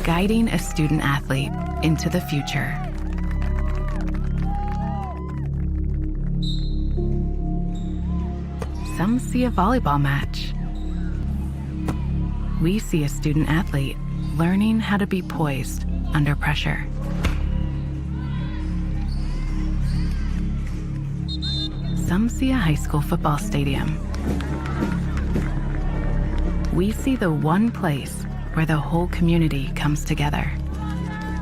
guiding a student athlete into the future. Some see a volleyball match. We see a student athlete learning how to be poised under pressure. Some see a high school football stadium. We see the one place where the whole community comes together.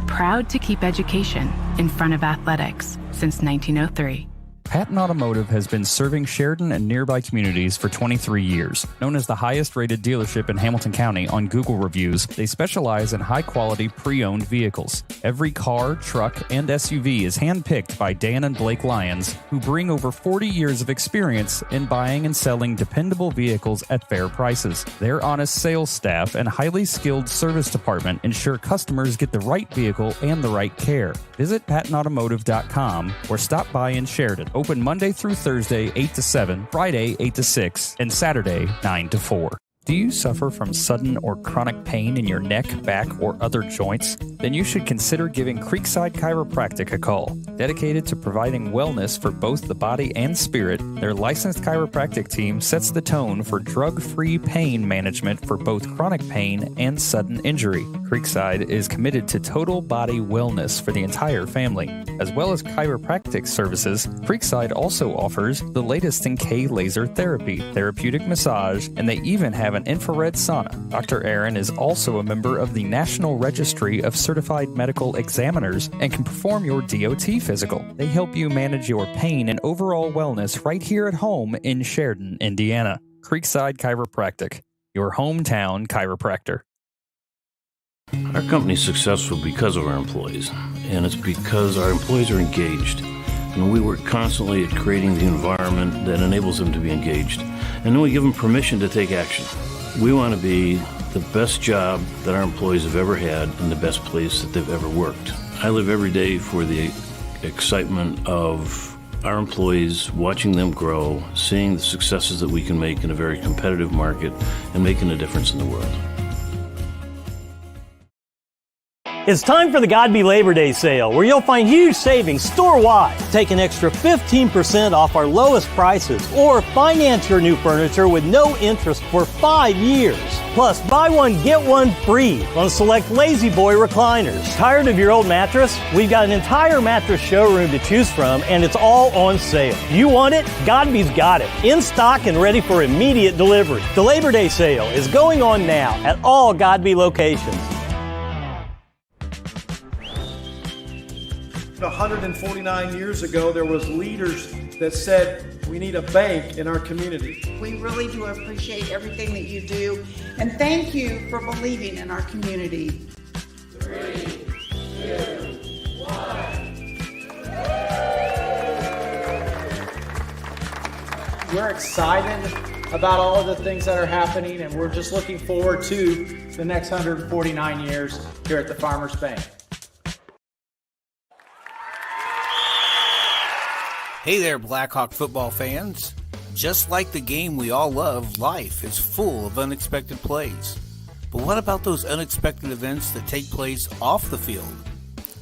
Proud to keep education in front of athletics since 1903. Patton Automotive has been serving Sheridan and nearby communities for 23 years. Known as the highest-rated dealership in Hamilton County on Google reviews, they specialize in high-quality pre-owned vehicles. Every car, truck, and SUV is handpicked by Dan and Blake Lyons, who bring over 40 years of experience in buying and selling dependable vehicles at fair prices. Their honest sales staff and highly skilled service department ensure customers get the right vehicle and the right care. Visit PattonAutomotive.com or stop by in Sheridan. Open Monday through Thursday, 8 to 7, Friday, 8 to 6, and Saturday, 9 to 4. Do you suffer from sudden or chronic pain in your neck, back, or other joints? Then you should consider giving Creekside Chiropractic a call. Dedicated to providing wellness for both the body and spirit, their licensed chiropractic team sets the tone for drug-free pain management for both chronic pain and sudden injury. Creekside is committed to total body wellness for the entire family. As well as chiropractic services, Creekside also offers the latest in K-laser therapy, therapeutic massage, and they even have an infrared sauna. Dr. Aaron is also a member of the National Registry of Certified Medical Examiners and can perform your DOT physical. They help you manage your pain and overall wellness right here at home in Sheridan, Indiana. Creekside Chiropractic, your hometown chiropractor. Our company's successful because of our employees, and it's because our employees are engaged. And we work constantly at creating the environment that enables them to be engaged. And then we give them permission to take action. We want to be the best job that our employees have ever had and the best place that they've ever worked. I live every day for the excitement of our employees, watching them grow, seeing the successes that we can make in a very competitive market, and making a difference in the world. It's time for the Godby Labor Day sale, where you'll find huge savings store-wide. Take an extra 15% off our lowest prices, or finance your new furniture with no interest for 5 years. Plus, buy one, get one free on select Lazy Boy recliners. Tired of your old mattress? We've got an entire mattress showroom to choose from, and it's all on sale. You want it? Godby's got it. In stock and ready for immediate delivery. The Labor Day sale is going on now at all Godby locations. 149 years ago, there was leaders that said we need a bank in our community. We really do appreciate everything that you do, and thank you for believing in our community. 3, 2, 1. We're excited about all of the things that are happening, and we're just looking forward to the next 149 years here at the Farmers Bank. Hey there, Blackhawk football fans. Just like the game we all love, life is full of unexpected plays. But what about those unexpected events that take place off the field?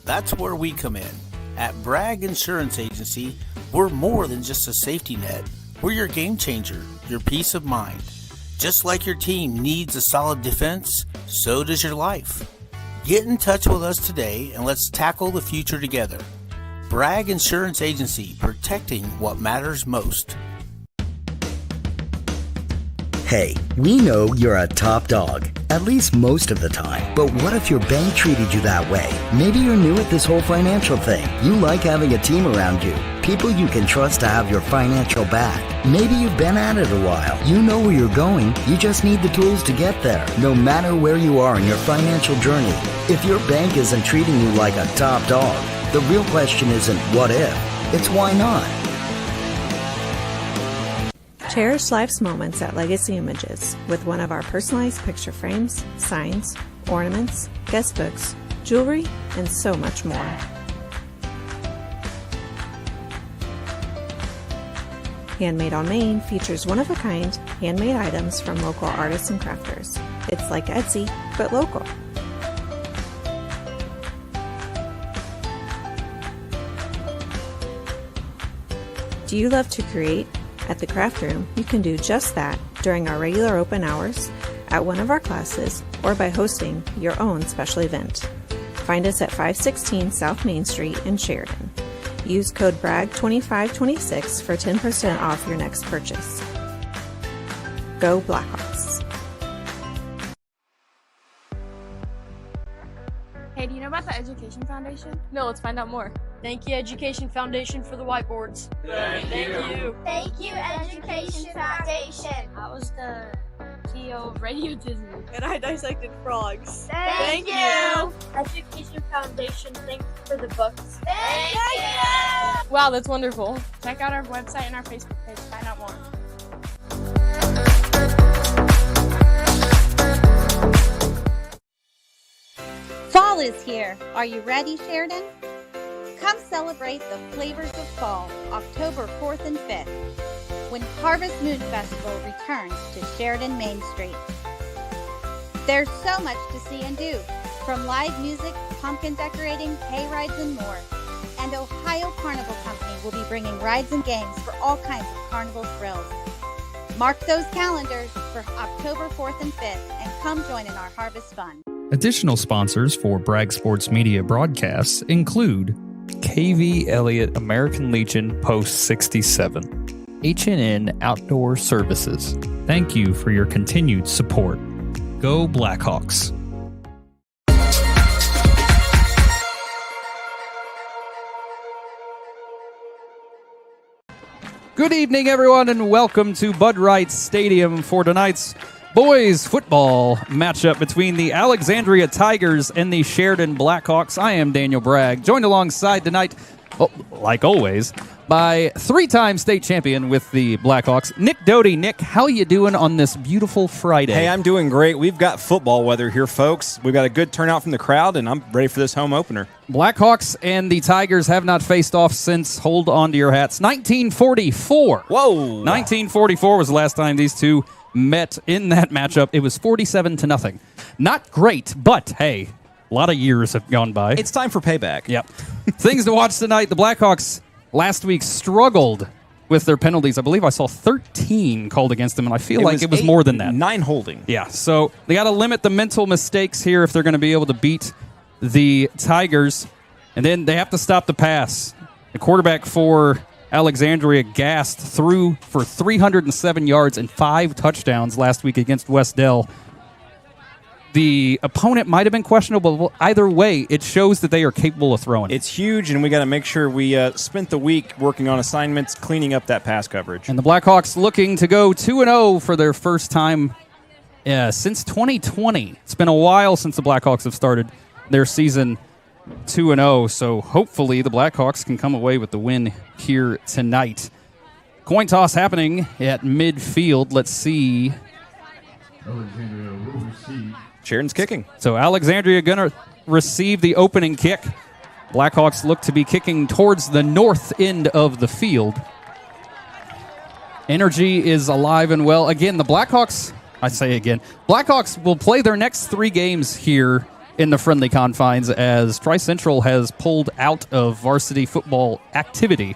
That's where we come in. At Bragg Insurance Agency, we're more than just a safety net. We're your game changer, your peace of mind. Just like your team needs a solid defense, so does your life. Get in touch with us today and let's tackle the future together. Bragg Insurance Agency, protecting what matters most. Hey, we know you're a top dog, at least most of the time. But what if your bank treated you that way? Maybe you're new at this whole financial thing. You like having a team around you, people you can trust to have your financial back. Maybe you've been at it a while. You know where you're going. You just need the tools to get there, no matter where you are in your financial journey. If your bank isn't treating you like a top dog, the real question isn't what if, it's why not. Cherish life's moments at Legacy Images with one of our personalized picture frames, signs, ornaments, guest books, jewelry, and so much more. Handmade on Main features one-of-a-kind handmade items from local artists and crafters. It's like Etsy, but local. Do you love to create? At the Craft Room, you can do just that during our regular open hours, at one of our classes, or by hosting your own special event. Find us at 516 South Main Street in Sheridan. Use code BRAGG2526 for 10% off your next purchase. Go Blackhawks. Hey, do you know about the Education Foundation? No, let's find out more. Thank you, Education Foundation, for the whiteboards. Thank you. Thank you, Education Foundation. I was the CEO of Radio Disney. And I dissected frogs. Thank you. Education Foundation, thanks for the books. Thank you. Wow, that's wonderful. Check out our website and our Facebook page to find out more. Fall is here. Are you ready, Sheridan? Come celebrate the flavors of fall, October 4th and 5th, when Harvest Moon Festival returns to Sheridan Main Street. There's so much to see and do, from live music, pumpkin decorating, hay rides, and more. And Ohio Carnival Company will be bringing rides and games for all kinds of carnival thrills. Mark those calendars for October 4th and 5th and come join in our harvest fun. Additional sponsors for Bragg Sports Media broadcasts include KV Elliott American Legion Post 67, H&N Outdoor Services. Thank you for your continued support. Go Blackhawks. Good evening, everyone, and welcome to Bud Wright Stadium for tonight's boys football matchup between the Alexandria Tigers and the Sheridan Blackhawks. I am Daniel Bragg, joined alongside tonight, like always, by three-time state champion with the Blackhawks, Nick Doty. Nick, how you doing on this beautiful Friday? Hey, I'm doing great. We've got football weather here, folks. We've got a good turnout from the crowd, and I'm ready for this home opener. Blackhawks and the Tigers have not faced off since, hold on to your hats, 1944. Whoa! 1944 was the last time these two met in that matchup. It was 47-0. Not great, but hey, a lot of years have gone by. It's time for payback. Yep. Things to watch tonight. The Blackhawks last week struggled with their penalties. I believe I saw 13 called against them, and I feel like it was more than that. 9 holding. Yeah, so they got to limit the mental mistakes here if they're going to be able to beat the Tigers. And then they have to stop the pass. The quarterback for Alexandria gassed through for 307 yards and 5 touchdowns last week against West Dell. The opponent might have been questionable, but either way, it shows that they are capable of throwing. It's huge, and we got to make sure we spent the week working on assignments, cleaning up that pass coverage. And the Blackhawks looking to go 2-0 for their first time since 2020. It's been a while since the Blackhawks have started their season 2-0, so hopefully the Blackhawks can come away with the win here tonight. Coin toss happening at midfield. Let's see. Alexandria will receive. Sheridan's kicking. So Alexandria going to receive the opening kick. Blackhawks look to be kicking towards the north end of the field. Energy is alive and well. Again, the Blackhawks, Blackhawks will play their next 3 games here in the friendly confines as Tri-Central has pulled out of varsity football activity.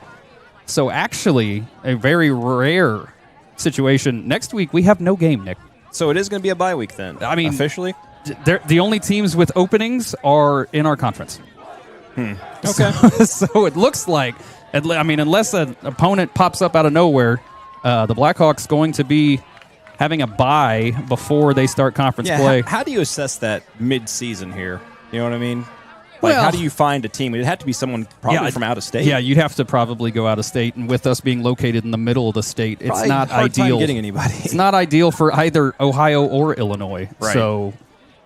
So actually, a very rare situation. Next week, we have no game, Nick. So it is going to be a bye week then, I mean, officially? The only teams with openings are in our conference. Okay. So it looks like, unless an opponent pops up out of nowhere, the Blackhawks going to be having a bye before they start conference play. How do you assess that mid-season here? You know what I mean? How do you find a team? It'd have to be someone probably from out of state. Yeah, you'd have to probably go out of state. And with us being located in the middle of the state, it's not hard ideal. Time getting anybody. It's not ideal for either Ohio or Illinois. Right. So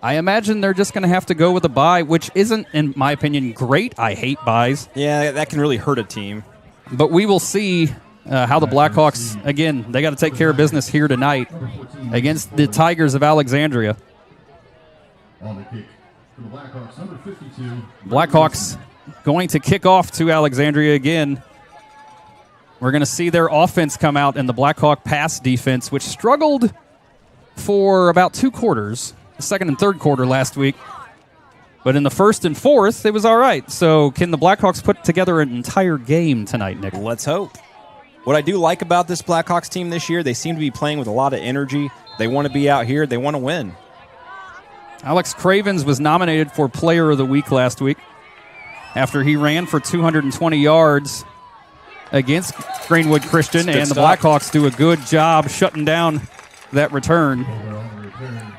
I imagine they're just going to have to go with a bye, which isn't, in my opinion, great. I hate byes. Yeah, that can really hurt a team. But we will see how the Blackhawks, again, they got to take care of business here tonight against the Tigers of Alexandria. On the kick. For the Blackhawks, number 52. Blackhawks going to kick off to Alexandria again. We're going to see their offense come out in the Blackhawk pass defense, which struggled for about 2 quarters, the second and third quarter last week. But in the first and fourth, it was all right. So can the Blackhawks put together an entire game tonight, Nick? Let's hope. What I do like about this Blackhawks team this year, they seem to be playing with a lot of energy. They want to be out here. They want to win. Alex Cravens was nominated for Player of the Week last week after he ran for 220 yards against Greenwood Christian, and the Blackhawks do a good job shutting down that return.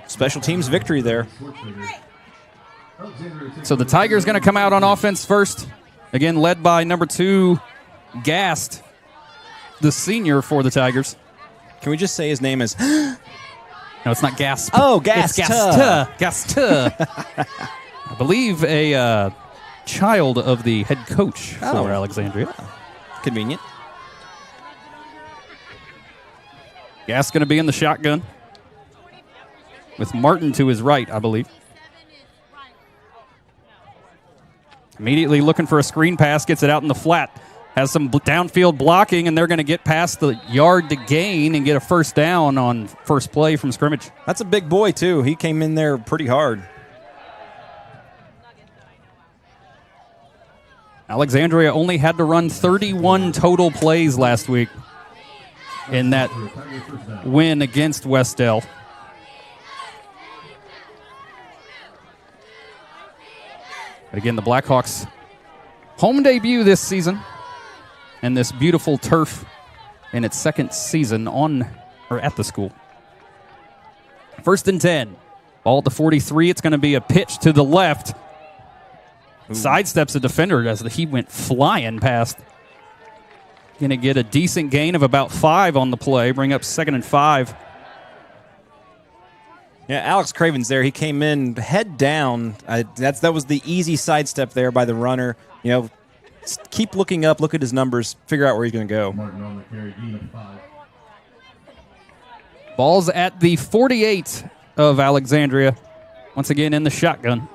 Special teams victory there. So the Tigers going to come out on offense first, again led by number 2, Gast, the senior for the Tigers. Can we just say his name is... No, it's not Gasp. Oh, Gast. It's Gasta. I believe a child of the head coach for Alexandria. Convenient. Gast going to be in the shotgun with Martin to his right, I believe. Immediately looking for a screen pass, gets it out in the flat. Has some downfield blocking, and they're going to get past the yard to gain and get a first down on first play from scrimmage. That's a big boy, too. He came in there pretty hard. Alexandria only had to run 31 total plays last week in that win against Westdale. But again, the Blackhawks' home debut this season, and this beautiful turf in its second season at the school. 1st and 10. Ball at the 43. It's going to be a pitch to the left. Sidesteps a defender as he went flying past. Going to get a decent gain of about 5 on the play. Bring up 2nd and 5. Yeah, Alex Cravens there. He came in head down. That was the easy sidestep there by the runner. You know, keep looking up, look at his numbers, figure out where he's going to go. Ball's at the 48 of Alexandria. Once again in the shotgun.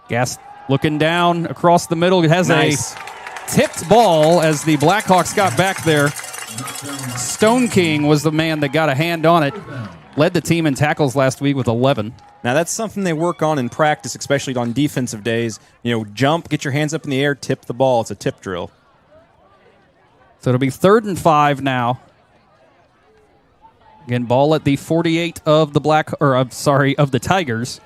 Gast looking down across the middle. It has a tipped ball as the Blackhawks got back there. Stone King was the man that got a hand on it. Led the team in tackles last week with 11. Now, that's something they work on in practice, especially on defensive days. You know, jump, get your hands up in the air, tip the ball. It's a tip drill. So it'll be 3rd and 5 now. Again, ball at the 48 of the of the Tigers.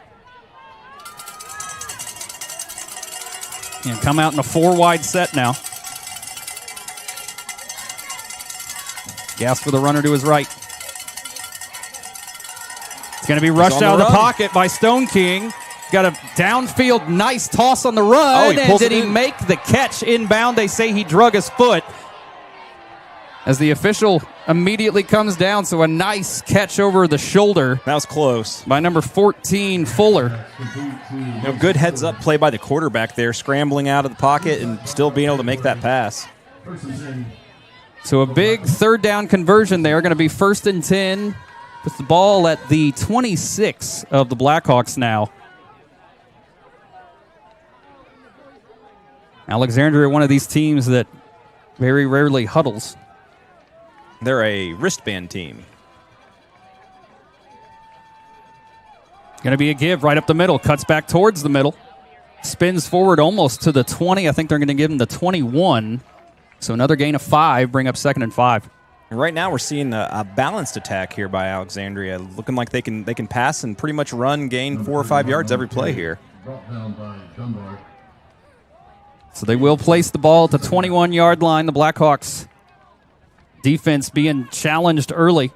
And come out in a 4-wide set now. Gast with a runner to his right. It's going to be rushed out of the pocket by Stone King. Got a downfield, nice toss on the run. And did he make the catch inbound? They say he drug his foot. As the official immediately comes down, so a nice catch over the shoulder. That was close. By number 14, Fuller. You know, good heads-up play by the quarterback there, scrambling out of the pocket and still being able to make that pass. So a big 3rd down conversion there. Going to be 1st and 10 with the ball at the 26 of the Blackhawks now. Alexandria, one of these teams that very rarely huddles. They're a wristband team. Going to be a give right up the middle. Cuts back towards the middle. Spins forward almost to the 20. I think they're going to give him the 21. So another gain of 5. Bring up 2nd and 5. And right now we're seeing a balanced attack here by Alexandria. Looking like they can pass and pretty much run, gain 4 or 5 yards every play here. So they will place the ball at the 21-yard line. The Blackhawks defense being challenged early.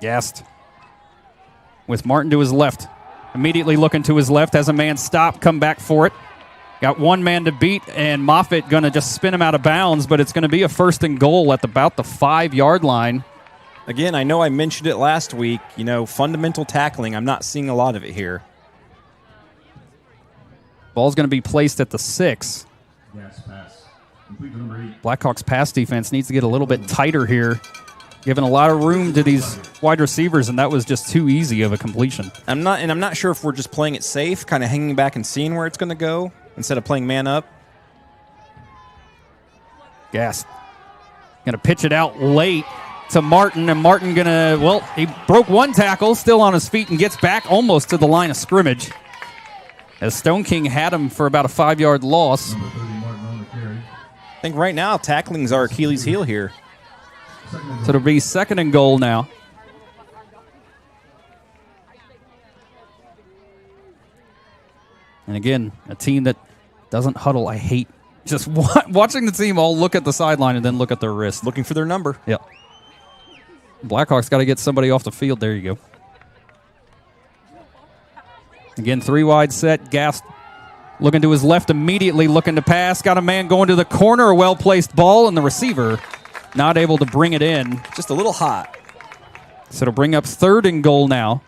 Gast with Martin to his left. Immediately looking to his left, has a man stop, come back for it. Got one man to beat, and Moffitt going to just spin him out of bounds, but it's going to be a 1st and goal at about the 5-yard line. Again, I know I mentioned it last week. You know, fundamental tackling, I'm not seeing a lot of it here. Ball's going to be placed at the 6. Blackhawks pass defense needs to get a little bit tighter here, giving a lot of room to these wide receivers, and that was just too easy of a completion. I'm not sure if we're just playing it safe, kind of hanging back and seeing where it's going to go instead of playing man up. Gast going to pitch it out late to Martin, and Martin he broke one tackle, still on his feet, and gets back almost to the line of scrimmage. As Stone King had him for about a 5-yard loss. I think right now tackling's our Achilles heel here. So it'll be 2nd and goal now. And again, a team that doesn't huddle. I hate just watching the team all look at the sideline and then look at their wrist. Looking for their number. Yep. Blackhawks got to get somebody off the field. There you go. Again, 3 wide set. Gast looking to his left immediately, looking to pass. Got a man going to the corner, a well-placed ball, and the receiver not able to bring it in. Just a little hot. So it'll bring up 3rd and goal now.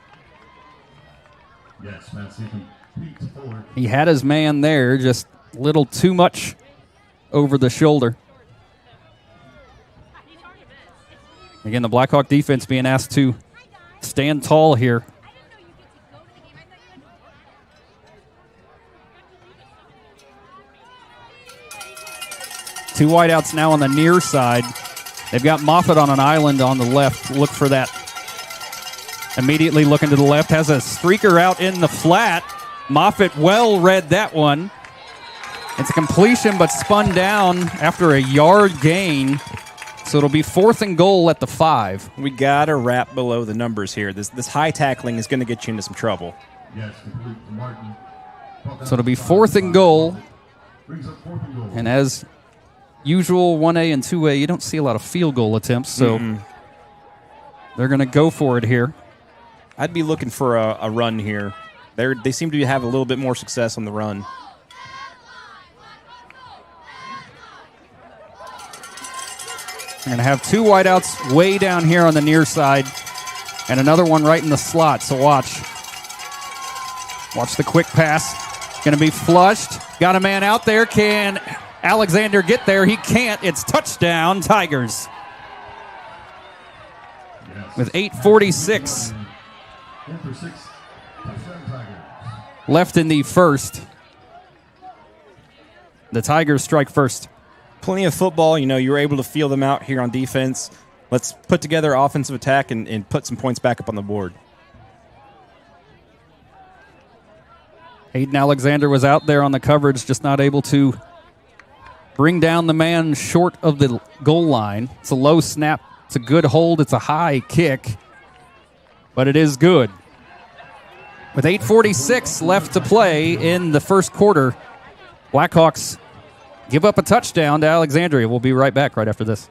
Yes, Matt Seacon peeks forward. He had his man there, just a little too much over the shoulder. Again, the Blackhawk defense being asked to stand tall here. Two wideouts now on the near side. They've got Moffitt on an island on the left. Look for that. Immediately looking to the left. Has a streaker out in the flat. Moffitt well read that one. It's a completion, but spun down after a yard gain. So it'll be 4th and goal at the 5. We got to wrap below the numbers here. This high tackling is going to get you into some trouble. Yes, complete to Martin. So it'll be 4th and goal. Brings up 4th and goal. And as usual, 1A and 2A, you don't see a lot of field goal attempts, so they're going to go for it here. I'd be looking for a run here. They seem to have a little bit more success on the run. They're going to have 2 wideouts way down here on the near side and another one right in the slot, so watch. Watch the quick pass. Going to be flushed. Got a man out there. Can Alexander get there? He can't. It's touchdown, Tigers. Yes. With 8:46 left in the first. The Tigers strike first. Plenty of football. You were able to feel them out here on defense. Let's put together offensive attack and put some points back up on the board. Hayden Alexander was out there on the coverage, just not able to bring down the man short of the goal line. It's a low snap. It's a good hold. It's a high kick, but it is good. With 8:46 left to play in the first quarter, Blackhawks give up a touchdown to Alexandria. We'll be right back right after this.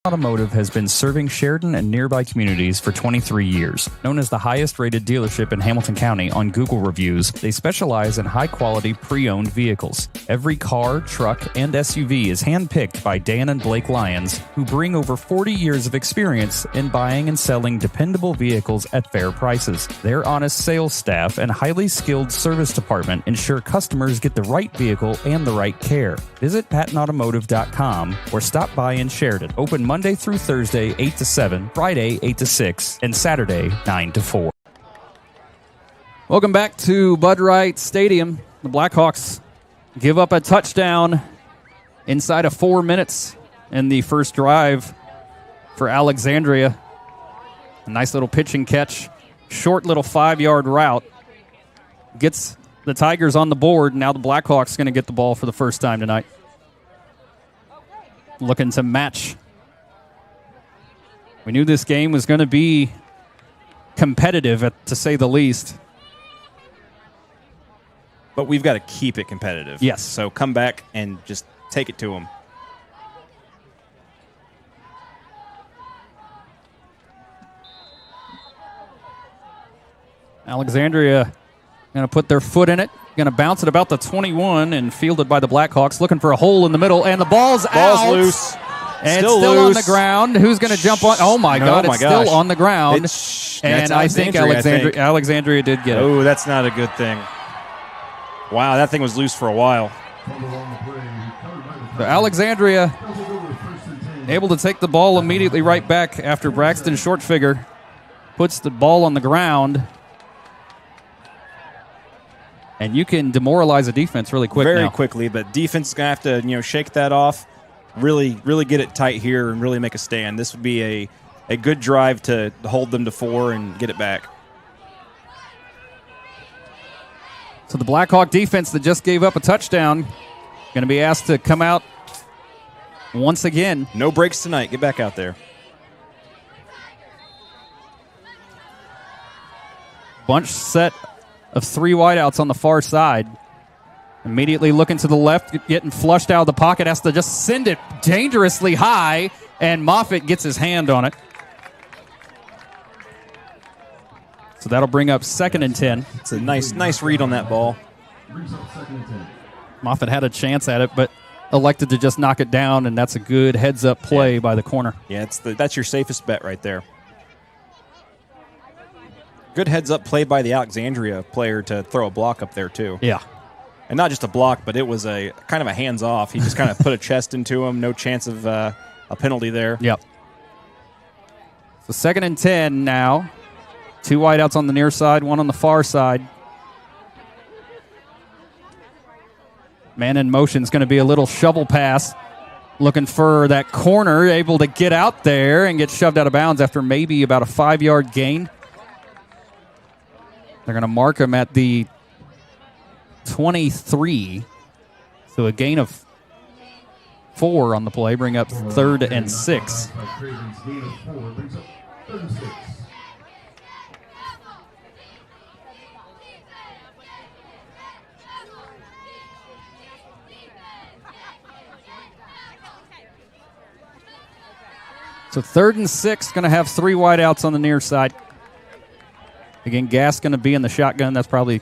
Automotive has been serving Sheridan and nearby communities for 23 years. Known as the highest-rated dealership in Hamilton County on Google reviews, they specialize in high-quality pre-owned vehicles. Every car, truck, and SUV is handpicked by Dan and Blake Lyons, who bring over 40 years of experience in buying and selling dependable vehicles at fair prices. Their honest sales staff and highly skilled service department ensure customers get the right vehicle and the right care. Visit PattonAutomotive.com or stop by in Sheridan. Open Monday through Thursday, 8 to 7, Friday, 8 to 6, and Saturday, 9 to 4. Welcome back to Bud Wright Stadium. The Blackhawks give up a touchdown inside of 4 minutes in the first drive for Alexandria. A nice little pitch and catch, short little 5-yard route. Gets the Tigers on the board. Now the Blackhawks going to get the ball for the first time tonight. Looking to match. We knew this game was going to be competitive, to say the least. But we've got to keep it competitive. Yes. So come back and just take it to them. Alexandria going to put their foot in it. Going to bounce it about the 21 and fielded by the Blackhawks. Looking for a hole in the middle, and the ball's out. Loose. And still loose. on the ground. Who's going to jump on? Oh, my God. It's still on the ground. And I think Alexandria did get it. Oh, that's not a good thing. Wow, that thing was loose for a while. So Alexandria able to take the ball immediately right back after Braxton Shortfigure puts the ball on the ground. And you can demoralize a defense really quick Very now. quickly, but defense is going to have to shake that off, really get it tight here and really make a stand. This would be a good drive to hold them to 4 and get it back. So the Blackhawk defense that just gave up a touchdown going to be asked to come out once again. No breaks tonight. Get back out there. Bunch set of 3 wideouts on the far side. Immediately looking to the left, getting flushed out of the pocket, has to just send it dangerously high, and Moffitt gets his hand on it. So that'll bring up 2nd and 10. It's a nice read on that ball. Moffitt had a chance at it, but elected to just knock it down, and that's a good heads-up play by the corner. Yeah, that's your safest bet right there. Good heads-up play by the Alexandria player to throw a block up there, too. Yeah. And not just a block, but it was a kind of a hands-off. He just kind of put a chest into him. No chance of a penalty there. Yep. So 2nd and 10 now. 2 wideouts on the near side, 1 on the far side. Man in motion is going to be a little shovel pass. Looking for that corner, able to get out there and get shoved out of bounds after maybe about a 5-yard gain. They're going to mark him at the 23. So a gain of 4 on the play, bring up 3rd and 6. So 3rd and 6, going to have 3 wideouts on the near side. Again, Gass going to be in the shotgun. That's probably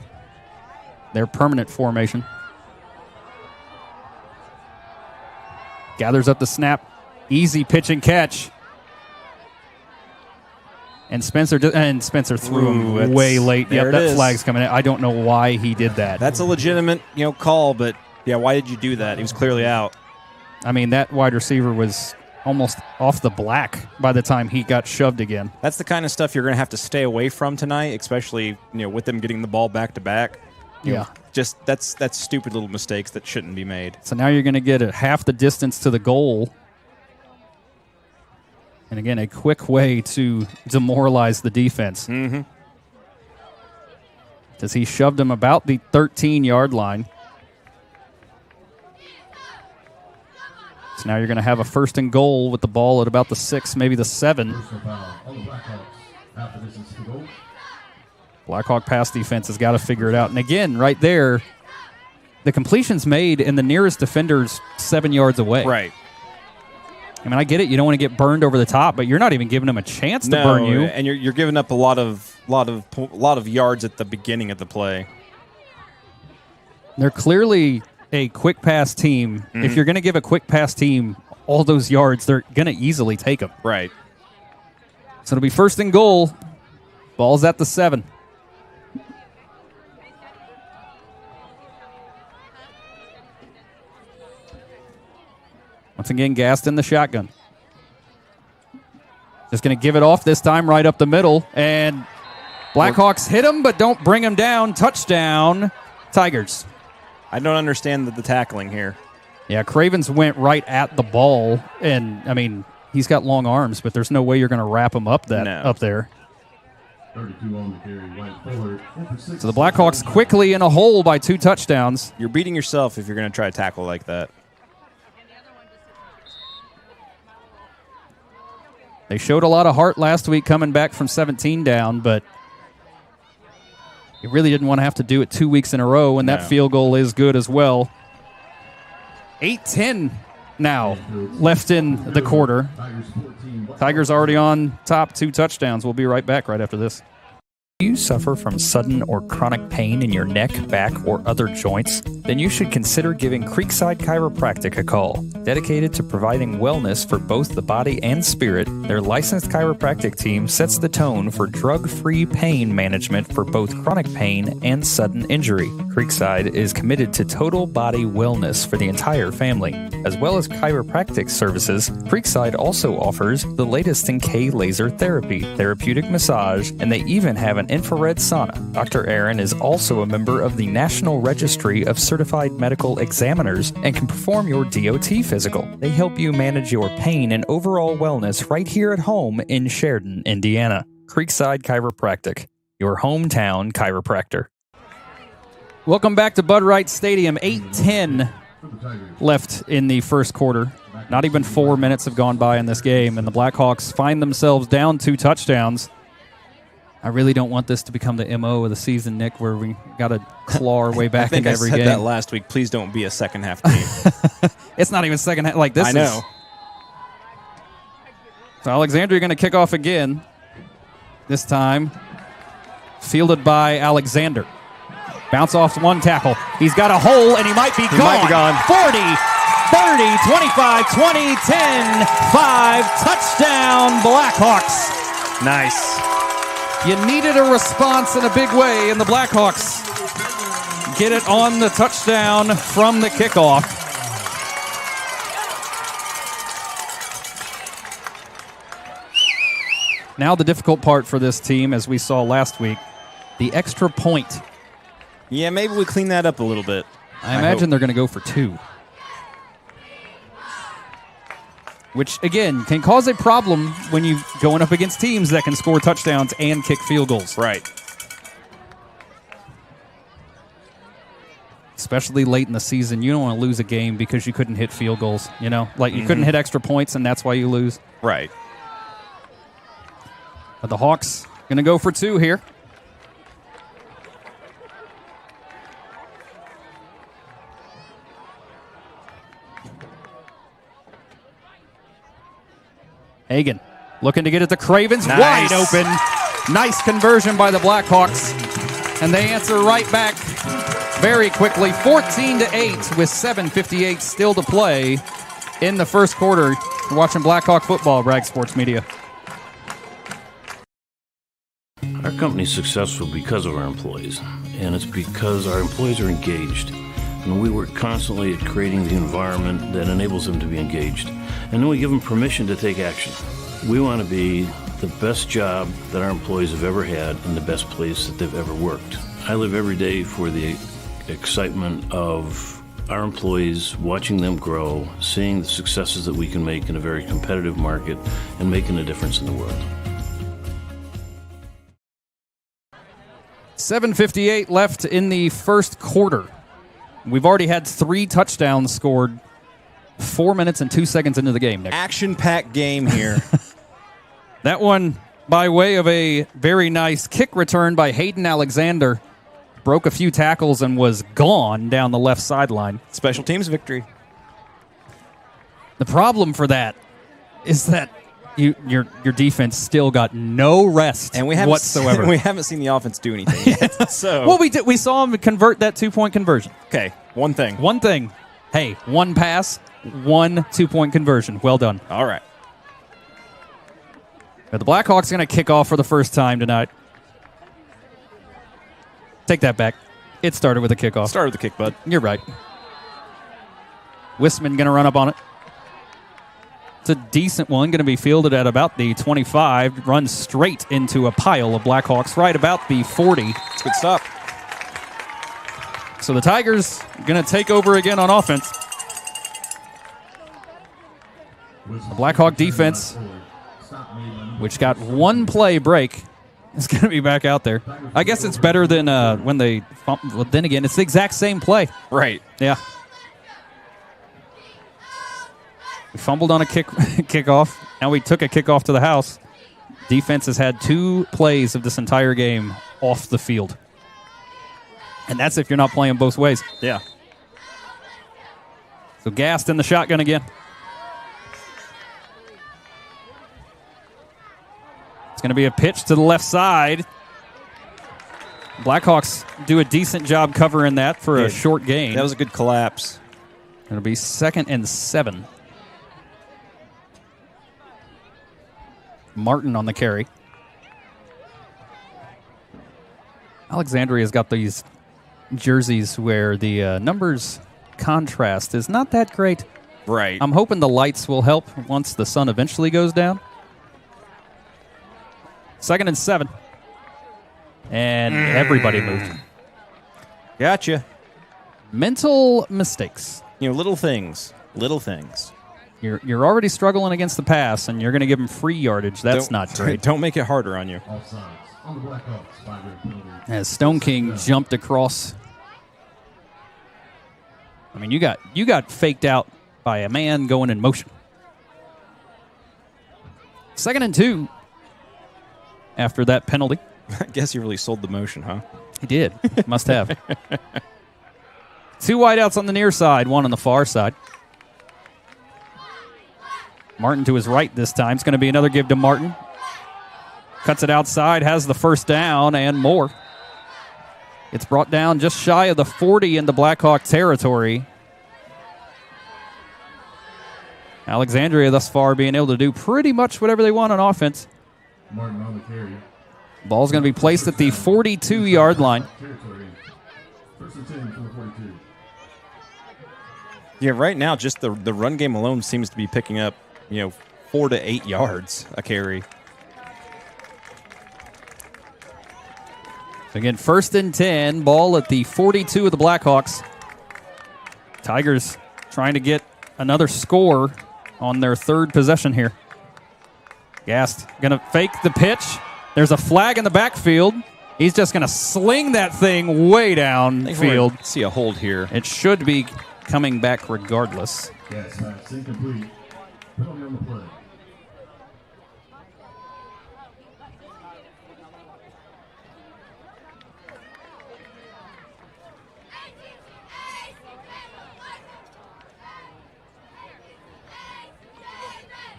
their permanent formation. Gathers up the snap. Easy pitch and catch. And Spencer threw him way late. Yep, that flag's coming in. I don't know why he did that. That's a legitimate, call, but yeah, why did you do that? He was clearly out. I mean, that wide receiver was almost off the black by the time he got shoved again. That's the kind of stuff you're going to have to stay away from tonight, especially with them getting the ball back to back. Just that's stupid little mistakes that shouldn't be made. So now you're going to get at half the distance to the goal. And again, a quick way to demoralize the defense. Mm-hmm. As he shoved him about the 13-yard line. So now you're going to have a 1st and goal with the ball at about the 6, maybe the 7. Blackhawk pass defense has got to figure it out. And again, right there, the completion's made and the nearest defender's 7 yards away. Right. I mean, I get it. You don't want to get burned over the top, but you're not even giving them a chance to burn you. And you're giving up a lot of yards at the beginning of the play. They're clearly a quick pass team. Mm-hmm. If you're going to give a quick pass team all those yards, they're going to easily take them. Right. So it'll be 1st and goal. Ball's at the 7. Once again, Gast in the shotgun. Just going to give it off this time right up the middle. And Blackhawks hit him, but don't bring him down. Touchdown, Tigers. I don't understand the tackling here. Yeah, Cravens went right at the ball. And, I mean, he's got long arms, but there's no way you're going to wrap him up up there. 32 on the carry, right forward. So the Blackhawks quickly in a hole by 2 touchdowns. You're beating yourself if you're going to try to tackle like that. They showed a lot of heart last week coming back from 17 down, but you really didn't want to have to do it 2 weeks in a row, and that field goal is good as well. 8:10 now left in the quarter. Tigers already on top, 2 touchdowns. We'll be right back right after this. Do you suffer from sudden or chronic pain in your neck, back, or other joints? Then you should consider giving Creekside Chiropractic a call. Dedicated to providing wellness for both the body and spirit, their licensed chiropractic team sets the tone for drug-free pain management for both chronic pain and sudden injury. Creekside is committed to total body wellness for the entire family. As well as chiropractic services, Creekside also offers the latest in K laser therapy, therapeutic massage, and they even have an an infrared sauna. Dr. Aaron is also a member of the National Registry of Certified Medical Examiners and can perform your DOT physical. They help you manage your pain and overall wellness right here at home in Sheridan, Indiana. Creekside Chiropractic, your hometown chiropractor. Welcome back to Bud Wright Stadium. 8:10 left in the first quarter. Not even 4 minutes have gone by in this game, and the Blackhawks find themselves down 2 touchdowns. I really don't want this to become the MO of the season, Nick, where we got to claw our way back into every game. I think I said that last week. Please don't be a second-half team. It's not even second half. Like, this I know. So Alexandria going to kick off again. This time fielded by Alexander. Bounce off one tackle. He's got a hole, and he might be gone. 40, 30, 25, 20, 10, 5. Touchdown, Blackhawks. Nice. You needed a response in a big way, and the Blackhawks get it on the touchdown from the kickoff. Now the difficult part for this team, as we saw last week, the extra point. Yeah, maybe we clean that up a little bit. I imagine they're going to go for 2. Which, again, can cause a problem when you're going up against teams that can score touchdowns and kick field goals. Right. Especially late in the season. You don't want to lose a game because you couldn't hit field goals. You know, like you couldn't hit extra points, and that's why you lose. Right. But the Hawks going to go for 2 here. Hagan looking to get it to Cravens. Nice. Wide open. Nice conversion by the Blackhawks. And they answer right back very quickly. 14-8 with 7:58 still to play in the first quarter. You're watching Blackhawk football, Bragg Sports Media. Our company's successful because of our employees, and it's because our employees are engaged. And we work constantly at creating the environment that enables them to be engaged. And then we give them permission to take action. We want to be the best job that our employees have ever had and the best place that they've ever worked. I live every day for the excitement of our employees, watching them grow, seeing the successes that we can make in a very competitive market, and making a difference in the world. 7:58 left in the first quarter. We've already had 3 touchdowns scored 4 minutes and 2 seconds into the game, Nick. Action-packed game here. That one by way of a very nice kick return by Hayden Alexander. Broke a few tackles and was gone down the left sideline. Special teams victory. The problem for that is that your defense still got no rest and we haven't whatsoever. We haven't seen the offense do anything yet. So well, we saw him convert that 2-point conversion. Okay, one thing. Hey, 1 pass, 1 2-point conversion. Well done. All right. But the Blackhawks are going to kick off for the first time tonight. Take that back. It started with a kickoff. Started with the kick, bud. You're right. Wisman going to run up on it. It's a decent one, going to be fielded at about the 25. Runs straight into a pile of Blackhawks right about the 40. It's a good stop. So the Tigers going to take over again on offense. The Blackhawk defense, which got 1 play break, is going to be back out there. I guess it's better than when they... Well, then again, it's the exact same play. Right. Yeah. We fumbled on a kickoff. Now we took a kickoff to the house. Defense has had 2 plays of this entire game off the field. And that's if you're not playing both ways. Yeah. So Gast in the shotgun again. It's going to be a pitch to the left side. Blackhawks do a decent job covering that for a short gain. That was a good collapse. It'll be 2nd and 7. Martin on the carry. Alexandria's got these jerseys where the numbers contrast is not that great. Right. I'm hoping the lights will help once the sun eventually goes down. 2nd and 7. And everybody moved. Gotcha. Mental mistakes. Little things. Little things. You're already struggling against the pass, and you're going to give them free yardage. That's not great. Don't make it harder on you. Offsides on the Blackhawks. 5-yard penalty. As Stone King jumped across. I mean, you got faked out by a man going in motion. 2nd and 2 after that penalty. I guess he really sold the motion, huh? He did. Must have. 2 wideouts on the near side, 1 on the far side. Martin to his right this time. It's going to be another give to Martin. Cuts it outside, has the first down and more. It's brought down just shy of the 40 into Blackhawk territory. Alexandria thus far being able to do pretty much whatever they want on offense. Martin on the carry. Ball's going to be placed at the 42-yard line. First and 10 for the 42. Yeah, right now, just the run game alone seems to be picking up, 4 to 8 yards a carry. So again, 1st and 10, ball at the 42 of the Blackhawks. Tigers trying to get another score on their 3rd possession here. Gast going to fake the pitch. There's a flag in the backfield. He's just going to sling that thing way downfield. See a hold here. It should be coming back regardless. Yes, that's incomplete. Penalty on the play.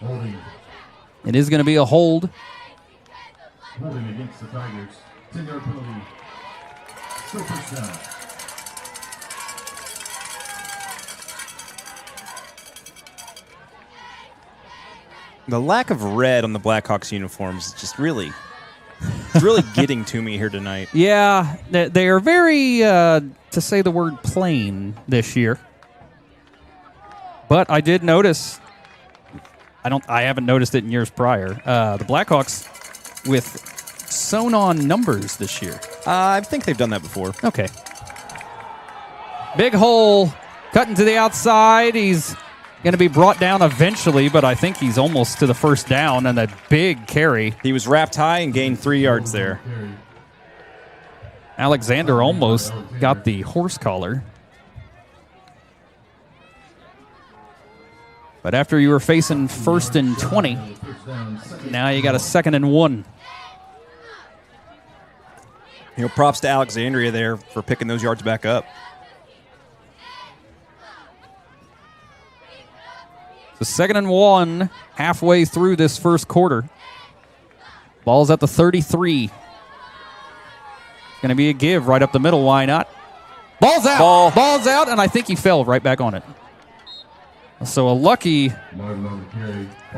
Holding. It is going to be a hold. Holding against the Tigers. 10-yard penalty. Still first down. The lack of red on the Blackhawks uniforms is just really, it's really getting to me here tonight. Yeah, they are very, to say the word plain this year. But I did notice, I haven't noticed it in years prior, the Blackhawks with sewn-on numbers this year. I think they've done that before. Okay. Big hole, cutting to the outside. He's going to be brought down eventually, but I think he's almost to the first down and a big carry. He was wrapped high and gained 3 yards there. Alexander almost got the horse collar. But after you were facing 1st and 20, now you got a 2nd and 1. Props to Alexandria there for picking those yards back up. So 2nd and 1, halfway through this first quarter. Ball's at the 33. Going to be a give right up the middle. Why not? Ball's out. Ball's out, and I think he fell right back on it. So a lucky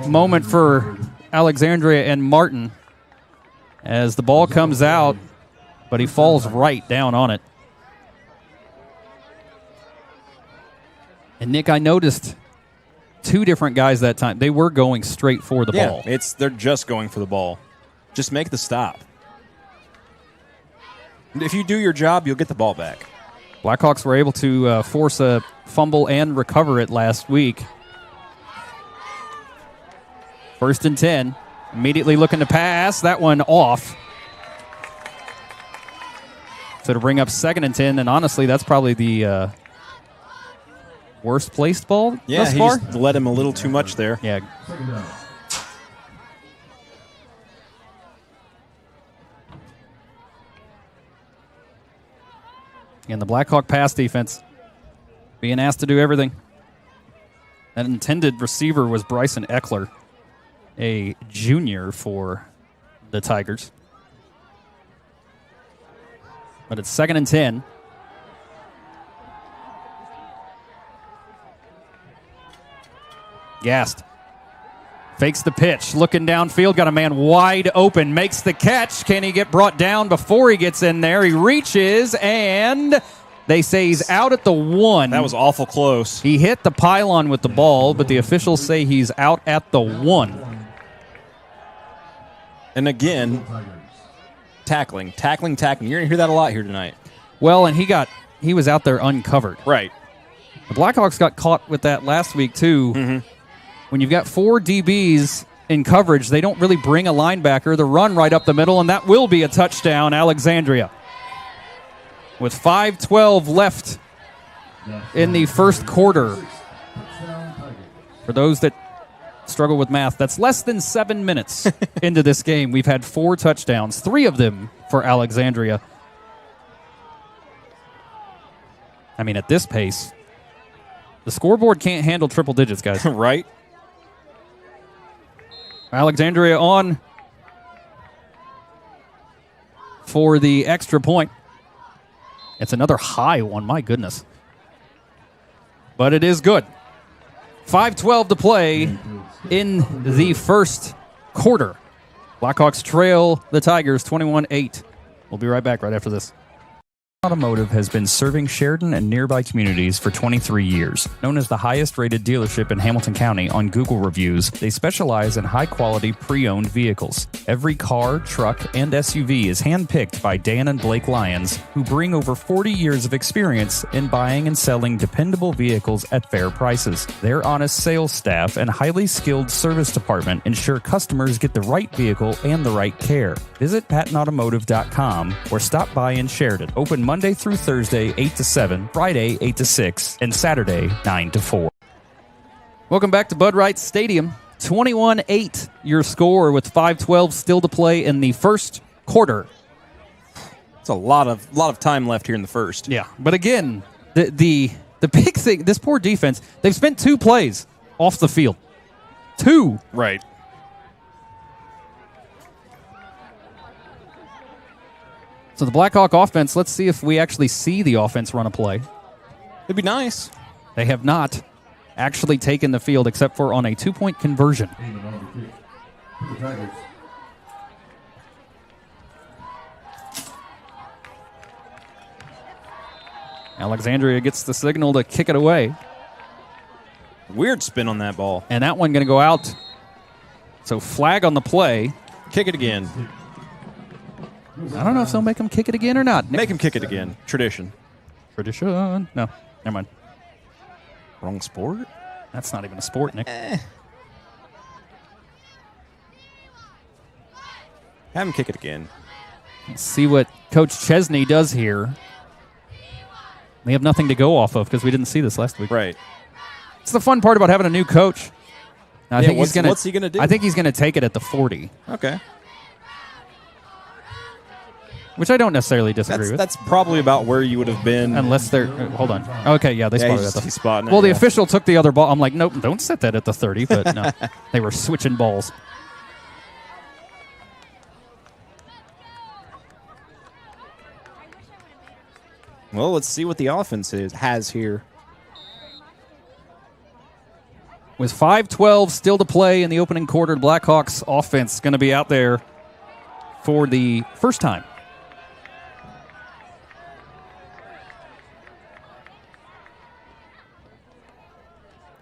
moment for Alexandria and Martin as the ball comes out, but he falls right down on it. And Nick, I noticed 2 different guys that time. They were going straight for the ball. They're just going for the ball. Just make the stop. If you do your job, you'll get the ball back. Blackhawks were able to force a fumble and recover it last week. 1st and 10. Immediately looking to pass. That one off. So to bring up 2nd and 10, and honestly, that's probably the worst placed ball thus far. Yeah, he just led him a little too much there. Yeah. And the Blackhawk pass defense being asked to do everything. That intended receiver was Bryson Eckler, a junior for the Tigers. But it's 2nd and 10. Gast fakes the pitch, looking downfield, got a man wide open, makes the catch. Can he get brought down before he gets in there? He reaches, and they say he's out at the 1. That was awful close. He hit the pylon with the ball, but the officials say he's out at the 1. And again, tackling. Tackling. You're going to hear that a lot here tonight. Well, and he was out there uncovered. Right. The Blackhawks got caught with that last week, too. Mm-hmm. When you've got 4 DBs in coverage, they don't really bring a linebacker. The run right up the middle, and that will be a touchdown, Alexandria. With 5:12 left in the first quarter. For those that struggle with math, that's less than 7 minutes into this game. We've had 4 touchdowns, 3 of them for Alexandria. I mean, at this pace, the scoreboard can't handle triple digits, guys. Right. Alexandria on for the extra point. It's another high one, my goodness. But it is good. 5:12 to play in the first quarter. Blackhawks trail the Tigers 21-8. We'll be right back right after this. Automotive has been serving Sheridan and nearby communities for 23 years. Known as the highest-rated dealership in Hamilton County on Google reviews, they specialize in high-quality pre-owned vehicles. Every car, truck, and SUV is hand-picked by Dan and Blake Lyons, who bring over 40 years of experience in buying and selling dependable vehicles at fair prices. Their honest sales staff and highly skilled service department ensure customers get the right vehicle and the right care. Visit pattonautomotive.com or stop by in Sheridan. Open Monday through Thursday, 8 to 7, Friday, 8 to 6, and Saturday, 9 to 4. Welcome back to Bud Wright Stadium. 21-8 your score with 5:12 still to play in the first quarter. It's a lot of time left here in the first. Yeah, but again, the big thing, this poor defense, they've spent 2 plays off the field. 2. Right. So the Blackhawk offense, let's see if we actually see the offense run a play. It'd be nice. They have not actually taken the field except for on a 2-point conversion. Alexandria gets the signal to kick it away. Weird spin on that ball. And that one going to go out. So flag on the play. Kick it again. I don't know if they'll make him kick it again or not. Make him kick it again. Tradition. Tradition. No, never mind. Wrong sport? That's not even a sport, Nick. Have him kick it again. Let's see what Coach Chesney does here. We have nothing to go off of because we didn't see this last week. Right. It's the fun part about having a new coach. I think what's he going to do? I think he's going to take it at the 40. Okay. Which I don't necessarily disagree with. That's probably about where you would have been. Unless they're... hold on. Okay, yeah, they spotted it. He's spotting it. Well, the official took the other ball. I'm like, nope, don't set that at the 30. But no, they were switching balls. Well, let's see what the offense has here. With 5:12 still to play in the opening quarter, Blackhawks offense going to be out there for the first time.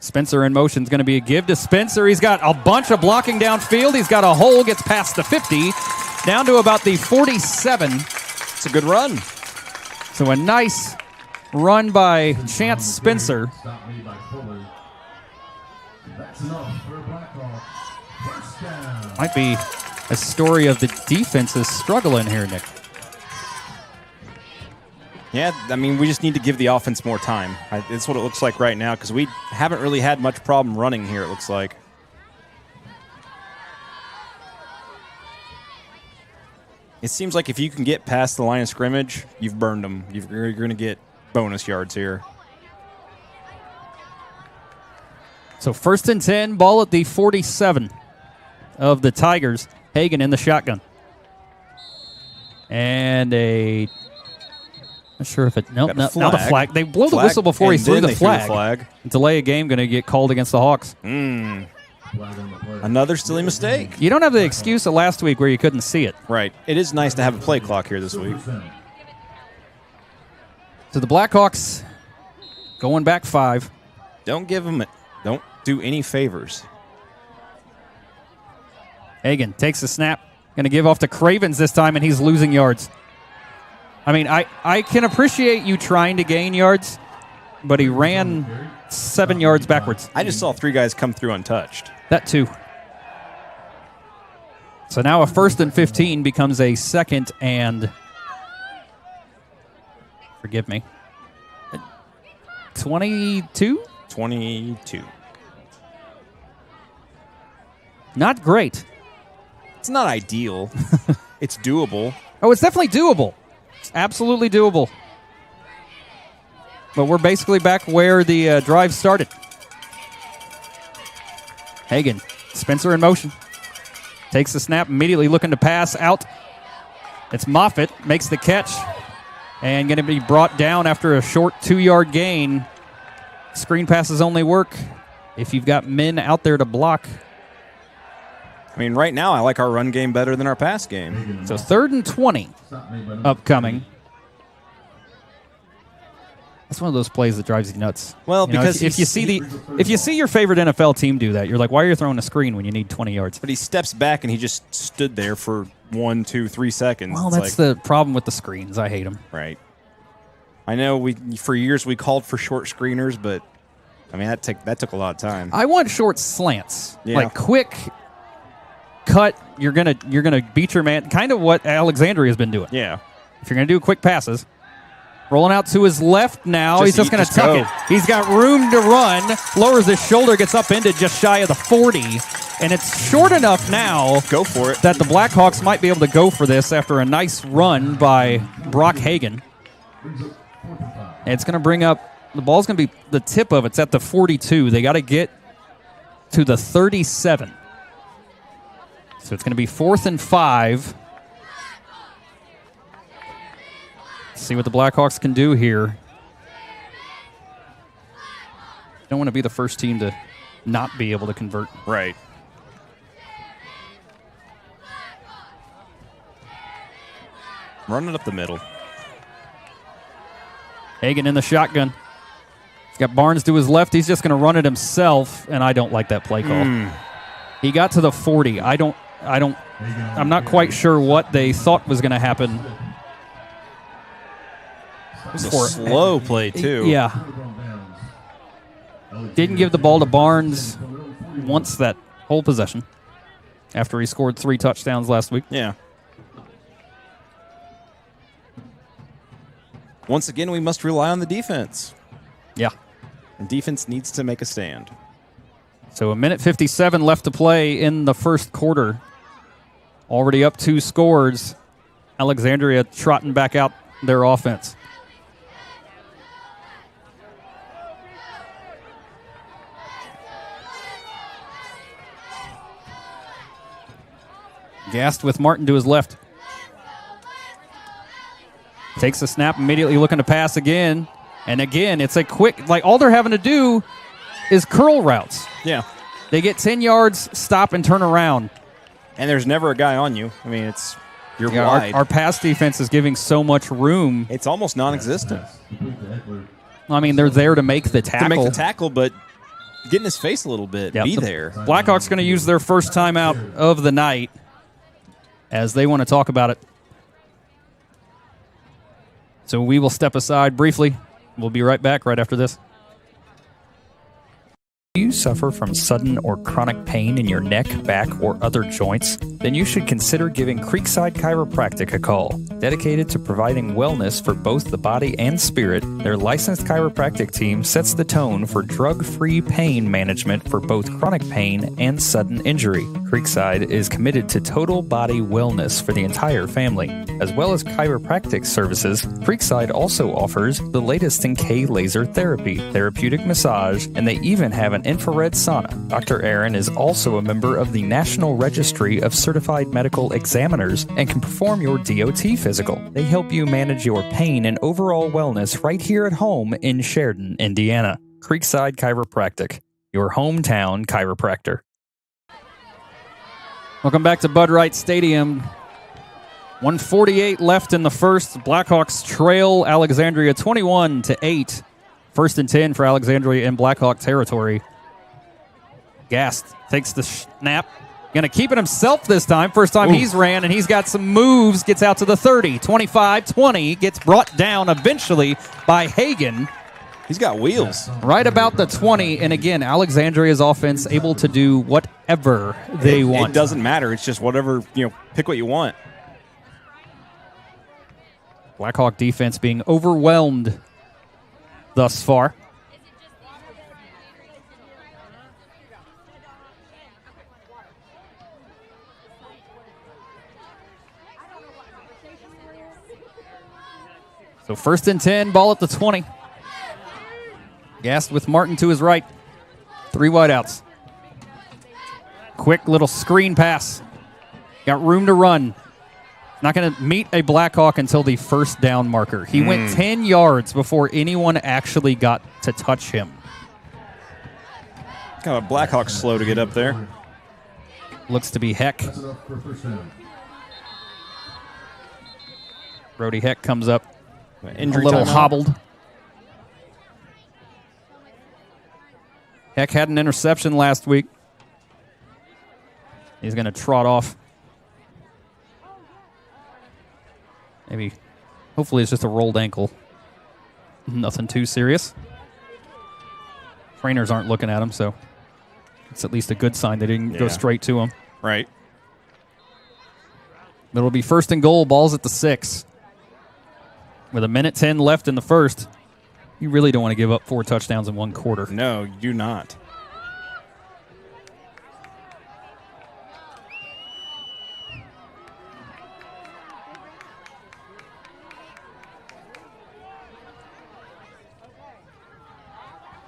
Spencer in motion is going to be a give to Spencer. He's got a bunch of blocking downfield. He's got a hole, gets past the 50, down to about the 47. It's a good run. So a nice run by Chance Spencer. Might be a story of the defense's struggle in here, Nick. Yeah, I mean, we just need to give the offense more time. That's what it looks like right now because we haven't really had much problem running here, it looks like. It seems like if you can get past the line of scrimmage, you've burned them. You're going to get bonus yards here. So 1st and 10, ball at the 47 of the Tigers. Hagan in the shotgun. And not sure if it... Nope, not the flag. They blow the whistle before he threw the flag. Delay a game going to get called against the Hawks. Another silly mistake. You don't have the excuse of last week where you couldn't see it. Right. It is nice to have a play clock here this week. So the Blackhawks going back 5. Don't do any favors. Hagan takes the snap, Going to give off to Cravens this time, and he's losing yards. I mean, I can appreciate you trying to gain yards, but he ran 7 yards backwards. I just saw 3 guys come through untouched. That too. So now a 1st and 15 becomes a 2nd and, forgive me, 22? 22. Not great. It's not ideal. It's doable. Oh, it's definitely doable. It's absolutely doable. But we're basically back where the drive started. Hagan, Spencer in motion. Takes the snap, immediately looking to pass out. It's Moffitt, makes the catch, and going to be brought down after a short 2-yard gain. Screen passes only work if you've got men out there to block. I mean, right now I like our run game better than our pass game. So 3rd and 20 upcoming. That's one of those plays that drives you nuts. Well, because if you see your favorite NFL team do that, you're like, why are you throwing a screen when you need 20 yards? But he steps back and he just stood there for 1, 2, 3 seconds. Well, that's the problem with the screens. I hate them. Right. I know for years we called for short screeners, but I mean that took a lot of time. I want short slants, yeah. Like quick cut. You're gonna beat your man. Kind of what Alexandria has been doing. Yeah. If you're gonna do quick passes. Rolling out to his left now. He's just going to tuck it. He's got room to run. Lowers his shoulder, gets upended just shy of the 40. And it's short enough now. Go for it. That the Blackhawks might be able to go for this after a nice run by Brock Hagan. It's going to bring up, the ball's going to be, the tip of it's at the 42. They got to get to the 37. So it's going to be 4th and 5. See what the Blackhawks can do here. Don't want to be the first team to not be able to convert. Right. Run it up the middle. Hagan in the shotgun. He's got Barnes to his left. He's just going to run it himself, and I don't like that play call. He got to the 40. I'm not quite sure what they thought was going to happen. It was a slow play, too. Yeah. Didn't give the ball to Barnes once that whole possession after he scored 3 touchdowns last week. Yeah. Once again, we must rely on the defense. Yeah. And defense needs to make a stand. So 1:57 left to play in the first quarter. Already up 2 scores. Alexandria trotting back out their offense. Gassed with Martin to his left. Takes the snap, immediately looking to pass again. And again, it's a quick, like all they're having to do is curl routes. Yeah. They get 10 yards, stop, and turn around. And there's never a guy on you. I mean, you're wide. Our pass defense is giving so much room. It's almost non-existent. I mean, they're there to make the tackle. To make the tackle, but get in his face a little bit. Yep. Be there. Blackhawks going to use their first timeout of the night as they want to talk about it. So we will step aside briefly. We'll be right back right after this. Do you suffer from sudden or chronic pain in your neck, back, or other joints? Then you should consider giving Creekside Chiropractic a call. Dedicated to providing wellness for both the body and spirit, their licensed chiropractic team sets the tone for drug-free pain management for both chronic pain and sudden injury. Creekside is committed to total body wellness for the entire family. As well as chiropractic services, Creekside also offers the latest in K-laser therapy, therapeutic massage, and they even have an infrared sauna. Dr. Aaron is also a member of the National Registry of Certified Medical Examiners and can perform your DOT physical. They help you manage your pain and overall wellness right here at home in Sheridan, Indiana. Creekside Chiropractic, your hometown chiropractor. Welcome back to Bud Wright Stadium. 1:48 left in the first. Blackhawks trail Alexandria 21-8. 1st and 10 for Alexandria in Blackhawk territory. Gast takes the snap, Going to keep it himself this time. First time he's ran, and he's got some moves. Gets out to the 30, 25, 20. Gets brought down eventually by Hagan. He's got wheels. Right about the 20. And again, Alexandria's offense able to do whatever they want. It doesn't matter. It's just whatever, pick what you want. Blackhawk defense being overwhelmed thus far. So 1st and 10, ball at the 20. Gassed with Martin to his right. 3 wideouts. Quick little screen pass. Got room to run. Not going to meet a Blackhawk until the first down marker. He went 10 yards before anyone actually got to touch him. Kind of Blackhawks slow to get up there. Looks to be Heck. Brody Heck comes up. Injury a little timeout. hobbled. Heck had an interception last week. He's going to trot off. Maybe, hopefully it's just a rolled ankle. Nothing too serious. Trainers aren't looking at him, so it's at least a good sign they didn't go straight to him. Right. It'll be 1st and goal, balls at the 6. With 1:10 left in the first, you really don't want to give up 4 touchdowns in 1 quarter. No, you do not.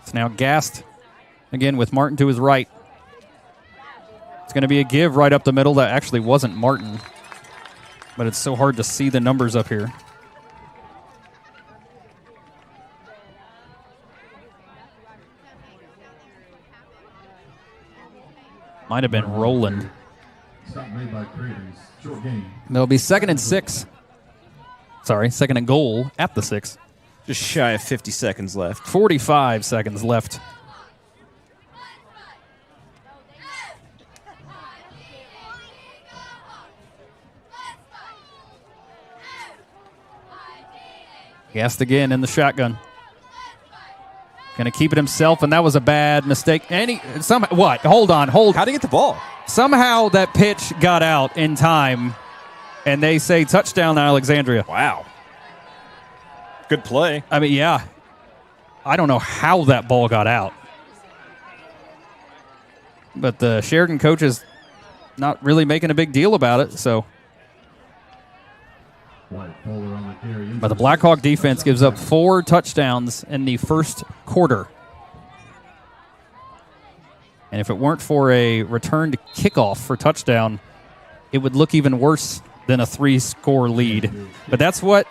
It's now gassed again with Martin to his right. It's going to be a give right up the middle. That actually wasn't Martin, but it's so hard to see the numbers up here. Might have been Roland. Stop made by Cravens. Short game. It'll be 2nd and 6. Sorry, 2nd and goal at the 6. Just shy of 50 seconds left. 45 seconds left. Gassed again in the shotgun. Going to keep it himself, and that was a bad mistake. What? Hold on. How'd he get the ball? Somehow that pitch got out in time, and they say touchdown Alexandria. Wow. Good play. I mean, yeah. I don't know how that ball got out. But the Sheridan coach is not really making a big deal about it, so. But the Blackhawk defense gives up 4 touchdowns in the first quarter. And if it weren't for a returned kickoff for touchdown, it would look even worse than a 3-score lead. But that's what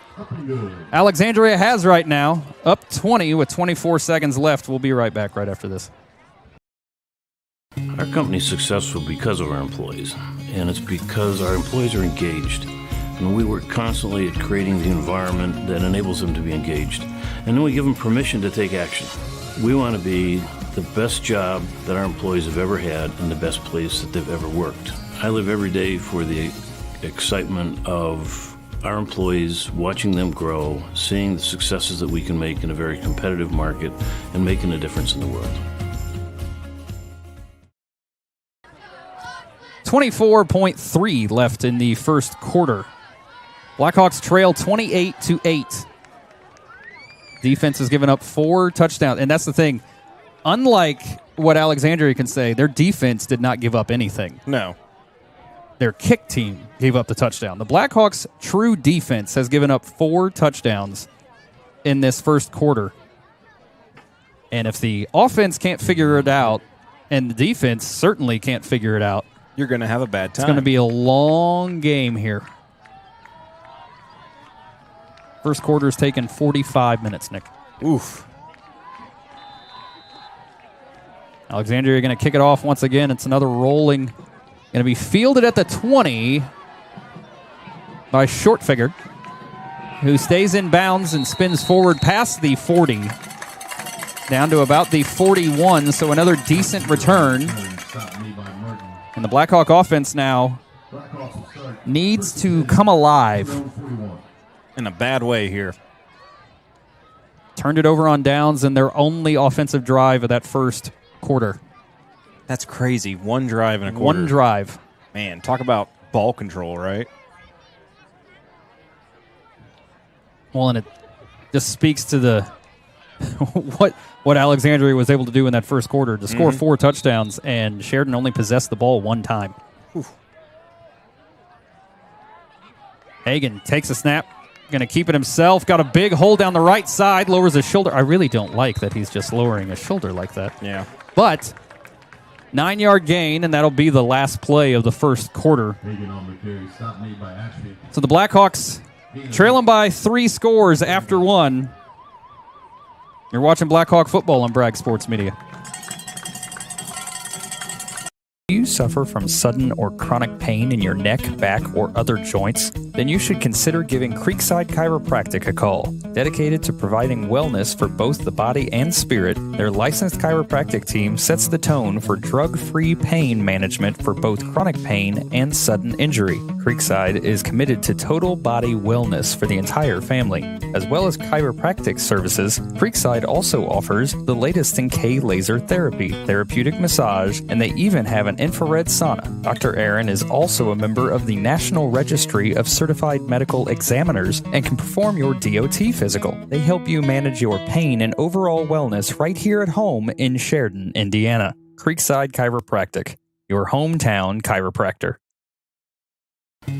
Alexandria has right now, up 20 with 24 seconds left. We'll be right back right after this. Our company's successful because of our employees, and it's because our employees are engaged. And we work constantly at creating the environment that enables them to be engaged. And then we give them permission to take action. We want to be the best job that our employees have ever had and the best place that they've ever worked. I live every day for the excitement of our employees, watching them grow, seeing the successes that we can make in a very competitive market, and making a difference in the world. 24.3 left in the first quarter. Blackhawks trail 28-8. Defense has given up 4 touchdowns, and that's the thing. Unlike what Alexandria can say, their defense did not give up anything. No. Their kick team gave up the touchdown. The Blackhawks' true defense has given up 4 touchdowns in this first quarter. And if the offense can't figure it out, and the defense certainly can't figure it out, you're going to have a bad time. It's going to be a long game here. First quarter's taken 45 minutes, Nick. Oof. Alexandria going to kick it off once again. It's another rolling. Going to be fielded at the 20 by Shortfigure, who stays in bounds and spins forward past the 40, down to about the 41, so another decent return. And the Blackhawk offense now needs to come alive. In a bad way here. Turned it over on downs in their only offensive drive of that first quarter. That's crazy. One drive in a quarter. One drive. Man, talk about ball control, right? Well, and it just speaks to the what Alexandria was able to do in that first quarter to score 4 touchdowns, and Sheridan only possessed the ball one time. Oof. Hagan takes a snap, going to keep it himself, got a big hole down the right side, lowers his shoulder. I really don't like that he's just lowering his shoulder like that. Yeah. But 9-yard gain, and that'll be the last play of the first quarter. So the Blackhawks trailing by 3 scores after 1. You're watching Blackhawk football on Bragg Sports Media. Do you suffer from sudden or chronic pain in your neck, back, or other joints? Then you should consider giving Creekside Chiropractic a call. Dedicated to providing wellness for both the body and spirit, their licensed chiropractic team sets the tone for drug-free pain management for both chronic pain and sudden injury. Creekside is committed to total body wellness for the entire family. As well as chiropractic services, Creekside also offers the latest in K-laser therapy, therapeutic massage, and they even have an infrared sauna. Dr. Aaron is also a member of the National Registry of Certified Medical Examiners and can perform your DOT physical. They help you manage your pain and overall wellness right here at home in Sheridan, Indiana. Creekside Chiropractic, your hometown chiropractor.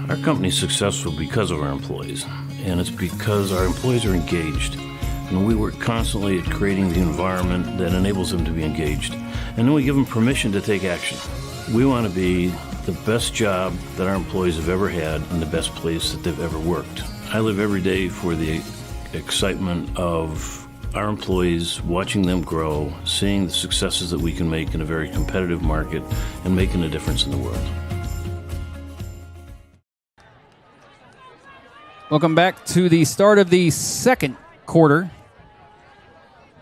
Our company is successful because of our employees, and it's because our employees are engaged. And we work constantly at creating the environment that enables them to be engaged. And then we give them permission to take action. We want to be the best job that our employees have ever had and the best place that they've ever worked. I live every day for the excitement of our employees, watching them grow, seeing the successes that we can make in a very competitive market, and making a difference in the world. Welcome back to the start of the second quarter.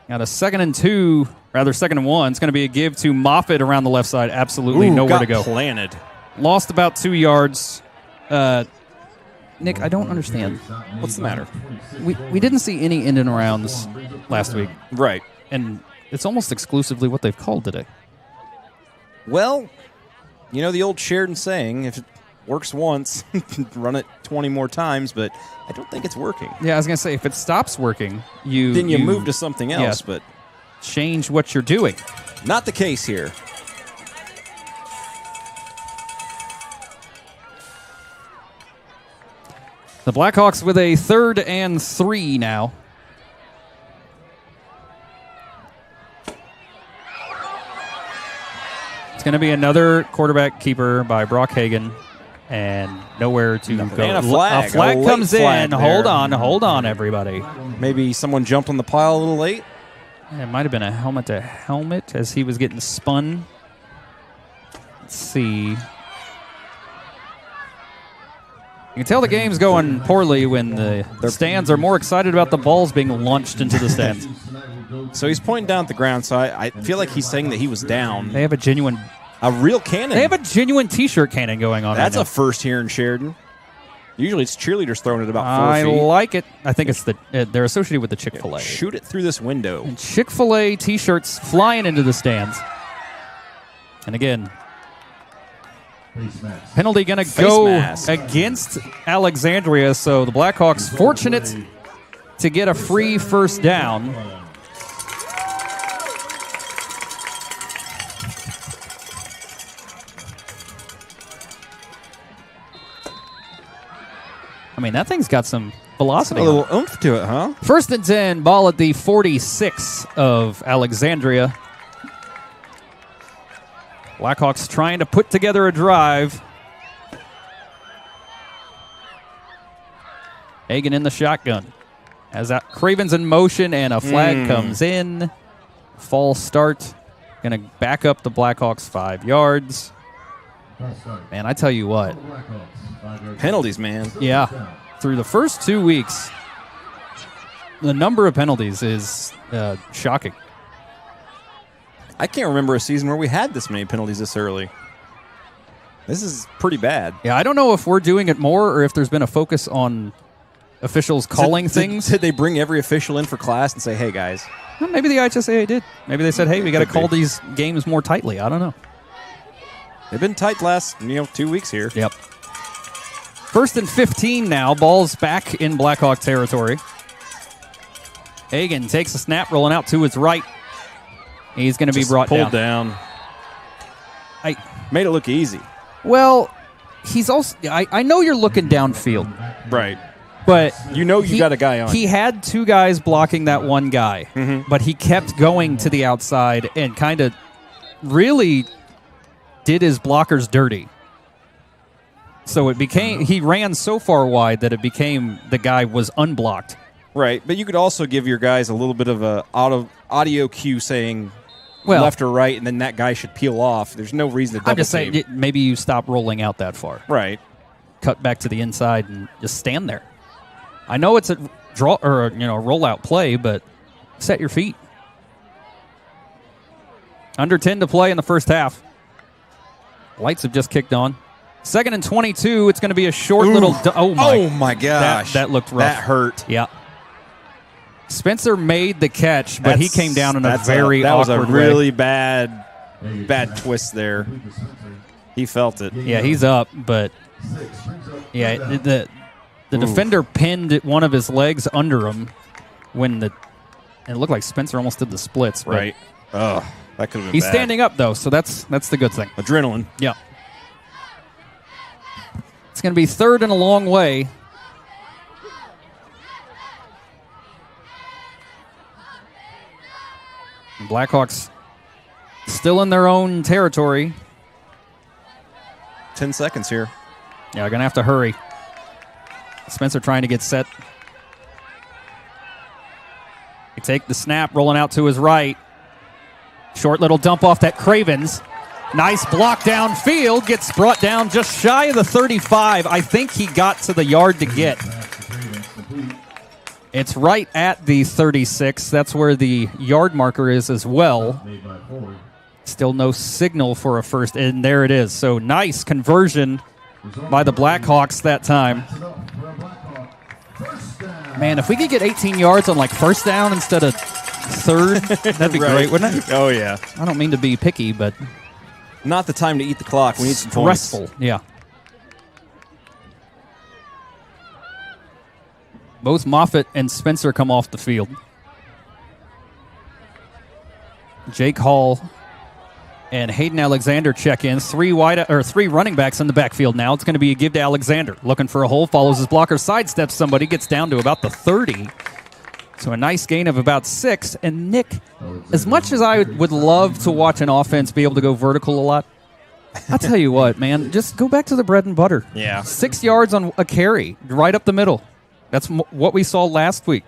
Got a 2nd and 2, rather 2nd and 1. It's going to be a give to Moffitt around the left side. Absolutely nowhere to go. Planted. Lost about 2 yards. Nick, I don't understand. What's the matter? We didn't see any end and arounds last week. Right. And it's almost exclusively what they've called today. Well, you know the old Sheridan saying, if it works once, run it 20 more times, but I don't think it's working. Yeah, I was going to say, if it stops working, you move to something else, but change what you're doing. Not the case here. The Blackhawks with a 3rd and 3 now. It's going to be another quarterback keeper by Brock Hagan. And nowhere to go. And a flag. A flag comes in. There. Hold on, everybody. Maybe someone jumped on the pile a little late. It might have been a helmet to helmet as he was getting spun. Let's see. You can tell the game's going poorly when the stands are more excited about the balls being launched into the stands. So he's pointing down at the ground, so I feel like he's saying that he was down. They have a real cannon. They have a genuine T-shirt cannon going on. That's right now. a first here in Sheridan. Usually it's cheerleaders throwing it about 4 feet. I like it. I think it's they're associated with the Chick-fil-A. Shoot it through this window. And Chick-fil-A T-shirts flying into the stands. And again, penalty going to go against Alexandria. So the Blackhawks fortunate to get a free first down. I mean, that thing's got some velocity. A little oomph to it, huh? 1st and 10, ball at the 46 of Alexandria. Blackhawks trying to put together a drive. Hagan in the shotgun. As that Craven's in motion and a flag comes in. False start. Going to back up the Blackhawks 5 yards. Man, I tell you what. Penalties, man. Yeah. Through the first 2 weeks, the number of penalties is shocking. I can't remember a season where we had this many penalties this early. This is pretty bad. Yeah, I don't know if we're doing it more or if there's been a focus on officials calling things. Did they bring every official in for class and say, hey, guys? Well, maybe the IHSAA did. Maybe they said, hey, we got to call these games more tightly. I don't know. They've been tight last 2 weeks here. Yep. 1st and 15 now. Ball's back in Blackhawk territory. Hagan takes a snap, rolling out to his right. He's going to be brought pulled down. Made it look easy. Well, he's also. I know you're looking downfield. Right. But you got a guy on. He had two guys blocking that one guy, but he kept going to the outside and kind of really did his blockers dirty. So it became he ran so far wide that it became the guy was unblocked. Right, but you could also give your guys a little bit of a audio cue saying left or right, and then that guy should peel off. There's no reason to double I'm just saying maybe you stop rolling out that far. Right. Cut back to the inside and just stand there. I know it's a draw or rollout play, but set your feet. Under 10 to play in the first half. Lights have just kicked on. 2nd and 22. It's going to be a short little. Oh my gosh! That looked rough. That hurt. Yeah. Spencer made the catch, but he came down in a very that awkward was a really bad twist there. He felt it. Yeah, he's up, but the defender pinned one of his legs under him when it looked like Spencer almost did the splits. Right. Oh, that could have been He's bad. standing up though, so that's the good thing. Adrenaline. Yeah. It's going to be 3rd and a long way. Blackhawks still in their own territory. 10 seconds here. Yeah, going to have to hurry. Spencer trying to get set. They take the snap, rolling out to his right. Short little dump off that Cravens. Nice block downfield. Gets brought down just shy of the 35. I think he got to the yard to get. It's right at the 36. That's where the yard marker is as well. Still no signal for a first, and there it is. So nice conversion by the Blackhawks that time. Man, if we could get 18 yards on first down instead of third, that'd be great, wouldn't it? Oh, yeah. I don't mean to be picky, but not the time to eat the clock. We need some points. Stressful, yeah. Both Moffitt and Spencer come off the field. Jake Hall and Hayden Alexander check in. Three running backs in the backfield now. It's going to be a give to Alexander. Looking for a hole, follows his blocker, sidesteps somebody, gets down to about the 30. So a nice gain of about 6. And Nick, as much as I would love to watch an offense be able to go vertical a lot, I'll tell you what, man, just go back to the bread and butter. Yeah. 6 yards on a carry, right up the middle. That's what we saw last week.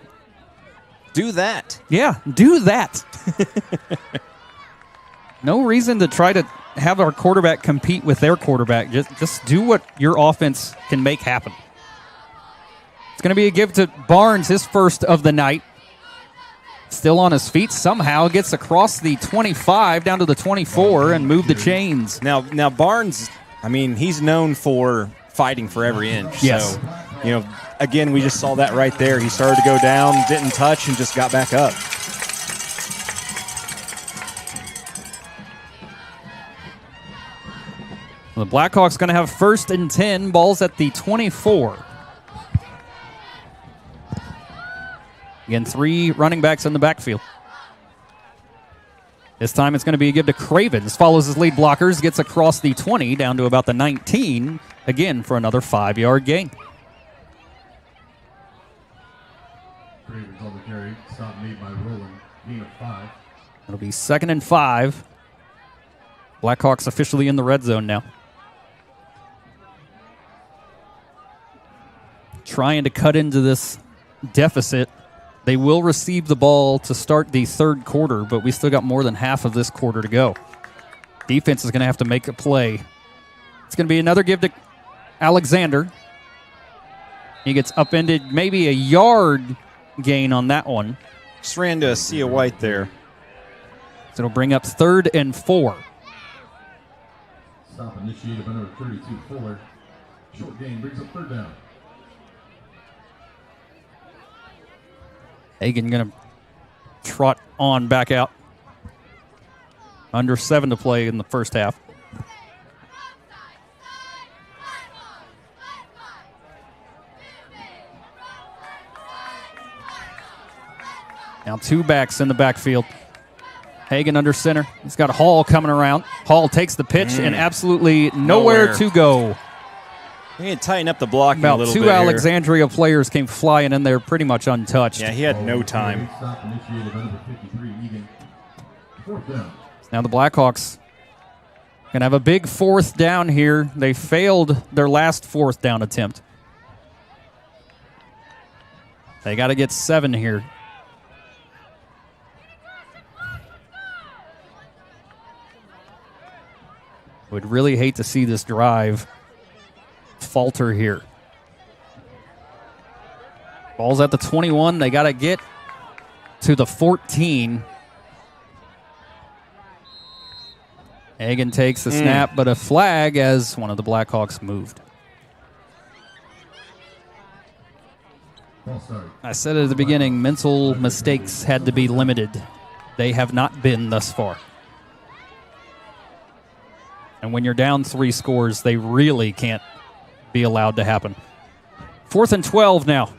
Do that. Yeah, do that. No reason to try to have our quarterback compete with their quarterback. Just do what your offense can make happen. It's going to be a give to Barnes, his first of the night. Still on his feet, somehow gets across the 25 down to the 24 and move the chains. Now Barnes, he's known for fighting for every inch. Yes. So, again, we just saw that right there. He started to go down, didn't touch, and just got back up. The Blackhawks going to have 1st and 10, balls at the 24. Again, 3 running backs in the backfield. This time it's going to be a give to Cravens. Follows his lead blockers, gets across the 20 down to about the 19. Again for another 5-yard gain. Cravens on the carry. Stop made by Roland. Gain of 5. It'll be 2nd and 5. Blackhawks officially in the red zone now. Trying to cut into this deficit. They will receive the ball to start the 3rd quarter, but we still got more than half of this quarter to go. Defense is going to have to make a play. It's going to be another give to Alexander. He gets upended, maybe a yard gain on that one. Just ran to a sea of white there. So it'll bring up 3rd and 4. Stop initiated by number 32, Fuller. Short gain brings up third down. Hagan going to trot on back out. Under 7 to play in the first half. Now 2 backs in the backfield. Hagan under center. He's got Hall coming around. Hall takes the pitch and absolutely nowhere to go. We need to tighten up the blocking About a little 2 bit Alexandria players came flying in there pretty much untouched. Yeah, he had no time. Stop initiated by number 53, Egan. Fourth down. Now the Blackhawks going to have a big 4th down here. They failed their last 4th down attempt. They got to get 7 here. Would really hate to see this drive falter here. Ball's at the 21. They got to get to the 14. Hagan takes the snap, but a flag as one of the Blackhawks moved. I said it at the beginning, mental mistakes had to be limited. They have not been thus far. And when you're down 3 scores, they really can't be allowed to happen. 4th and 12 now.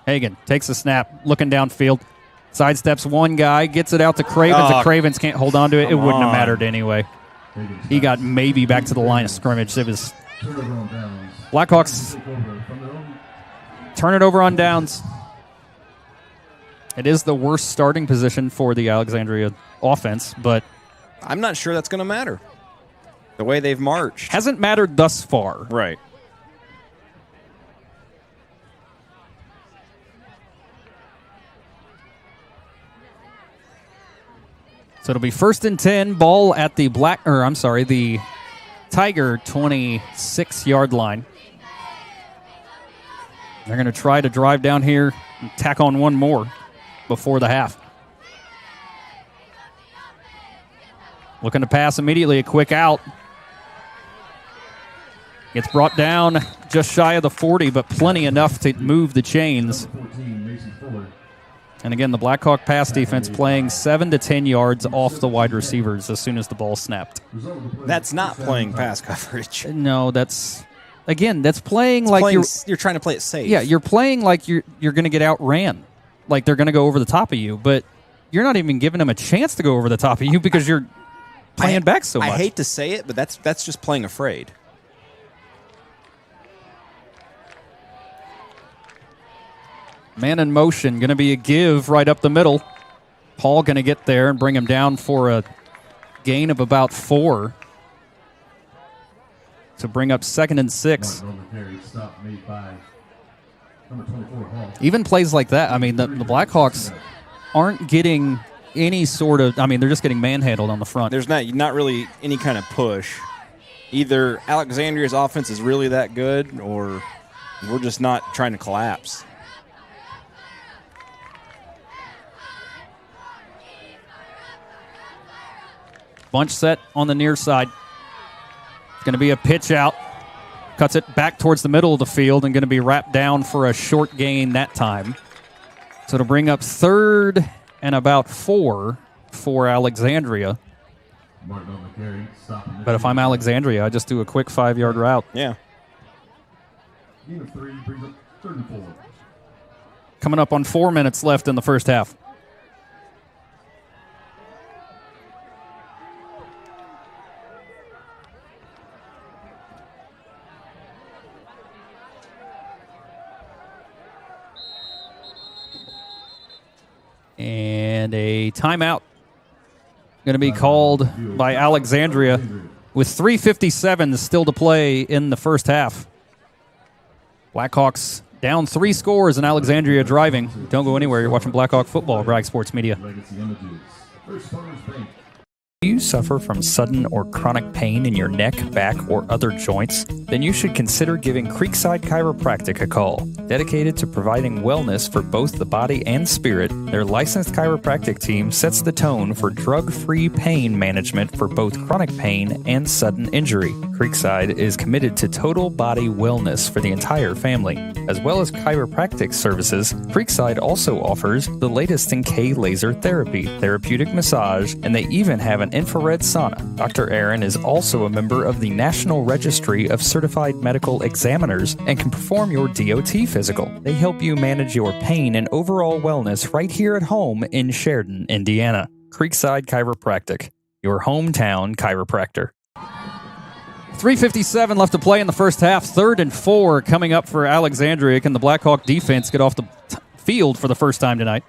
Hagan takes a snap, looking downfield. Sidesteps one guy, gets it out to Cravens. The Cravens can't hold on to it. It wouldn't have mattered anyway. He got maybe back to the line of scrimmage. It was Blackhawks turn it over on downs. It is the worst starting position for the Alexandria offense, but I'm not sure that's going to matter. The way they've marched. Hasn't mattered thus far. Right. So it'll be 1st and 10, ball at the the Tiger 26-yard line. They're going to try to drive down here and tack on one more before the half. Looking to pass immediately, a quick out. Gets brought down just shy of the 40, but plenty enough to move the chains. And again, the Blackhawk pass defense playing 7 to 10 yards off the wide receivers as soon as the ball snapped. That's not playing pass coverage. No, that's playing like you're trying to play it safe. Yeah, you're playing like you're going to get outran, like they're going to go over the top of you, but you're not even giving them a chance to go over the top of you because you're playing back so much. I hate to say it, but that's just playing afraid. Man in motion, going to be a give right up the middle. Paul going to get there and bring him down for a gain of about 4. To bring up 2nd and 6. Even plays like that, I mean, the Blackhawks aren't getting any sort of, they're just getting manhandled on the front. There's not really any kind of push. Either Alexandria's offense is really that good or we're just not trying to collapse. Bunch set on the near side. It's going to be a pitch out. Cuts it back towards the middle of the field and going to be wrapped down for a short gain that time. So it'll bring up 3rd and about 4 for Alexandria. But if I'm Alexandria, I just do a quick 5-yard route. Yeah. Coming up on 4 minutes left in the first half. And a timeout going to be called by Alexandria with 3:57 still to play in the first half. Blackhawks down 3 scores and Alexandria driving. Don't go anywhere. You're watching Blackhawk football, Bragg Sports Media. Do you suffer from sudden or chronic pain in your neck, back, or other joints? Then you should consider giving Creekside Chiropractic a call. Dedicated to providing wellness for both the body and spirit, their licensed chiropractic team sets the tone for drug-free pain management for both chronic pain and sudden injury. Creekside is committed to total body wellness for the entire family. As well as chiropractic services, Creekside also offers the latest in K-laser therapy, therapeutic massage, and they even have an infrared sauna. Dr. Aaron is also a member of the National Registry of Certified Medical Examiners and can perform your DOT physical. They help you manage your pain and overall wellness right here at home in Sheridan, Indiana. Creekside Chiropractic, your hometown chiropractor. 3:57 left to play in the first half. 3rd and 4 coming up for Alexandria. Can the Blackhawk defense get off the field for the first time tonight?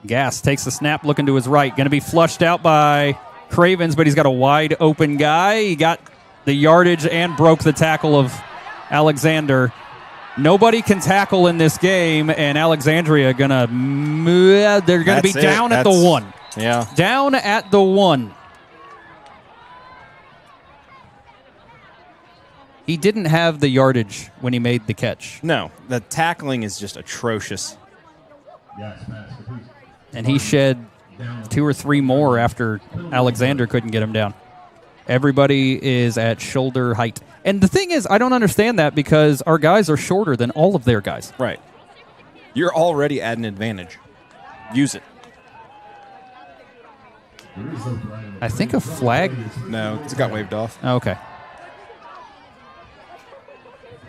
Gass takes the snap, looking to his right. Going to be flushed out by Cravens, but he's got a wide open guy. He got the yardage and broke the tackle of Alexander. Nobody can tackle in this game, and Alexandria they're going to be down at the 1. Yeah. Down at the 1. He didn't have the yardage when he made the catch. No, the tackling is just atrocious. And he shed 2 or 3 more after Alexander couldn't get him down. Everybody is at shoulder height. And the thing is, I don't understand that because our guys are shorter than all of their guys. Right. You're already at an advantage. Use it. I think a flag... No, it got waved off. Okay.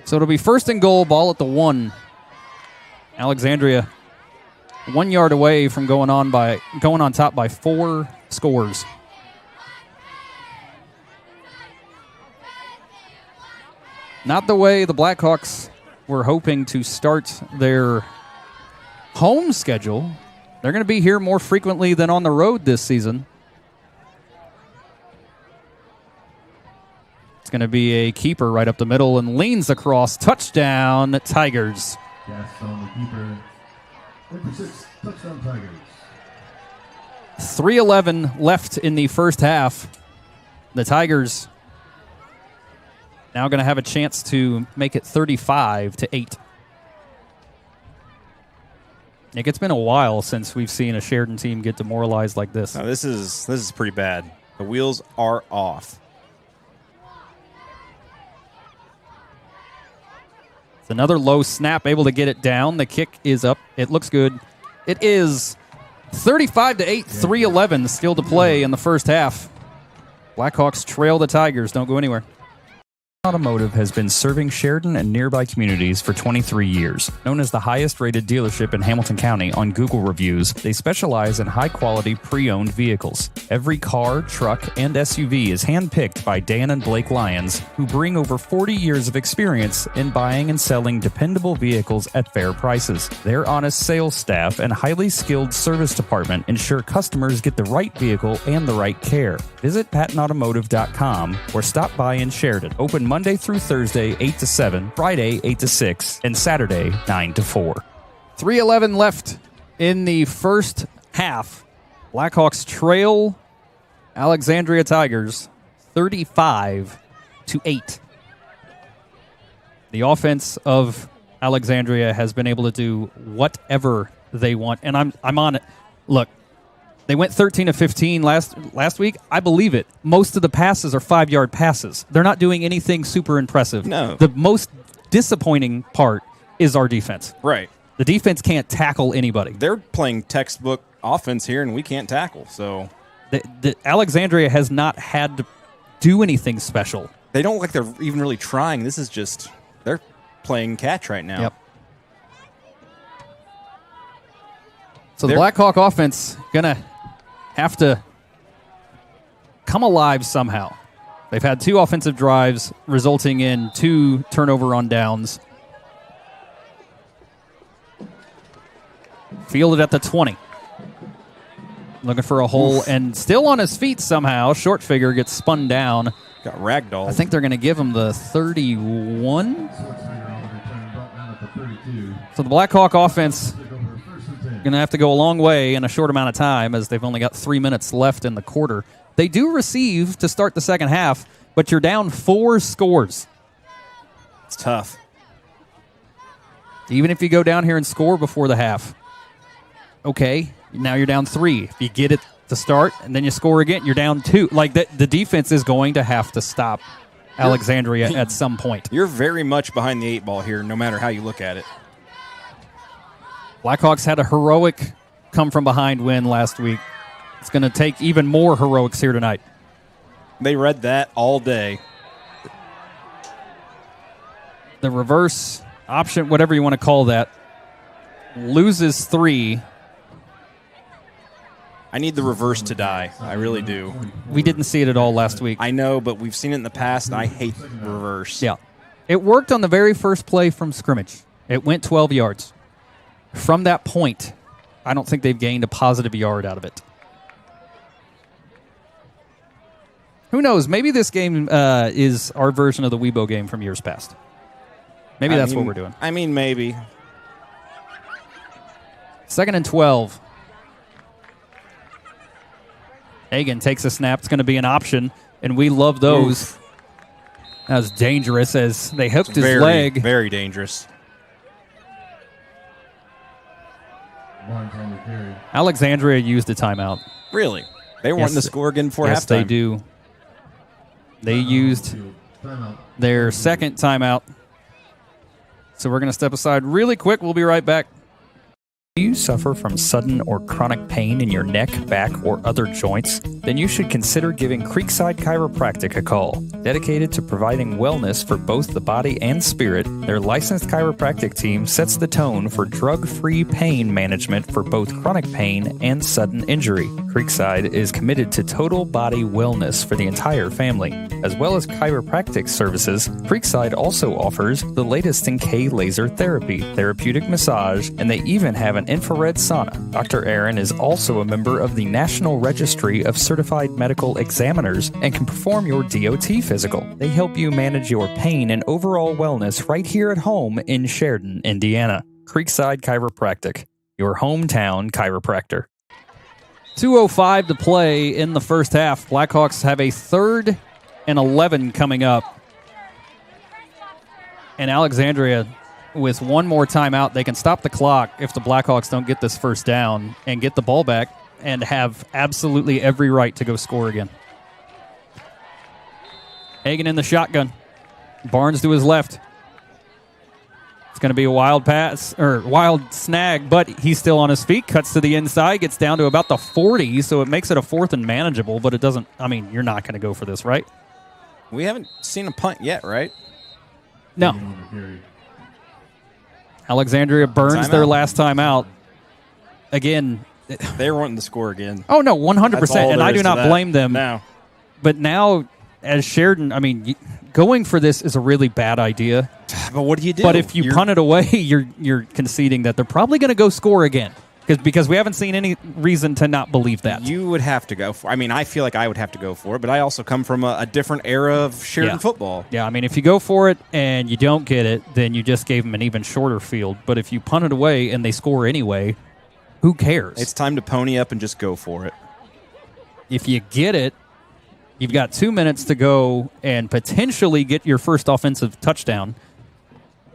So it'll be 1st and goal, ball at the 1. Alexandria 1 yard away from going on top by 4 scores. Not the way the Blackhawks were hoping to start their home schedule. They're going to be here more frequently than on the road this season. It's going to be a keeper right up the middle and leans across. Touchdown, Tigers. Gas on the keeper. Number 6, touchdown Tigers. 3:11 left in the first half. The Tigers now going to have a chance to make it 35-8. Nick, it's been a while since we've seen a Sheridan team get demoralized like this. No, this is pretty bad. The wheels are off. It's another low snap, able to get it down. The kick is up. It looks good. It is 35-8, 3:11 still to play in the first half. Blackhawks trail the Tigers. Don't go anywhere. Automotive has been serving Sheridan and nearby communities for 23 years. Known as the highest-rated dealership in Hamilton County on Google reviews, they specialize in high-quality pre-owned vehicles. Every car, truck, and SUV is hand-picked by Dan and Blake Lyons, who bring over 40 years of experience in buying and selling dependable vehicles at fair prices. Their honest sales staff and highly skilled service department ensure customers get the right vehicle and the right care. Visit PattonAutomotive.com or stop by in Sheridan. Open Monday through Thursday, 8 to 7, Friday, 8 to 6, and Saturday, 9 to 4. 3:11 left in the first half. Blackhawks trail Alexandria Tigers 35-8. The offense of Alexandria has been able to do whatever they want, and I'm on it. Look, they went 13 of 15 last week. I believe it. Most of the passes are 5-yard passes. They're not doing anything super impressive. No. The most disappointing part is our defense. Right. The defense can't tackle anybody. They're playing textbook offense here, and we can't tackle. So the Alexandria has not had to do anything special. They don't like they're even really trying. This is just they're playing catch right now. Yep. So the Blackhawk offense gonna have to come alive somehow. They've had 2 offensive drives resulting in 2 turnover on downs. Fielded at the 20. Looking for a hole and still on his feet somehow. Short figure gets spun down. Got ragdolled. I think they're going to give him the 31. So the Blackhawk offense Going to have to go a long way in a short amount of time as they've only got 3 minutes left in the quarter. They do receive to start the second half, but you're down 4 scores. It's tough. Even if you go down here and score before the half. Okay, now you're down 3. If you get it to start and then you score again, you're down 2. Like the defense is going to have to stop Alexandria at some point. You're very much behind the 8 ball here, no matter how you look at it. Blackhawks had a heroic come-from-behind win last week. It's going to take even more heroics here tonight. They read that all day. The reverse option, whatever you want to call that, loses 3. I need the reverse to die. I really do. We didn't see it at all last week. I know, but we've seen it in the past, and I hate reverse. Yeah. It worked on the very first play from scrimmage. It went 12 yards. From that point, I don't think they've gained a positive yard out of it. Who knows? Maybe this game is our version of the Weibo game from years past. Maybe that's what we're doing. I mean, maybe. 2nd and 12. Hagan takes a snap. It's going to be an option, and we love those. Oof. That was dangerous as they hooked his Very, leg. Very dangerous. Alexandria used a timeout. Really? They weren't in the score again before halftime. Yes, they do. They used their second timeout. So we're going to step aside really quick. We'll be right back. Do you suffer from sudden or chronic pain in your neck, back, or other joints? Then you should consider giving Creekside Chiropractic a call. Dedicated to providing wellness for both the body and spirit, their licensed chiropractic team sets the tone for drug-free pain management for both chronic pain and sudden injury. Creekside is committed to total body wellness for the entire family. As well as chiropractic services, Creekside also offers the latest in K-laser therapy, therapeutic massage, and they even have an infrared sauna. Dr. Aaron is also a member of the National Registry of Certified Medical Examiners and can perform your DOT physical. They help you manage your pain and overall wellness right here at home in Sheridan, Indiana. Creekside Chiropractic, your hometown chiropractor. 2:05 to play in the first half. Blackhawks have a 3rd and 11 coming up. And Alexandria, with one more timeout, they can stop the clock if the Blackhawks don't get this first down and get the ball back and have absolutely every right to go score again. Hagan in the shotgun. Barnes to his left. It's going to be a wild pass, or wild snag, but he's still on his feet, cuts to the inside, gets down to about the 40, so it makes it a 4th and manageable, but it doesn't, I mean, you're not going to go for this, right? We haven't seen a punt yet, right? No. Alexandria burns their last time out. Again, they were wanting to score again. Oh, no, 100%, and I do not blame them. No. But now, as Sheridan, I mean, going for this is a really bad idea. But what do you do? But if you punt it away, you're conceding that they're probably going to go score again. Because we haven't seen any reason to not believe that. You would have to go for it. I mean, I feel like I would have to go for it, but I also come from a different era of Sheridan football. Yeah, I mean, if you go for it and you don't get it, then you just gave them an even shorter field. But if you punt it away and they score anyway, who cares? It's time to pony up and just go for it. If you get it, you've got 2 minutes to go and potentially get your first offensive touchdown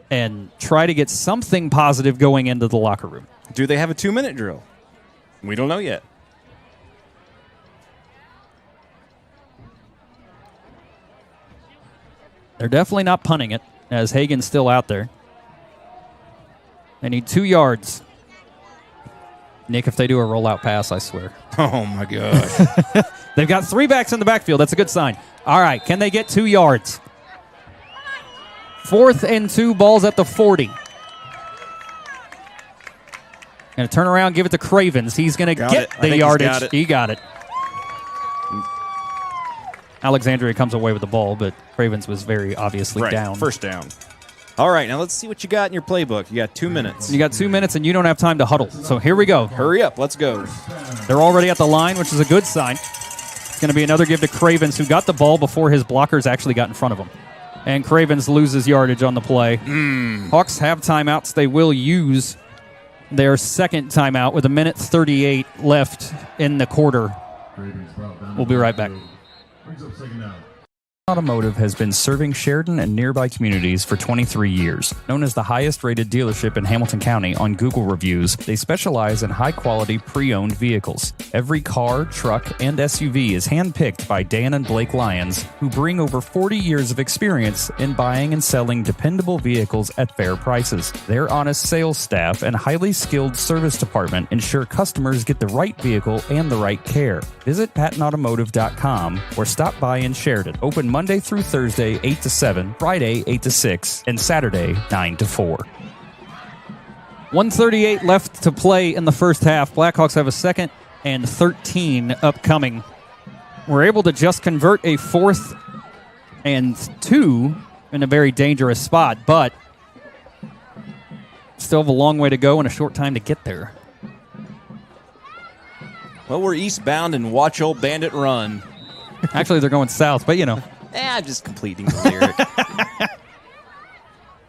and try to get something positive going into the locker room. Do they have a 2-minute drill? We don't know yet. They're definitely not punting it, as Hagan's still out there. They need 2 yards. Nick, if they do a rollout pass, I swear. Oh, my gosh. They've got 3 backs in the backfield. That's a good sign. All right, can they get 2 yards? 4th and 2, balls at the 40. Going to turn around, give it to Cravens. He's going to get the yardage. He got it. Alexandria comes away with the ball, but Cravens was very obviously down. First down. All right, now let's see what you got in your playbook. You got 2 minutes. You got 2 minutes, and you don't have time to huddle. So here we go. Hurry up. Let's go. They're already at the line, which is a good sign. It's going to be another give to Cravens, who got the ball before his blockers actually got in front of him. And Cravens loses yardage on the play. Hawks have timeouts they will use their second timeout with 1:38 left in the quarter. We'll be right back. Brings up second down. Automotive has been serving Sheridan and nearby communities for 23 years. Known as the highest-rated dealership in Hamilton County on Google reviews, they specialize in high-quality pre-owned vehicles. Every car, truck, and SUV is handpicked by Dan and Blake Lyons, who bring over 40 years of experience in buying and selling dependable vehicles at fair prices. Their honest sales staff and highly skilled service department ensure customers get the right vehicle and the right care. Visit PattonAutomotive.com or stop by in Sheridan. Open Monday through Thursday, 8 to 7, Friday, 8 to 6, and Saturday, 9 to 4. 1:38 left to play in the first half. Blackhawks have a 2nd and 13 upcoming. We're able to just convert a 4th and 2 in a very dangerous spot, but still have a long way to go and a short time to get there. Well, we're eastbound and watch old Bandit run. Actually, they're going south, but you know. I'm just completing the lyric.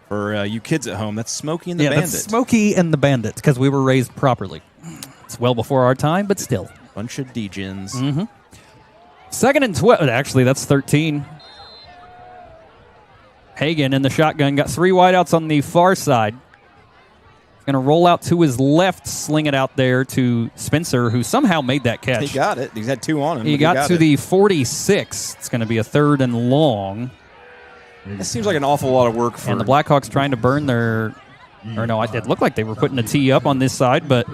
For you kids at home, that's Smokey and the Bandit. That's Smokey and the Bandit, because we were raised properly. It's well before our time, but still. Bunch of degens. Mm-hmm. 2nd and 12. Actually, that's 13. Hagan in the shotgun. Got 3 wideouts on the far side. Going to roll out to his left, sling it out there to Spencer, who somehow made that catch. He got it. He's had 2 on him. He got to the 46. It's going to be a 3rd and long. That seems like an awful lot of work for... And the Blackhawks trying to burn their... Or no, it looked like they were putting a tee up on this side, but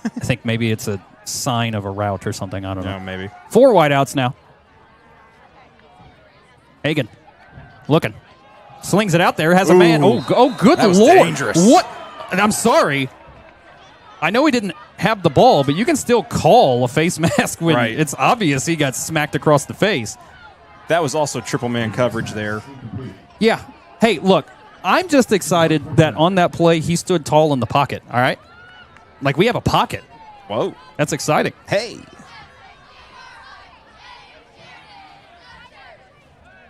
I think maybe it's a sign of a route or something. I don't know. Maybe. 4 wideouts now. Hagan looking. Slings it out there, has a man. Oh, good that was Lord. Dangerous. What? And I'm sorry. I know he didn't have the ball, but you can still call a face mask when it's obvious he got smacked across the face. That was also triple man coverage there. Yeah. Hey, look, I'm just excited that on that play he stood tall in the pocket, all right? Like, we have a pocket. Whoa. That's exciting. Hey.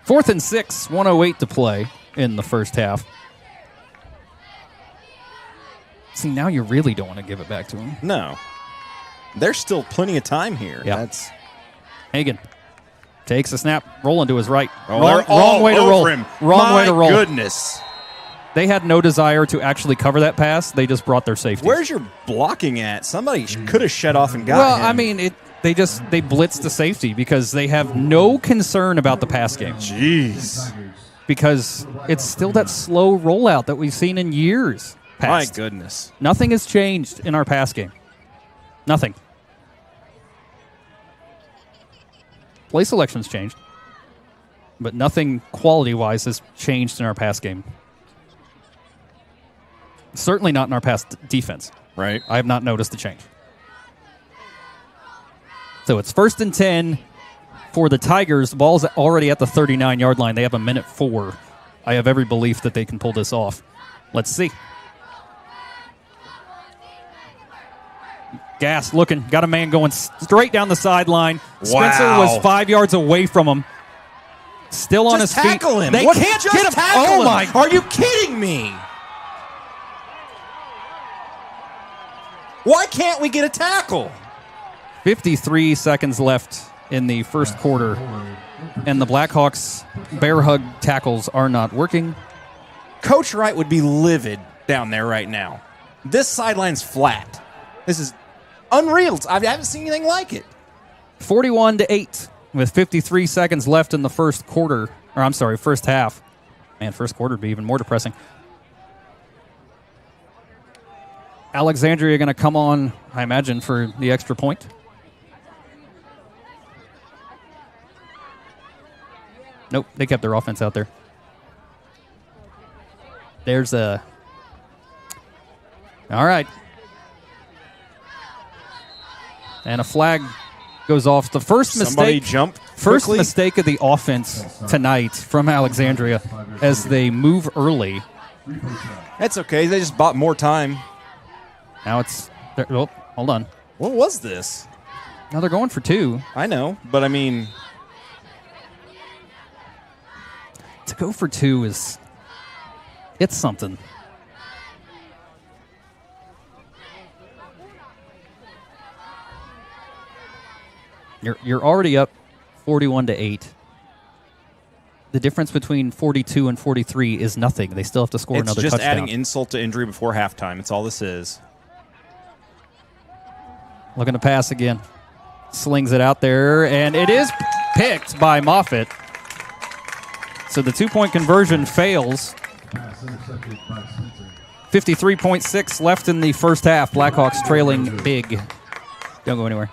4th and 6, 1:08 to play in the first half. See, now you really don't want to give it back to him. No. There's still plenty of time here. Yeah. That's Hagan takes a snap, rolling to his right. Oh, wrong way to roll. Him. Wrong way to roll. Goodness. They had no desire to actually cover that pass. They just brought their safety. Where's your blocking at? Somebody could have shut off and got him. Well, I mean, they blitzed the safety because they have no concern about the pass game. Jeez. Because it's still that slow rollout that we've seen in years past. My goodness. Nothing has changed in our pass game. Nothing. Play selection's changed. But nothing quality-wise has changed in our pass game. Certainly not in our pass defense. Right. I have not noticed the change. So it's 1st and 10 for the Tigers. The ball's already at the 39-yard line. They have 1:04. I have every belief that they can pull this off. Let's see. Gass looking. Got a man going straight down the sideline. Spencer was 5 yards away from him. Still on his feet. Tackle him. They can't get him. Oh, my. Are you kidding me? Why can't we get a tackle? 53 seconds left in the first quarter, and the Blackhawks' bear hug tackles are not working. Coach Wright would be livid down there right now. This sideline's flat. This is unreal. I haven't seen anything like it. 41-8 with 53 seconds left in the first quarter. Or I'm sorry, first half. Man, first quarter would be even more depressing. Alexandria going to come on, I imagine, for the extra point. Nope, they kept their offense out there. There's a... All right. And a flag goes off. The first Somebody mistake... jump First quickly. mistake of the offense tonight from Alexandria as they move early. That's okay. They just bought more time. Now it's... Oh, hold on. What was this? Now they're going for 2. I know, but I mean... To go for 2 is... It's something. You're already up 41-8. The difference between 42 and 43 is nothing. They still have to score another touchdown. It's just adding insult to injury before halftime. It's all this is. Looking to pass again. Slings it out there, and it is picked by Moffitt. So the two-point conversion fails. 53.6 left in the first half. Blackhawks trailing big. Don't go anywhere.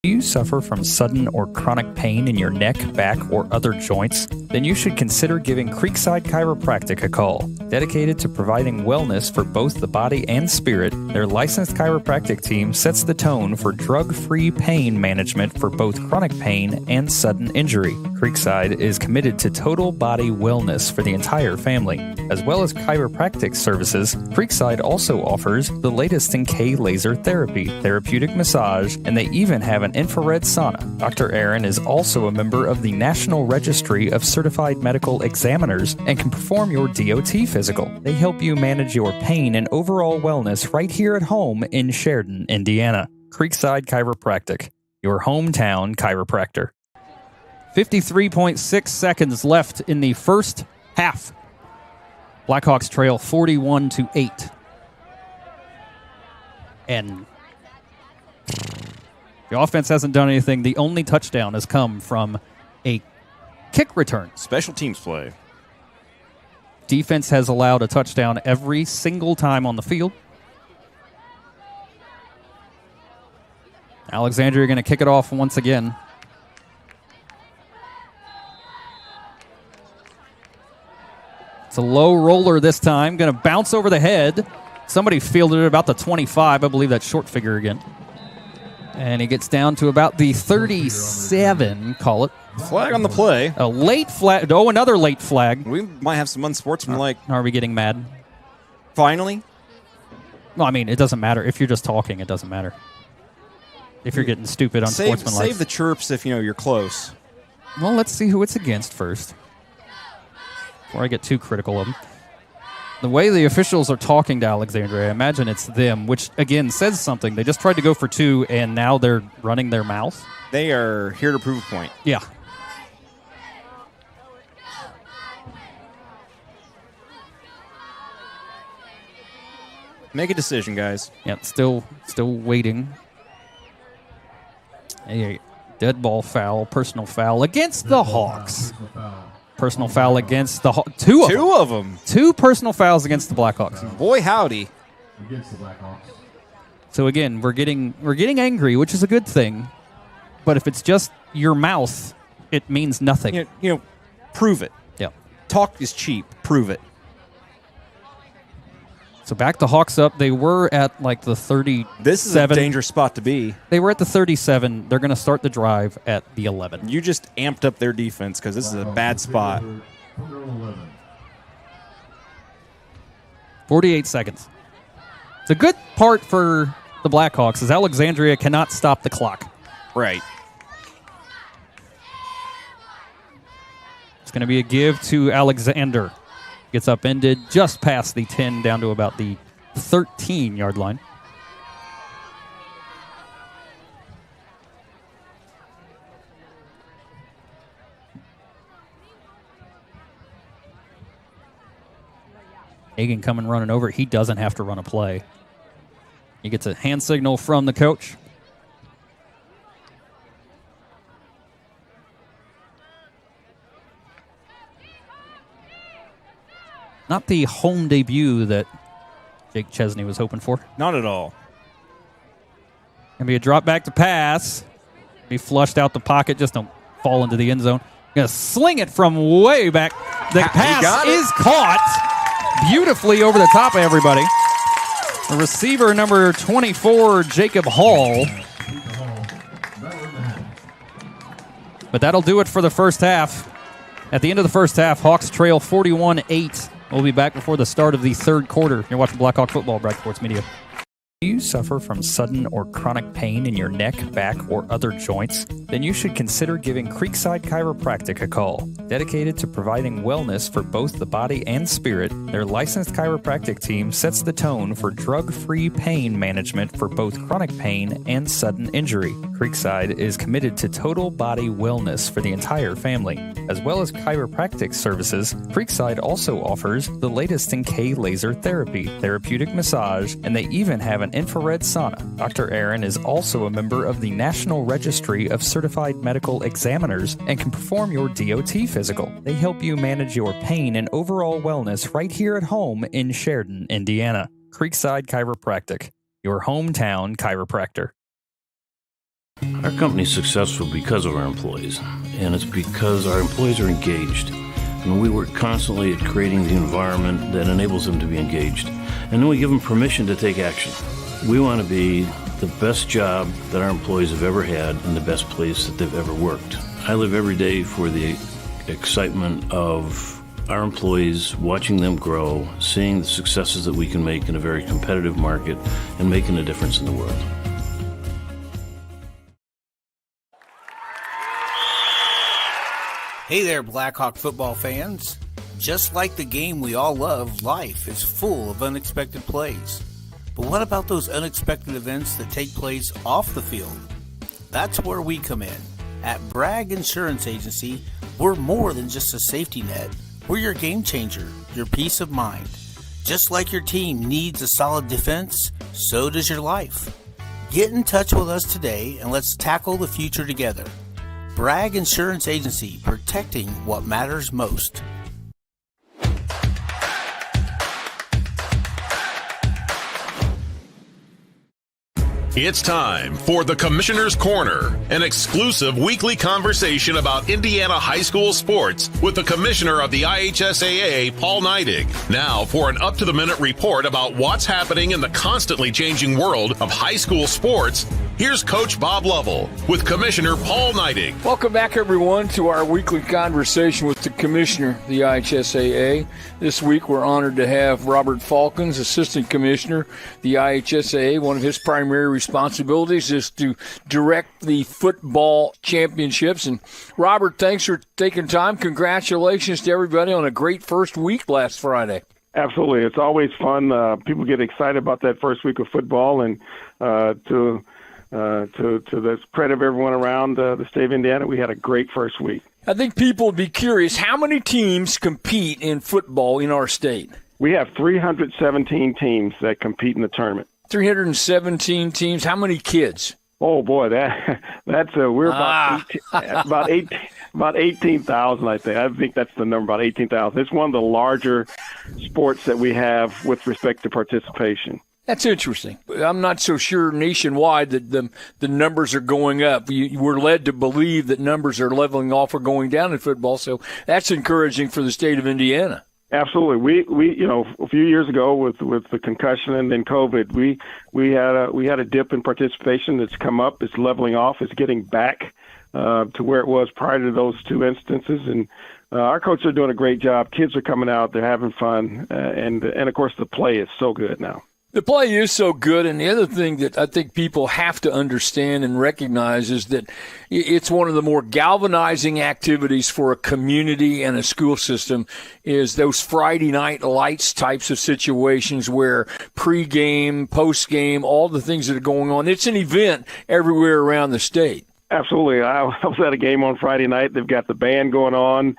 Do you suffer from sudden or chronic pain in your neck, back, or other joints? Then you should consider giving Creekside Chiropractic a call. Dedicated to providing wellness for both the body and spirit, their licensed chiropractic team sets the tone for drug-free pain management for both chronic pain and sudden injury. Creekside is committed to total body wellness for the entire family. As well as chiropractic services, Creekside also offers the latest in K-laser therapy, therapeutic massage, and they even have an infrared sauna. Dr. Aaron is also a member of the National Registry of Certified Medical Examiners and can perform your DOT physical. They help you manage your pain and overall wellness right here at home in Sheridan, Indiana. Creekside Chiropractic, your hometown chiropractor. 53.6 seconds left in the first half. Blackhawks trail 41-8. And the offense hasn't done anything. The only touchdown has come from a kick return. Special teams play. Defense has allowed a touchdown every single time on the field. Alexandria going to kick it off once again. It's a low roller this time. Going to bounce over the head. Somebody fielded it about the 25. I believe that's short figure again. And he gets down to about the 37, call it. Flag on the play. A late flag. Oh, another late flag. We might have some unsportsmanlike. Are we getting mad? Finally? No, I mean, it doesn't matter. If you're just talking, it doesn't matter. If you're getting stupid, unsportsmanlike. Save the chirps if, you're close. Well, let's see who it's against first. Before I get too critical of them. The way the officials are talking to Alexandria, I imagine it's them, which, again, says something. They just tried to go for two, and now they're running their mouth. They are here to prove a point. Yeah. Make a decision, guys. Yeah, still waiting. A dead ball foul, personal foul against the Hawks. Personal foul against the Hawks. Two of them. Two personal fouls against the Blackhawks. Boy, howdy. Against the Blackhawks. So again, we're getting angry, which is a good thing. But if it's just your mouth, it means nothing. Prove it. Yeah. Talk is cheap. Prove it. So back the Hawks up. They were at like the 37. This is a dangerous spot to be. They were at the 37. They're going to start the drive at the 11. You just amped up their defense because this is a bad spot. 48 seconds. It's a good part for the Blackhawks is Alexandria cannot stop the clock. Right. It's going to be a give to Alexander. Gets upended just past the 10 down to about the 13-yard line. Hagan coming running over. He doesn't have to run a play. He gets a hand signal from the coach. Not the home debut that Jake Chesney was hoping for. Not at all. Gonna be a drop back to pass. Be flushed out the pocket. Just don't fall into the end zone. Gonna sling it from way back. The pass is caught beautifully over the top of everybody. The receiver, number 24, Jacob Hall. But that'll do it for the first half. At the end of the first half, Hawks trail 41-8. We'll be back before the start of the third quarter. You're watching Blackhawk Football, Bragg Sports Media. Do you suffer from sudden or chronic pain in your neck, back, or other joints? Then you should consider giving Creekside Chiropractic a call. Dedicated to providing wellness for both the body and spirit, their licensed chiropractic team sets the tone for drug-free pain management for both chronic pain and sudden injury. Creekside is committed to total body wellness for the entire family. As well as chiropractic services, Creekside also offers the latest in K-laser therapy, therapeutic massage, and they even have an infrared sauna. Dr. Aaron is also a member of the National Registry of Certified Medical Examiners and can perform your DOT physical. They help you manage your pain and overall wellness right here at home in Sheridan, Indiana. Creekside Chiropractic, your hometown chiropractor. Our company's successful because of our employees, and it's because our employees are engaged. And we work constantly at creating the environment that enables them to be engaged. And then we give them permission to take action. We want to be the best job that our employees have ever had and the best place that they've ever worked. I live every day for the excitement of our employees, watching them grow, seeing the successes that we can make in a very competitive market, and making a difference in the world. Hey there, Blackhawk football fans. Just like the game we all love, life is full of unexpected plays. But what about those unexpected events that take place off the field? That's where we come in. At Bragg Insurance Agency, we're more than just a safety net. We're your game changer, your peace of mind. Just like your team needs a solid defense, so does your life. Get in touch with us today and let's tackle the future together. Bragg Insurance Agency, protecting what matters most. It's time for the Commissioner's Corner, an exclusive weekly conversation about Indiana high school sports with the Commissioner of the IHSAA, Paul Neidig. Now for an up-to-the-minute report about what's happening in the constantly changing world of high school sports, here's Coach Bob Lovell with Commissioner Paul Neidig. Welcome back, everyone, to our weekly conversation with the Commissioner of the IHSAA. This week, we're honored to have Robert Falcons, Assistant Commissioner, the IHSAA. One of his primary responsibilities is to direct the football championships. And Robert, thanks for taking time. Congratulations to everybody on a great first week last Friday. Absolutely. It's always fun. People get excited about that first week of football, and to the credit of everyone around the state of Indiana, we had a great first week. I think people would be curious, how many teams compete in football in our state? We have 317 teams that compete in the tournament. 317 teams. How many kids? Oh boy, we're about 18,000. I think that's the number, about 18,000. It's one of the larger sports that we have with respect to participation. That's interesting. I'm not so sure nationwide that the numbers are going up. We're led to believe that numbers are leveling off or going down in football, so that's encouraging for the state of Indiana. Absolutely. We a few years ago with the concussion and then COVID, we had a dip in participation that's come up. It's leveling off. It's getting back to where it was prior to those two instances, and our coaches are doing a great job. Kids are coming out. They're having fun, and of course the play is so good now. The play is so good, and the other thing that I think people have to understand and recognize is that it's one of the more galvanizing activities for a community and a school system is those Friday night lights types of situations where pregame, postgame, all the things that are going on. It's an event everywhere around the state. Absolutely. I was at a game on Friday night. They've got the band going on.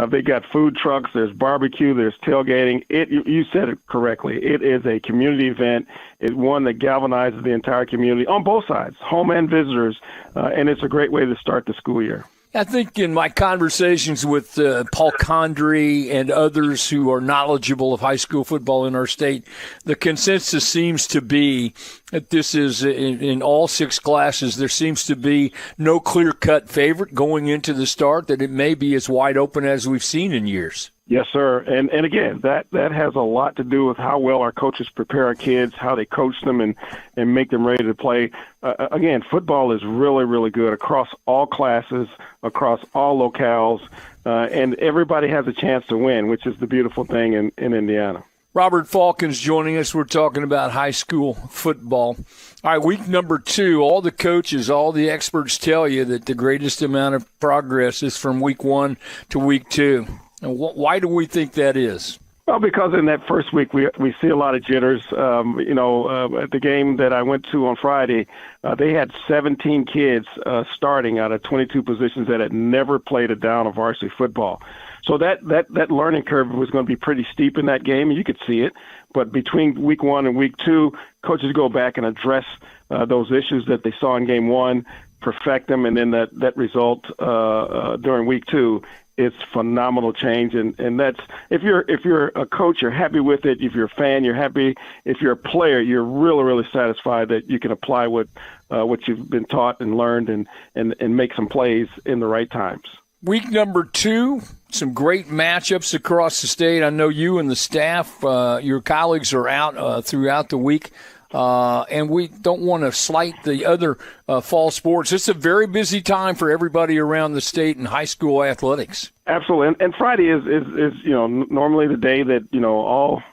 They got food trucks. There's barbecue. There's tailgating. You said it correctly. It is a community event. It's one that galvanizes the entire community on both sides, home and visitors, and it's a great way to start the school year. I think in my conversations with Paul Condry and others who are knowledgeable of high school football in our state, the consensus seems to be that this is in all six classes, there seems to be no clear-cut favorite going into the start, that it may be as wide open as we've seen in years. Yes, sir. And again, that has a lot to do with how well our coaches prepare our kids, how they coach them and make them ready to play. Again, football is really, really good across all classes, across all locales, and everybody has a chance to win, which is the beautiful thing in Indiana. Robert Falcons joining us. We're talking about high school football. All right, week number 2, all the coaches, all the experts tell you that the greatest amount of progress is from week 1 to week 2. And why do we think that is? Well, because in that first week we see a lot of jitters. At the game that I went to on Friday, they had 17 kids starting out of 22 positions that had never played a down of varsity football. So that learning curve was going to be pretty steep in that game, and you could see it. But between week 1 and week 2, coaches go back and address those issues that they saw in game 1, perfect them, and then that result during week 2. It's phenomenal change, and that's if you're a coach, you're happy with it. If you're a fan, you're happy. If you're a player, you're really satisfied that you can apply what you've been taught and learned, and make some plays in the right times. Week number 2, some great matchups across the state. I know you and the staff, your colleagues are out throughout the week. And we don't want to slight the other fall sports. It's a very busy time for everybody around the state in high school athletics. Absolutely, and Friday is normally the day that all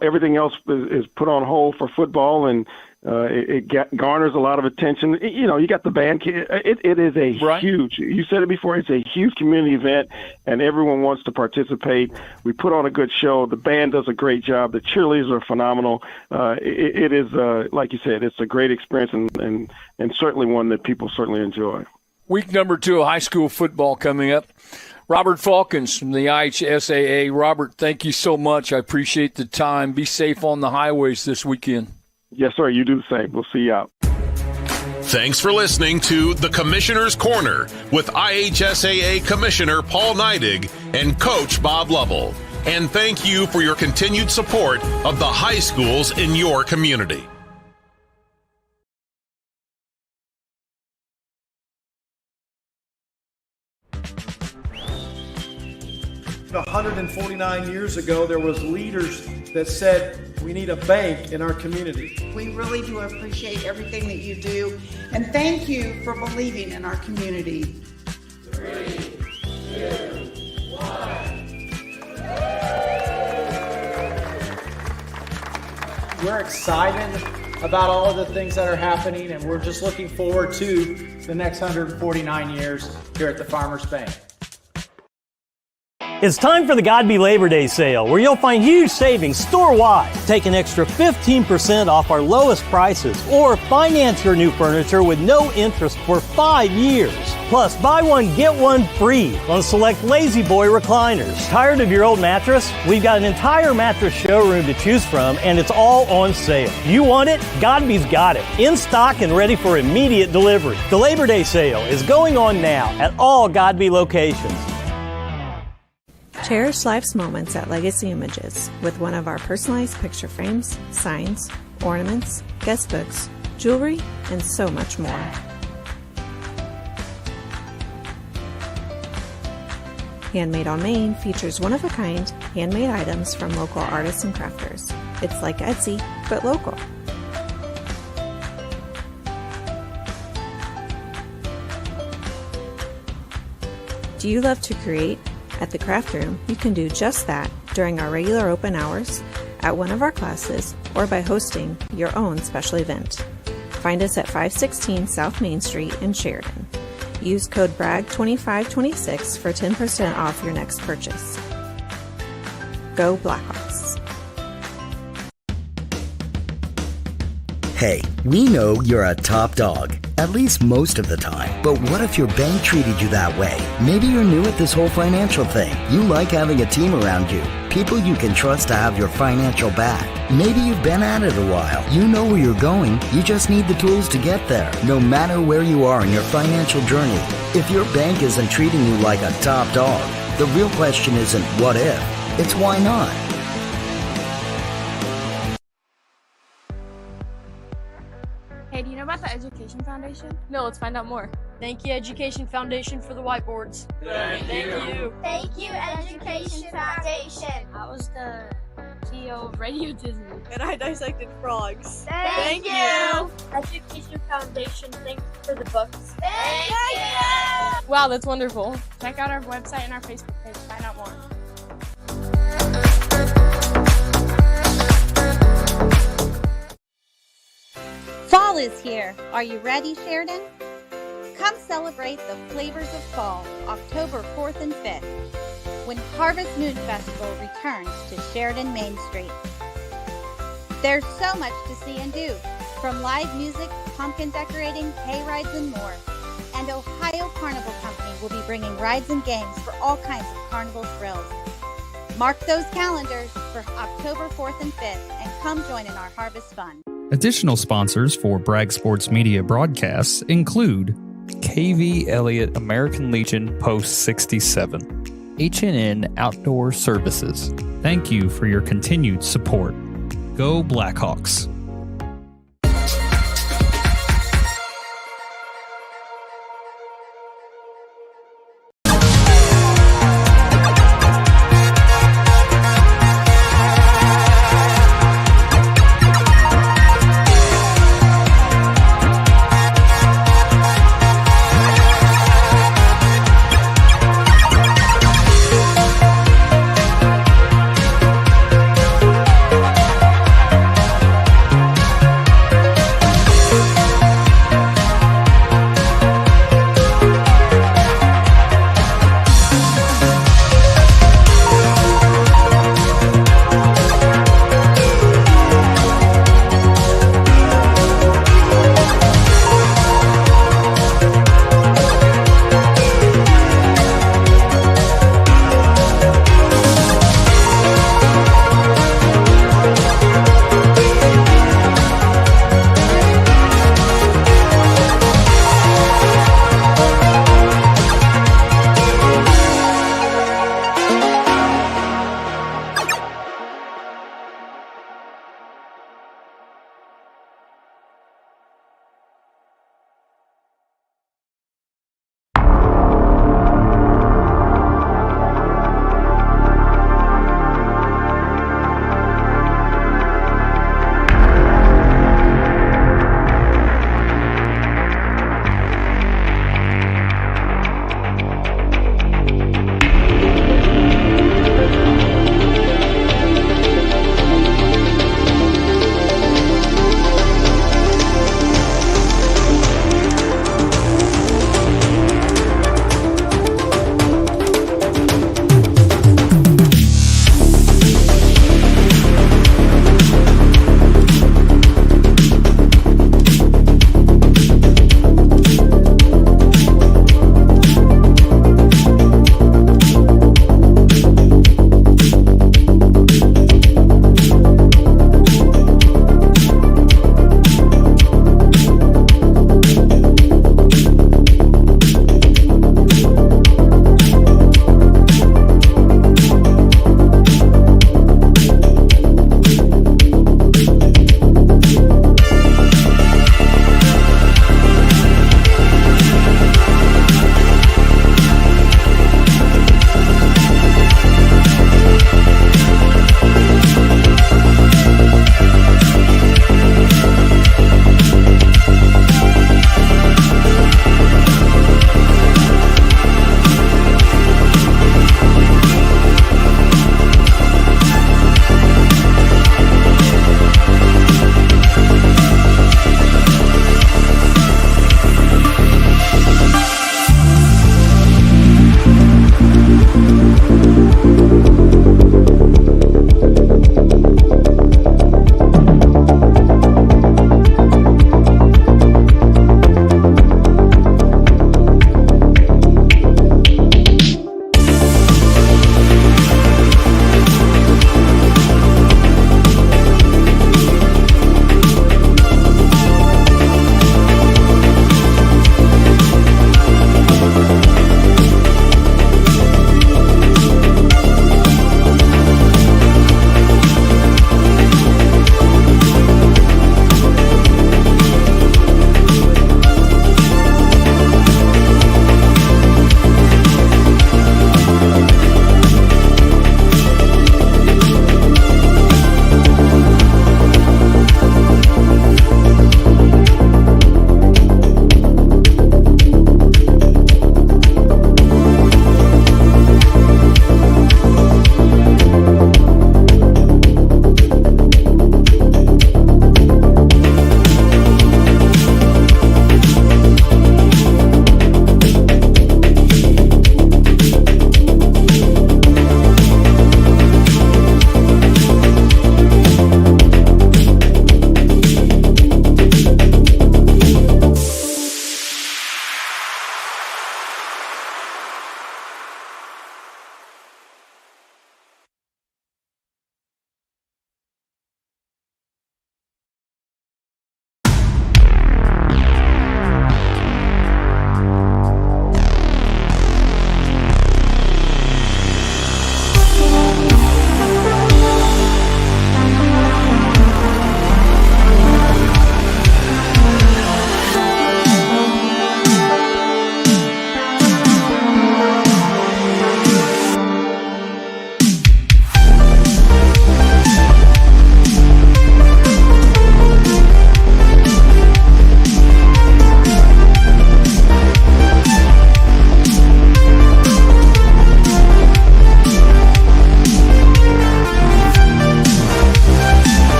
everything else is put on hold for football, and it garners a lot of attention. You got the band. It is a huge. You said it before. It's a huge community event, and everyone wants to participate. We put on a good show. The band does a great job. The cheerleaders are phenomenal. It is like you said. It's a great experience, and certainly one that people certainly enjoy. Week number 2 of high school football coming up. Robert Falcons from the IHSAA. Robert, thank you so much. I appreciate the time. Be safe on the highways this weekend. Yes, sir. You do the same. We'll see you out. Thanks for listening to The Commissioner's Corner with IHSAA Commissioner Paul Neidig and Coach Bob Lovell. And thank you for your continued support of the high schools in your community. About 149 years ago, there was leaders that said we need a bank in our community. We really do appreciate everything that you do, and thank you for believing in our community. 3, 2, 1. We're excited about all of the things that are happening, and we're just looking forward to the next 149 years here at the Farmers Bank. It's time for the Godby Labor Day sale, where you'll find huge savings store-wide. Take an extra 15% off our lowest prices, or finance your new furniture with no interest for 5 years. Plus, buy one, get one free on select Lazy Boy recliners. Tired of your old mattress? We've got an entire mattress showroom to choose from, and it's all on sale. You want it? Godby's got it. In stock and ready for immediate delivery. The Labor Day sale is going on now at all Godby locations. Cherish life's moments at Legacy Images with one of our personalized picture frames, signs, ornaments, guest books, jewelry, and so much more. Handmade on Main features one-of-a-kind handmade items from local artists and crafters. It's like Etsy, but local. Do you love to create? At the Craft Room, you can do just that during our regular open hours, at one of our classes, or by hosting your own special event. Find us at 516 South Main Street in Sheridan. Use code BRAGG2526 for 10% off your next purchase. Go Blackhawks. Hey, we know you're a top dog, at least most of the time. But what if your bank treated you that way? Maybe you're new at this whole financial thing. You like having a team around you, people you can trust to have your financial back. Maybe you've been at it a while. You know where you're going. You just need the tools to get there, no matter where you are in your financial journey. If your bank isn't treating you like a top dog, the real question isn't what if, it's why not. Hey, do you know about the Education Foundation? No, let's find out more. Thank you, Education Foundation, for the whiteboards. Thank you. Thank you, Education Foundation. I was the CEO of Radio Disney. And I dissected frogs. Thank you. Education Foundation, thank you for the books. Thank you. Wow, that's wonderful. Check out our website and our Facebook page to find out more. is here. Are you ready, Sheridan? Come celebrate the flavors of fall, October 4th and 5th, when Harvest Moon Festival returns to Sheridan Main Street. There's so much to see and do, from live music, pumpkin decorating, hay rides, and more. And Ohio Carnival Company will be bringing rides and games for all kinds of carnival thrills. Mark those calendars for October 4th and 5th and come join in our harvest fun. Additional sponsors for Bragg Sports Media broadcasts include KV Elliott American Legion Post 67, H&N Outdoor Services. Thank you for your continued support. Go Blackhawks!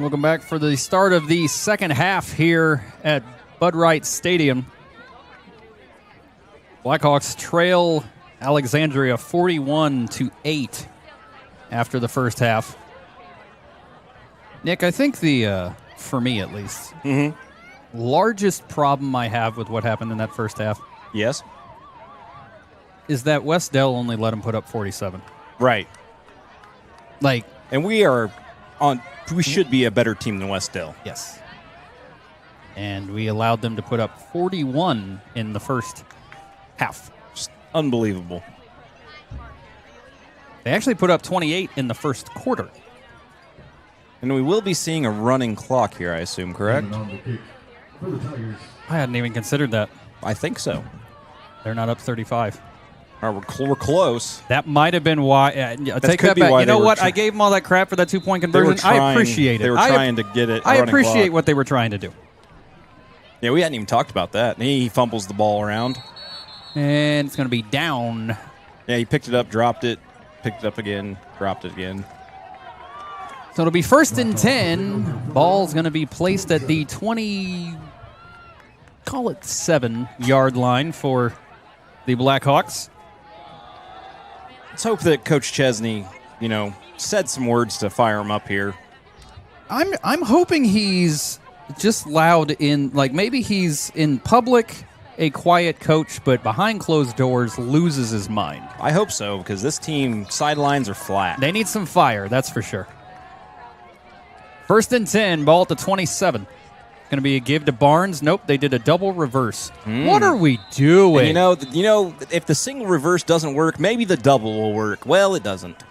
Welcome back for the start of the second half here at Bud Wright Stadium. Blackhawks trail Alexandria 41-8 after the first half. Nick, I think for me at least, largest problem I have with what happened in that first half, yes, is that West Dell only let him put up 47. Right. And we should be a better team than West Dell. Yes. And we allowed them to put up 41 in the first half. Just unbelievable. They actually put up 28 in the first quarter. And we will be seeing a running clock here, I assume, correct? I hadn't even considered that. I think so. They're not up 35. All right, we're close. That might have been why. Take that back. You know what? I gave them all that crap for that 2-point conversion. I appreciate it. They were trying to get it. I appreciate what they were trying to do. Yeah, we hadn't even talked about that. He fumbles the ball around. And it's going to be down. Yeah, he picked it up, dropped it, picked it up again, dropped it again. So it'll be 1st and 10. Ball's going to be placed at the 7-yard line for the Blackhawks. Let's hope that Coach Chesney, said some words to fire him up here. I'm hoping he's just loud in, maybe he's in public a quiet coach, but behind closed doors loses his mind. I hope so, because this team sidelines are flat. They need some fire, that's for sure. 1st and 10, ball at the 27. Going to be a give to Barnes. Nope, they did a double reverse. What are we doing? And if the single reverse doesn't work, maybe the double will work. Well, it doesn't.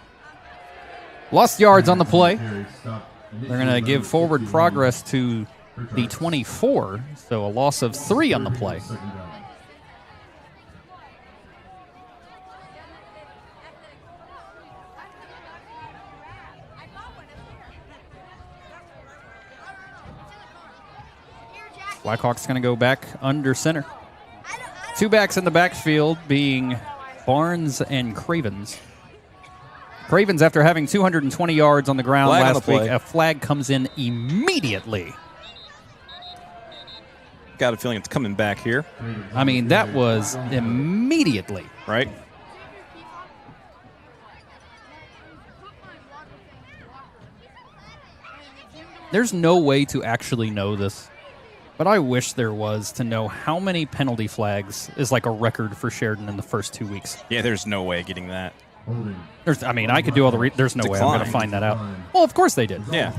Lost yards on the play. They're going to give forward progress to the 24, so a loss of 3 on the play. Blackhawks going to go back under center. 2 backs in the backfield being Barnes and Cravens. Cravens, after having 220 yards on the ground last week, a flag comes in immediately. Got a feeling it's coming back here. I mean, that was immediately. Right. There's no way to actually know this, but I wish there was, to know how many penalty flags is like a record for Sheridan in the first 2 weeks. Yeah, there's no way of getting that. I could do all the there's no way I'm going to find that out. Well, of course they did. Yeah.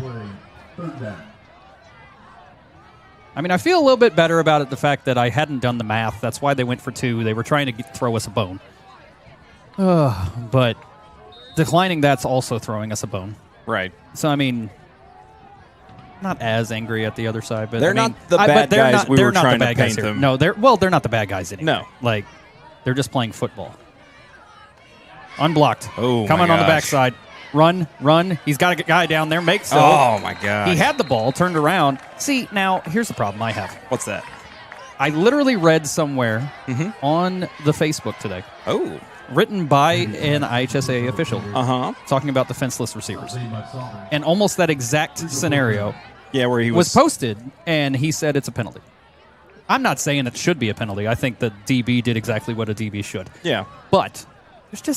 I mean, I feel a little bit better about it, the fact that I hadn't done the math. That's why they went for 2. They were trying to throw us a bone. But declining that's also throwing us a bone. Right. So, I mean, not as angry at the other side, but they're not the bad guys we were trying to paint them. No, they're not the bad guys anymore. No. They're just playing football. Unblocked. Oh, coming on the backside. Run. He's got a guy down there. Makes so. Oh, my God. He had the ball, turned around. See, now, here's the problem I have. What's that? I literally read somewhere on the Facebook today. Oh. Written by an IHSA official. Talking about defenseless receivers. And almost that exact scenario where he was posted, and he said it's a penalty. I'm not saying it should be a penalty. I think the DB did exactly what a DB should. Yeah. But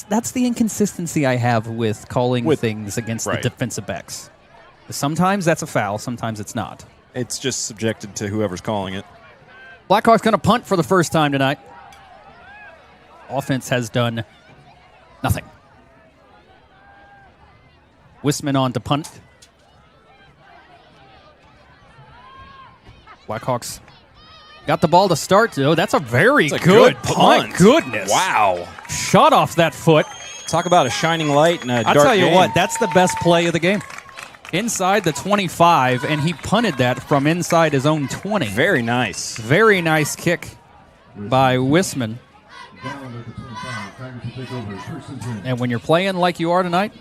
that's the inconsistency I have with calling things against the defensive backs. Sometimes that's a foul, sometimes it's not. It's just subjected to whoever's calling it. Blackhawks going to punt for the first time tonight. Offense has done nothing. Wisman on to punt. Blackhawks got the ball to start. Oh, that's a very good punt. My goodness. Wow. Shot off that foot. Talk about a shining light and a dark I'll tell you game. what, that's the best play of the game. Inside the 25, and he punted that from inside his own 20. Very nice. Very nice kick by Wisman. And when you're playing like you are tonight,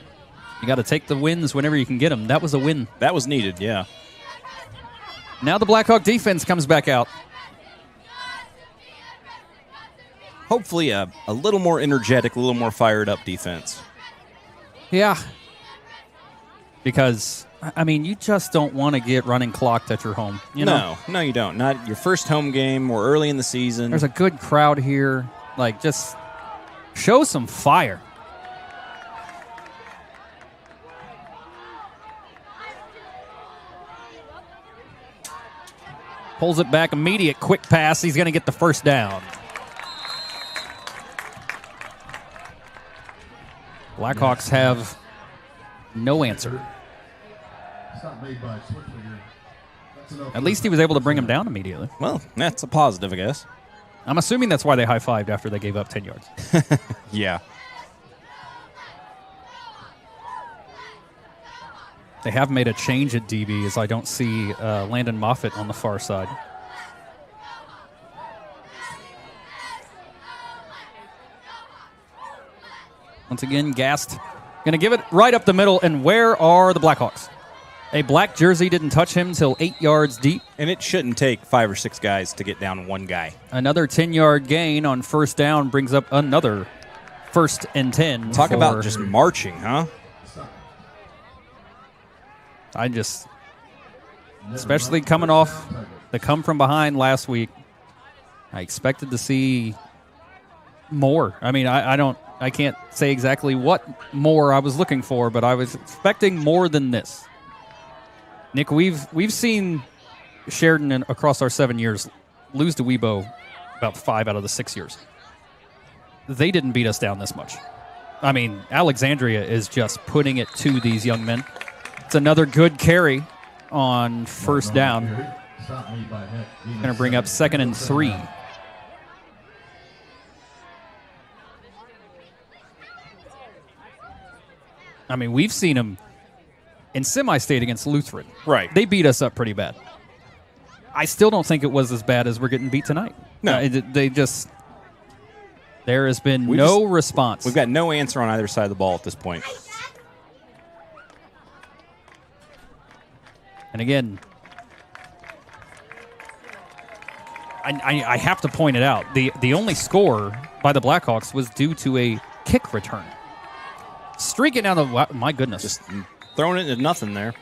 you got to take the wins whenever you can get them. That was a win. That was needed, yeah. Now the Blackhawk defense comes back out. Hopefully a little more energetic, a little more fired up defense. Yeah. because, I mean, you just don't want to get running clocked at your home. You know? No, you don't. Not your first home game or early in the season. There's a good crowd here. Like, just show some fire. Pulls it back, immediate quick pass. He's going to get the first down. Blackhawks have no answer. At least he was able to bring him down immediately. Well, that's a positive, I guess. I'm assuming that's why they high-fived after they gave up 10 yards. Yeah. They have made a change at DB, as I don't see Landon Moffitt on the far side. Once again, Gast going to give it right up the middle, and where are the Blackhawks? A black jersey didn't touch him till 8 yards deep. And it shouldn't take 5 or 6 guys to get down one guy. Another 10-yard gain on first down brings up another 1st and 10. Talk about just marching, huh? I just, especially coming off the come from behind last week, I expected to see more. I mean, I can't say exactly what more I was looking for, but I was expecting more than this. Nick, we've seen Sheridan across our 7 years lose to Weibo about 5 out of the 6 years. They didn't beat us down this much. I mean, Alexandria is just putting it to these young men. It's another good carry on first down. Going to bring up 2nd and 3. I mean, we've seen them in semi-state against Lutheran. Right. They beat us up pretty bad. I still don't think it was as bad as we're getting beat tonight. No. There has been no response. We've got no answer on either side of the ball at this point. And again, I have to point it out. The only score by the Blackhawks was due to a kick return. Streaking down the... My goodness. Just throwing it into nothing there.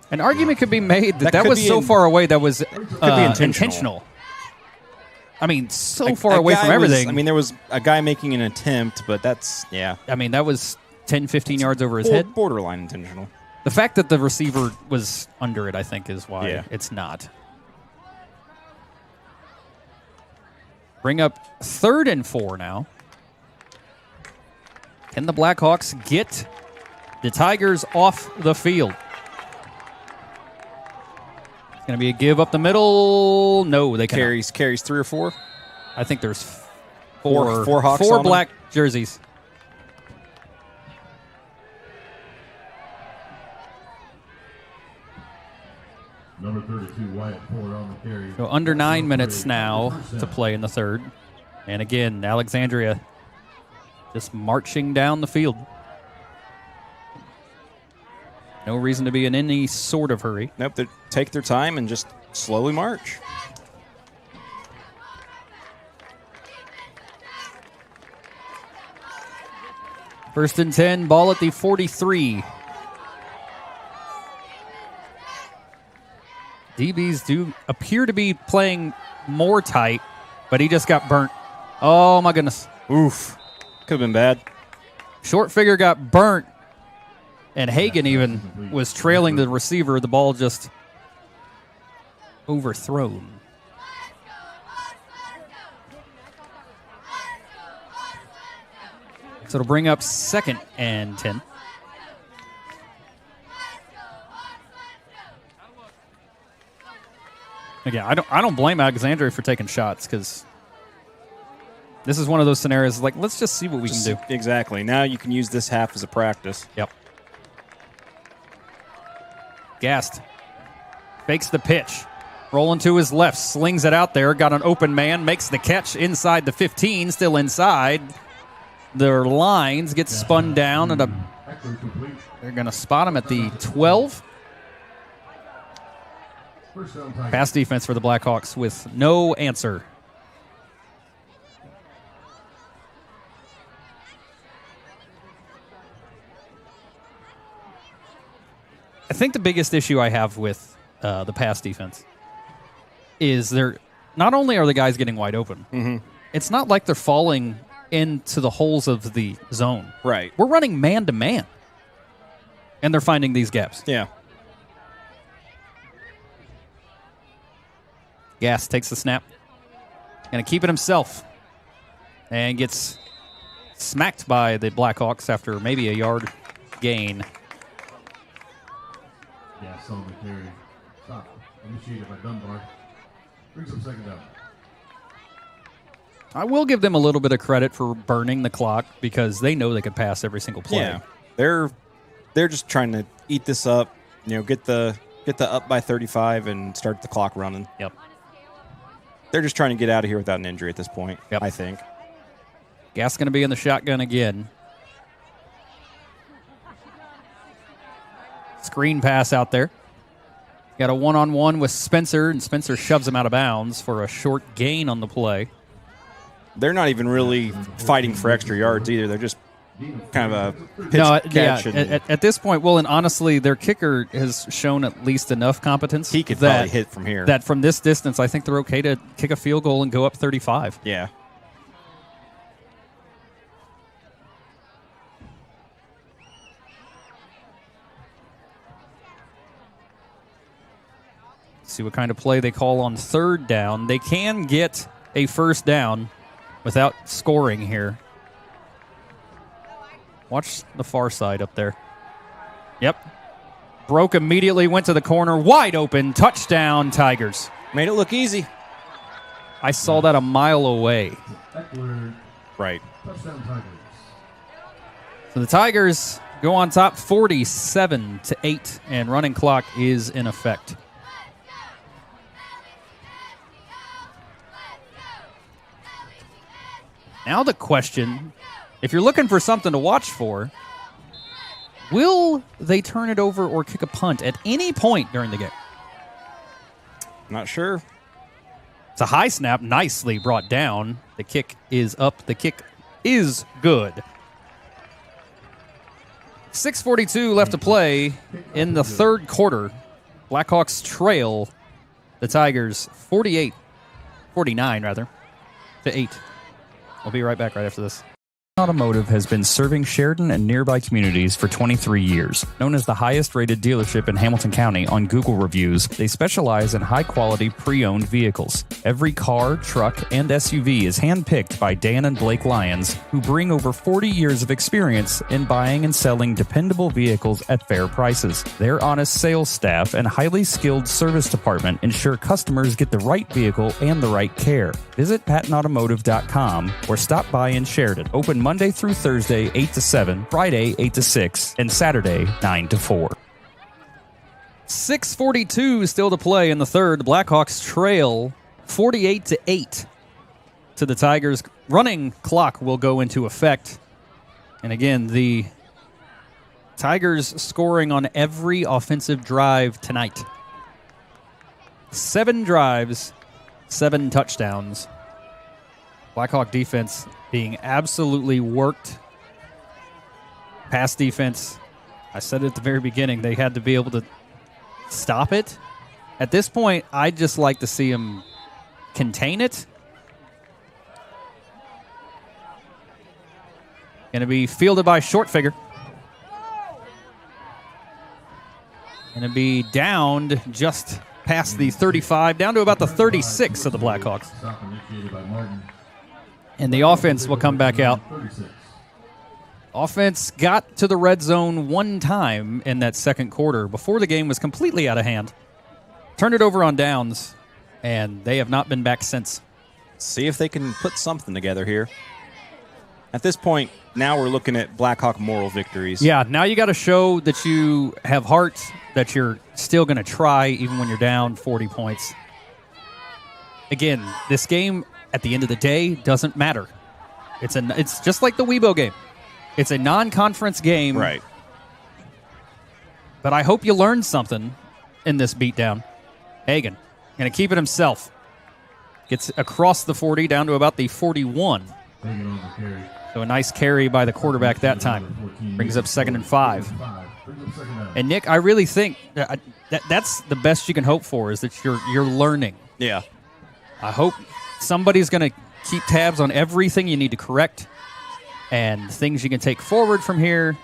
An argument could be made that was so far away that was intentional. I mean, so far away from everything. There was a guy making an attempt, but that's, yeah. I mean, that was 10, 15 yards over his head. Borderline intentional. The fact that the receiver was under it, I think, is why it's not. Bring up 3rd and 4 now. Can the Blackhawks get the Tigers off the field? It's going to be a give up the middle. No, they cannot. Carries 3 or 4. I think there's four Hawks four on black them. jerseys. Number 32, Wyatt Ford on the carry. So under 9 minutes now to play in the third. And again, Alexandria just marching down the field. No reason to be in any sort of hurry. Nope, they take their time and just slowly march. First and 10, ball at the 43. DBs do appear to be playing more tight, but he just got burnt. Oh, my goodness. Oof. Could have been bad. Short figure got burnt, and Hagan even was trailing the receiver. The ball just overthrown. So it'll bring up 2nd and 10. Again, I don't blame Alexandria for taking shots because this is one of those scenarios like, let's just see what we can do. Exactly. Now you can use this half as a practice. Yep. Gast fakes the pitch. Rolling to his left, slings it out there, got an open man, makes the catch inside the 15, still inside. Their lines get spun down, and they're going to spot him at the 12. Pass defense for the Blackhawks with no answer. I think the biggest issue I have with the pass defense is not only are the guys getting wide open, it's not like they're falling into the holes of the zone. Right. We're running man-to-man, and they're finding these gaps. Yeah. Gas takes the snap. Going to keep it himself. And gets smacked by the Blackhawks after maybe a yard gain. Gas on the carry. Stop. Initiated by Dunbar. Brings up second down. I will give them a little bit of credit for burning the clock because they know they could pass every single play. Yeah. They're just trying to eat this up, get the up by 35 and start the clock running. Yep. They're just trying to get out of here without an injury at this point, I think. Gas going to be in the shotgun again. Screen pass out there. Got a one-on-one with Spencer, and Spencer shoves him out of bounds for a short gain on the play. They're not even really fighting for extra yards either. They're just kind of a pitch catch. Yeah, at this point, well, and honestly, their kicker has shown at least enough competence. He could probably hit from here. That from this distance, I think they're okay to kick a field goal and go up 35. Yeah. See what kind of play they call on third down. They can get a first down without scoring here. Watch the far side up there. Yep. Broke immediately, went to the corner. Wide open. Touchdown, Tigers. Made it look easy. I saw that a mile away. Right. Touchdown Tigers. So the Tigers go on top 47-8, and running clock is in effect. Now the question, if you're looking for something to watch for, will they turn it over or kick a punt at any point during the game? Not sure. It's a high snap, nicely brought down. The kick is up. The kick is good. 6:42 left to play in the third quarter. Blackhawks trail the Tigers 49 to 8. We'll be right back right after this. Automotive has been serving Sheridan and nearby communities for 23 years. Known as the highest-rated dealership in Hamilton County on Google reviews, they specialize in high-quality pre-owned vehicles. Every car, truck, and SUV is hand-picked by Dan and Blake Lyons, who bring over 40 years of experience in buying and selling dependable vehicles at fair prices. Their honest sales staff and highly skilled service department ensure customers get the right vehicle and the right care. Visit pattonautomotive.com or stop by in Sheridan. Open Monday through Thursday, 8 to 7, Friday, 8 to 6, and Saturday, 9 to 4. 6:42 still to play in the third. The Blackhawks trail 48-8 to the Tigers. Running clock will go into effect. And again, the Tigers scoring on every offensive drive tonight. 7 drives, 7 touchdowns. Blackhawk defense being absolutely worked. Pass defense, I said it at the very beginning, they had to be able to stop it. At this point, I'd just like to see them contain it. Going to be fielded by Shortfigure. Going to be downed just past the 35, down to about the 36 of the Blackhawks. And the offense will come back out. Offense got to the red zone one time in that second quarter before the game was completely out of hand. Turned it over on downs, and they have not been back since. See if they can put something together here. At this point, now we're looking at Blackhawk moral victories. Yeah, now you got to show that you have heart, that you're still going to try even when you're down 40 points. Again, this game, at the end of the day, doesn't matter. It's just like the Weibo game. It's a non-conference game. Right. But I hope you learned something in this beatdown. Hagan going to keep it himself. Gets across the 40 down to about the 41 So a nice carry by the quarterback that time. Brings up 2nd and 5. And Nick, I really think that's the best you can hope for, is that you're learning. Yeah. I hope somebody's going to keep tabs on everything you need to correct and things you can take forward from here.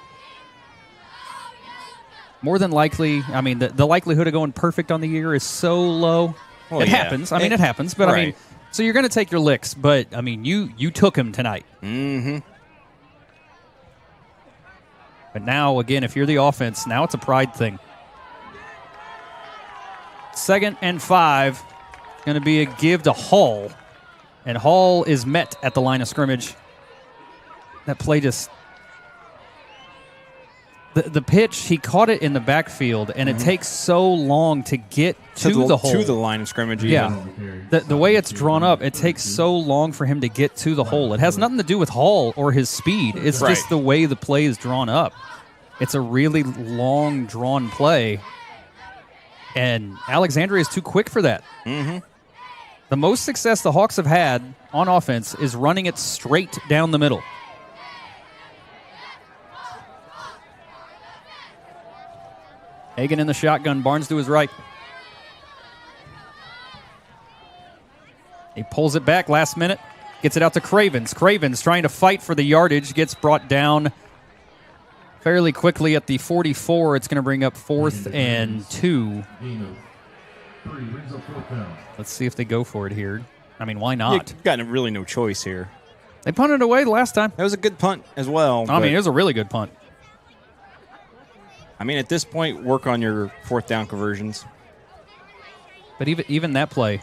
More than likely, I mean, the likelihood of going perfect on the year is so low. Well, it yeah. happens. I mean, it happens. But, right. I mean, so you're going to take your licks. But, I mean, you took him tonight. Mm-hmm. But now, again, if you're the offense, now it's a pride thing. 2nd and 5. Going to be a give to Hall. And Hall is met at the line of scrimmage. That play just... The pitch, he caught it in the backfield, and it takes so long to get to the hole. To the line of scrimmage, yeah. even. The way it's drawn up, it takes so long for him to get to the hole. It has nothing to do with Hall or his speed. It's just the way the play is drawn up. It's a really long, drawn play, and Alexandria is too quick for that. Mm-hmm. The most success the Hawks have had on offense is running it straight down the middle. Hagan in the shotgun. Barnes to his right. He pulls it back last minute. Gets it out to Cravens. Cravens trying to fight for the yardage. Gets brought down fairly quickly at the 44. It's going to bring up 4th and 2. Let's see if they go for it here. I mean, why not? You've got really no choice here. They punted away the last time. That was a good punt as well. I mean, it was a really good punt. I mean, at this point, work on your 4th down conversions. But even that play,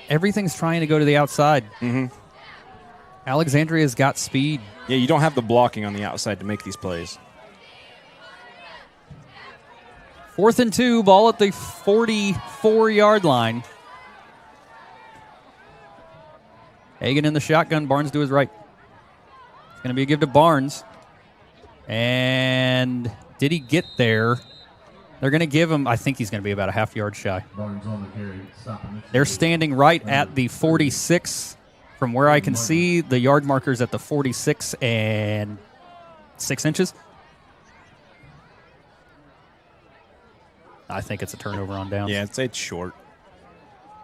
everything's trying to go to the outside. Mm-hmm. Alexandria's got speed. Yeah, you don't have the blocking on the outside to make these plays. 4th and 2, ball at the 44-yard line. Hagan in the shotgun, Barnes to his right. It's going to be a give to Barnes. And did he get there? They're going to give him, I think he's going to be about a half yard shy. They're standing right at the 46. From where I can see, the yard marker's at the 46 and 6 inches. I think it's a turnover on downs. Yeah, it's short.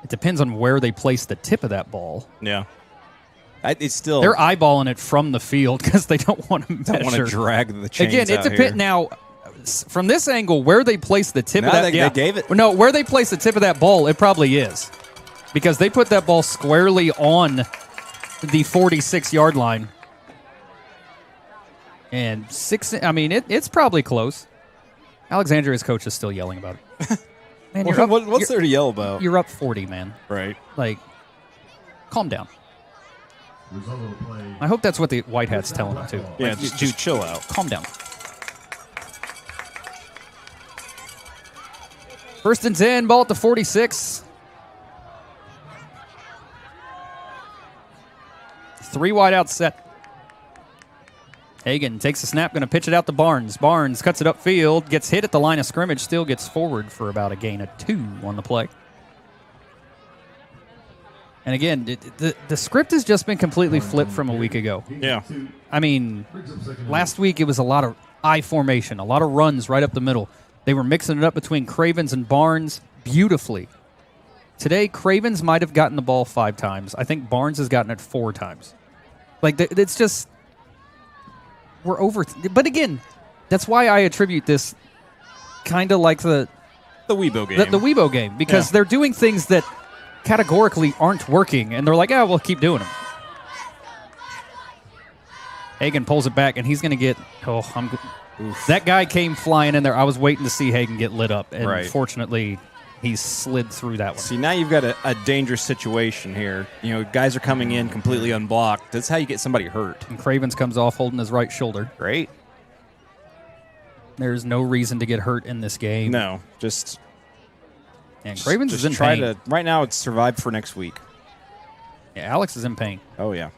It depends on where they place the tip of that ball. Yeah. It's still... They're eyeballing it from the field because they don't want to measure. Don't want to drag the chains Again, it depends. Now, from this angle, where they place the tip of that... They gave it. No, where they place the tip of that ball, it probably is. Because they put that ball squarely on the 46-yard line. And it's probably close. Alexandria's coach is still yelling about it. Man, what's there to yell about? You're up 40, man. Right. Like, calm down. I hope that's what the White Hat's telling them, too. Yeah, just chill out. Calm down. 1st and 10, ball at the 46. 3 wide out set. Hagan takes the snap, going to pitch it out to Barnes. Barnes cuts it upfield, gets hit at the line of scrimmage, still gets forward for about a gain of 2 on the play. And again, the script has just been completely flipped from a week ago. Yeah. I mean, last week it was a lot of I formation, a lot of runs right up the middle. They were mixing it up between Cravens and Barnes beautifully. Today, Cravens might have gotten the ball 5 times. I think Barnes has gotten it 4 times. Like, it's just, we're over. But again, that's why I attribute this kind of like the Weibo game. The Weibo game, because they're doing things that categorically aren't working, and they're like, we'll keep doing them. Hagan pulls it back, and he's going to get, that guy came flying in there. I was waiting to see Hagan get lit up, and fortunately, he slid through that one. See, now you've got a dangerous situation here. You know, guys are coming in completely unblocked. That's how you get somebody hurt. And Cravens comes off holding his right shoulder. Great. There's no reason to get hurt in this game. No, just... And Cravens is in try pain. Right now, it's survive for next week. Yeah, Alex is in pain. Oh, yeah.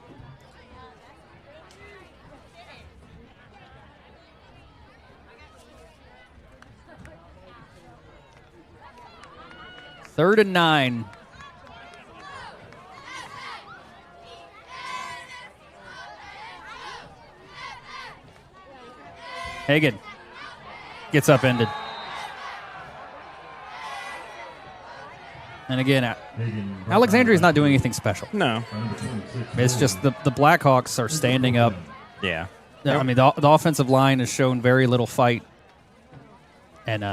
Third and 9. Hagen gets upended. And again, Alexandria is not doing anything special. No. It's just the Blackhawks are standing up. Yeah. I mean, the offensive line has shown very little fight. And,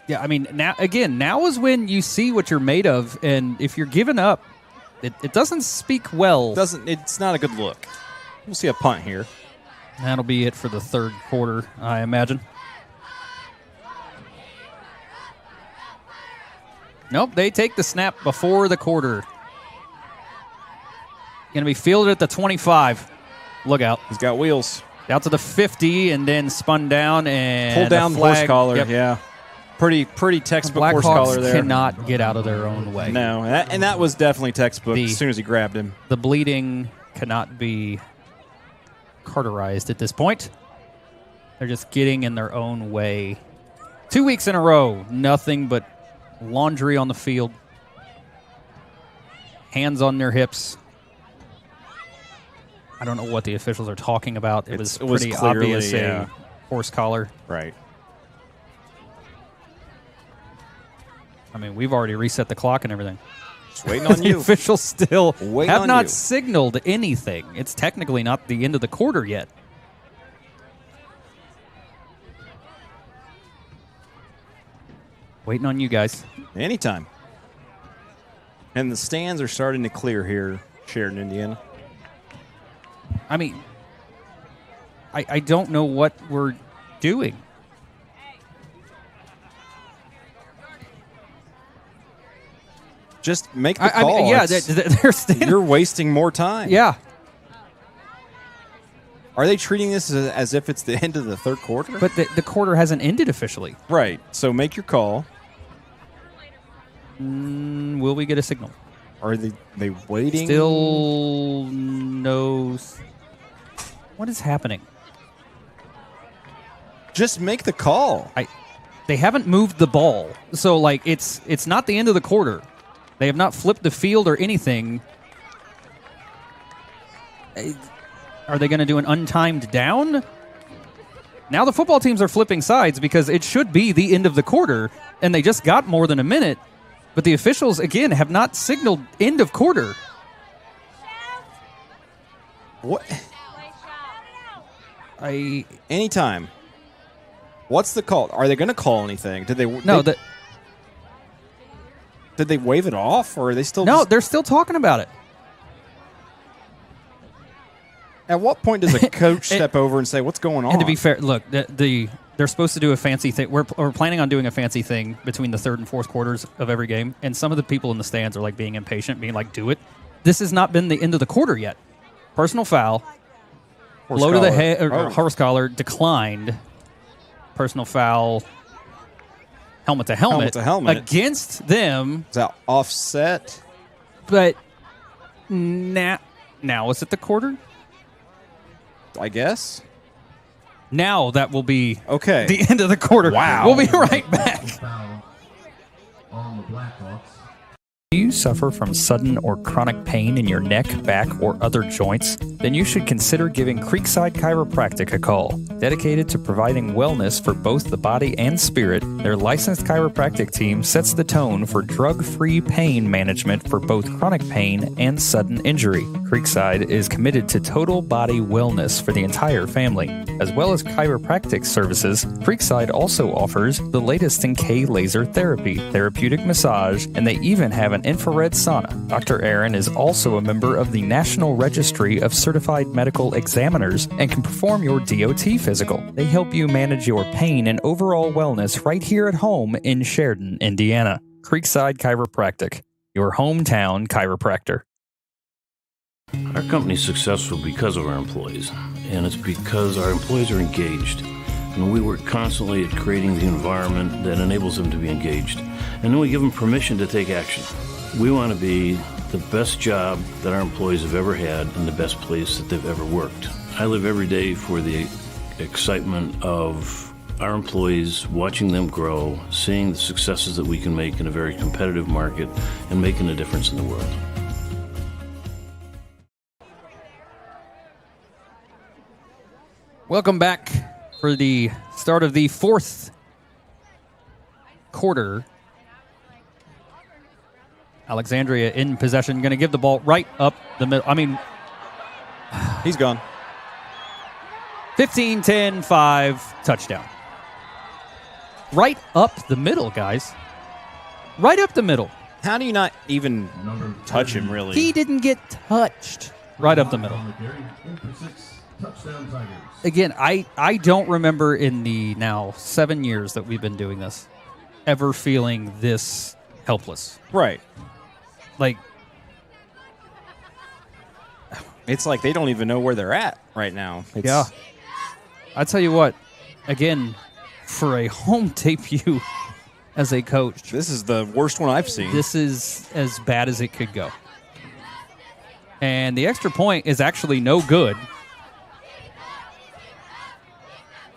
yeah, I mean, now is when you see what you're made of. And if you're giving up, it doesn't speak well. It's not a good look. We'll see a punt here. That'll be it for the third quarter, I imagine. Nope, they take the snap before the quarter. Going to be fielded at the 25. Look out. He's got wheels. Out to the 50 and then spun down and pulled down horse collar. Yep. Yeah. Pretty textbook Blackhawks horse collar there. Cannot get out of their own way. No, and that was definitely textbook as soon as he grabbed him. The bleeding cannot be cauterized at this point. They're just getting in their own way. 2 weeks in a row, nothing but laundry on the field. Hands on their hips. I don't know what the officials are talking about. It was pretty clearly, obvious a horse collar. Right. I mean, we've already reset the clock and everything. Just waiting on you. The officials still have not you. signaled anything. It's technically not the end of the quarter yet. Waiting on you guys. Anytime. And the stands are starting to clear here, Sheridan, Indiana. I mean, I don't know what we're doing. Just make the call. I mean, yeah, they're standing. You're wasting more time. Yeah. Are they treating this as if it's the end of the third quarter? But the quarter hasn't ended officially. Right. So make your call. Will we get a signal? Are they waiting? Still no. What is happening? Just make the call. They haven't moved the ball. So, like, it's not the end of the quarter. They have not flipped the field or anything. Are they going to do an untimed down? Now the football teams are flipping sides because it should be the end of the quarter, and they just got more than a minute. But the officials, again, have not signaled end of quarter. What? Anytime. What's the call? Are they going to call anything? Did they? No. Did they wave it off, or are they still? No, they're still talking about it. At what point does a coach step over and say, "What's going on?" And to be fair, look, they're supposed to do a fancy thing. We're planning on doing a fancy thing between the third and fourth quarters of every game, and some of the people in the stands are like being impatient, being like, "Do it." This has not been the end of the quarter yet. Personal foul, blow to the head, horse collar declined. Personal foul, helmet to helmet against them. Is that offset? But now is it the quarter? I guess. Now that will be the end of the quarter. Wow. We'll be right back. On the Blackhawks. Do you suffer from sudden or chronic pain in your neck, back, or other joints? Then you should consider giving Creekside Chiropractic a call. Dedicated to providing wellness for both the body and spirit, their licensed chiropractic team sets the tone for drug-free pain management for both chronic pain and sudden injury. Creekside is committed to total body wellness for the entire family. As well as chiropractic services, Creekside also offers the latest in K-laser therapy, therapeutic massage, and they even have an infrared sauna. Dr. Aaron is also a member of the National Registry of Certified Medical Examiners and can perform your DOT physical. They help you manage your pain and overall wellness right here at home in Sheridan, Indiana. Creekside Chiropractic, your hometown chiropractor. Our company's successful because of our employees, and it's because our employees are engaged. And we work constantly at creating the environment that enables them to be engaged. And then we give them permission to take action. We want to be the best job that our employees have ever had and the best place that they've ever worked. I live every day for the excitement of our employees, watching them grow, seeing the successes that we can make in a very competitive market, and making a difference in the world. Welcome back for the start of the fourth quarter. Alexandria in possession, going to give the ball right up the middle. I mean, he's gone. 15, 10, 5, touchdown. Right up the middle, guys. Right up the middle. How do you not even touch him, really? He didn't get touched. Right up the middle. Again, I don't remember in the now 7 years that we've been doing this ever feeling this helpless. Right. Like, it's like they don't even know where they're at right now. Yeah. I tell you what, again, for a home debut as a coach, this is the worst one I've seen. This is as bad as it could go. And the extra point is actually no good.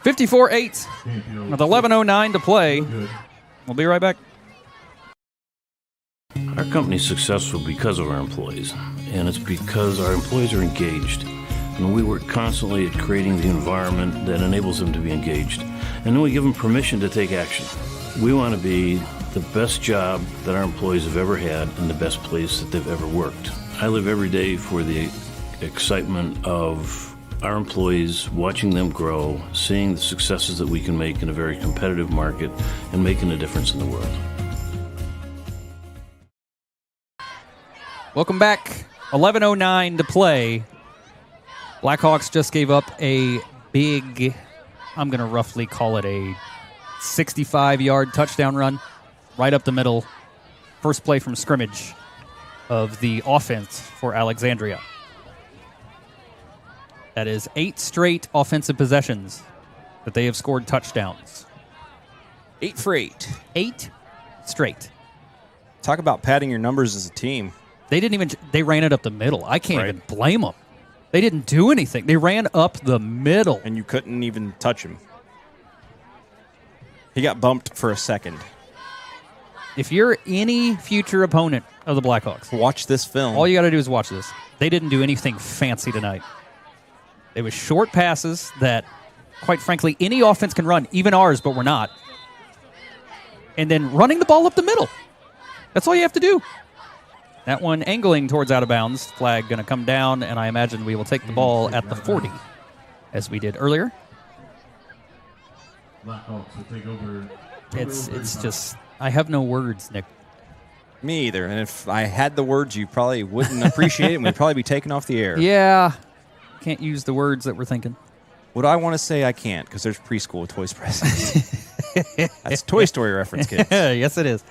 54-8 with 11:09 to play. We'll be right back. Our company's successful because of our employees, and it's because our employees are engaged. And we work constantly at creating the environment that enables them to be engaged. And then we give them permission to take action. We want to be the best job that our employees have ever had and the best place that they've ever worked. I live every day for the excitement of our employees, watching them grow, seeing the successes that we can make in a very competitive market, and making a difference in the world. Welcome back. 11:09 to play. Blackhawks just gave up a big, I'm going to roughly call it a 65-yard touchdown run right up the middle. First play from scrimmage of the offense for Alexandria. That is 8 straight offensive possessions that they have scored touchdowns. 8 for 8. 8 straight. Talk about padding your numbers as a team. They ran it up the middle. I can't even blame them. They didn't do anything. They ran up the middle. And you couldn't even touch him. He got bumped for a second. If you're any future opponent of the Blackhawks, watch this film. All you got to do is watch this. They didn't do anything fancy tonight. It was short passes that, quite frankly, any offense can run, even ours, but we're not. And then running the ball up the middle. That's all you have to do. That one angling towards out of bounds. Flag going to come down, and I imagine we will take the ball at the 40, as we did earlier. It's just, I have no words, Nick. Me either. And if I had the words, you probably wouldn't appreciate it, and we'd probably be taken off the air. Yeah. Can't use the words that we're thinking. What I want to say, I can't, because there's preschool Toys present. That's Toy Story reference, kids. Yes, it is.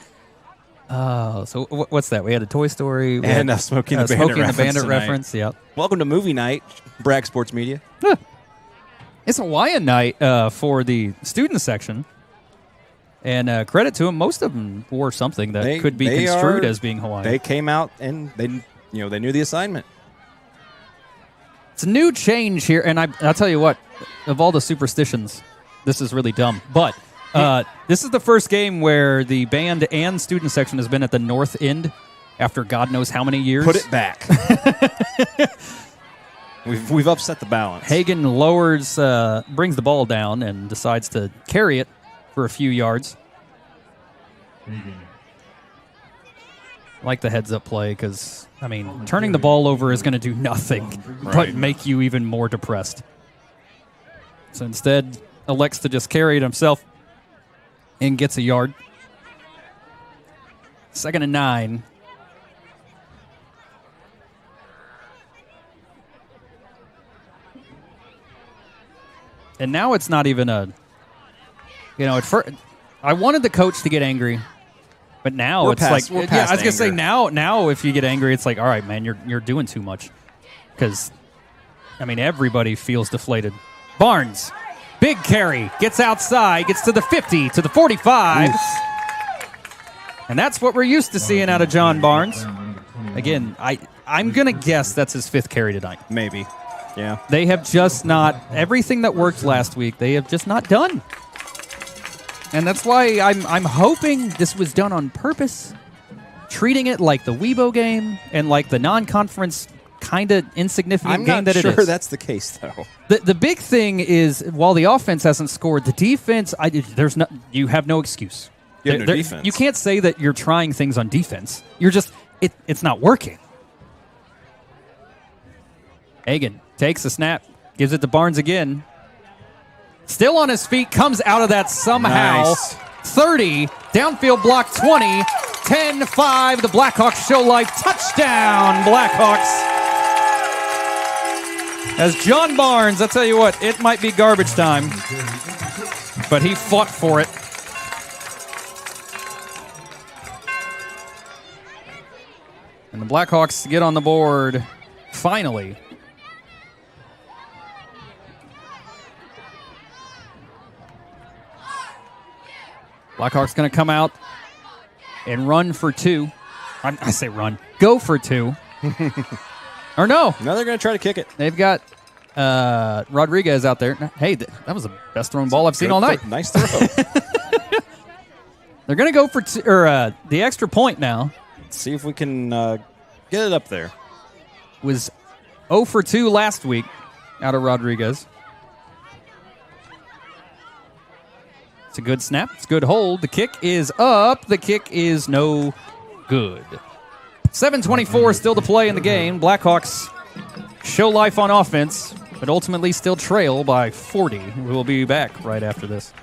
Oh, so what's that? We had a Toy Story and a Smoking the Bandit reference. Yep. Welcome to Movie Night, Bragg Sports Media. It's Hawaiian night for the student section, and credit to them, most of them wore something that could be construed as being Hawaiian. They came out and they knew the assignment. It's a new change here, and I'll tell you what, of all the superstitions, this is really dumb, but. This is the first game where the band and student section has been at the north end after God knows how many years. Put it back. We've upset the balance. Hagen brings the ball down and decides to carry it for a few yards. I like the heads-up play because, turning the ball over is going to do nothing but make you even more depressed. So instead, elects to just carry it himself. And gets a yard. 2nd and 9. And now it's not even at first, I wanted the coach to get angry, but now I was going to say now if you get angry, it's like, all right, man, you're doing too much. Because, everybody feels deflated. Barnes. Big carry, gets outside, gets to the 50, to the 45. Oof. And that's what we're used to seeing out of John Barnes. Again, I'm going to guess that's his 5th carry tonight. Maybe. Yeah. They have just not, everything that worked last week, they have just not done. And that's why I'm hoping this was done on purpose, treating it like the Weibo game and like the non-conference kind of insignificant I'm game not that sure it is. that's the case, though. The big thing is, while the offense hasn't scored, the defense, you have no excuse. You have no defense. You can't say that you're trying things on defense. You're just, it's not working. Hagan takes a snap, gives it to Barnes again. Still on his feet, comes out of that somehow. Nice. 30, downfield block 20, 10-5, the Blackhawks show life. Touchdown, Blackhawks. As John Barnes, I'll tell you what, it might be garbage time, but he fought for it. And the Blackhawks get on the board, finally. Blackhawks going to come out and run for two. I say run. Go for two. Or no. No, they're going to try to kick it. They've got Rodriguez out there. Hey, that was the best thrown ball I've seen all night. Nice throw. They're going to go for the extra point now. Let's see if we can get it up there. Was 0 for 2 last week out of Rodriguez. It's a good snap. It's a good hold. The kick is up. The kick is no good. 7:24 still to play in the game. Blackhawks show life on offense, but ultimately still trail by 40. We will be back right after this.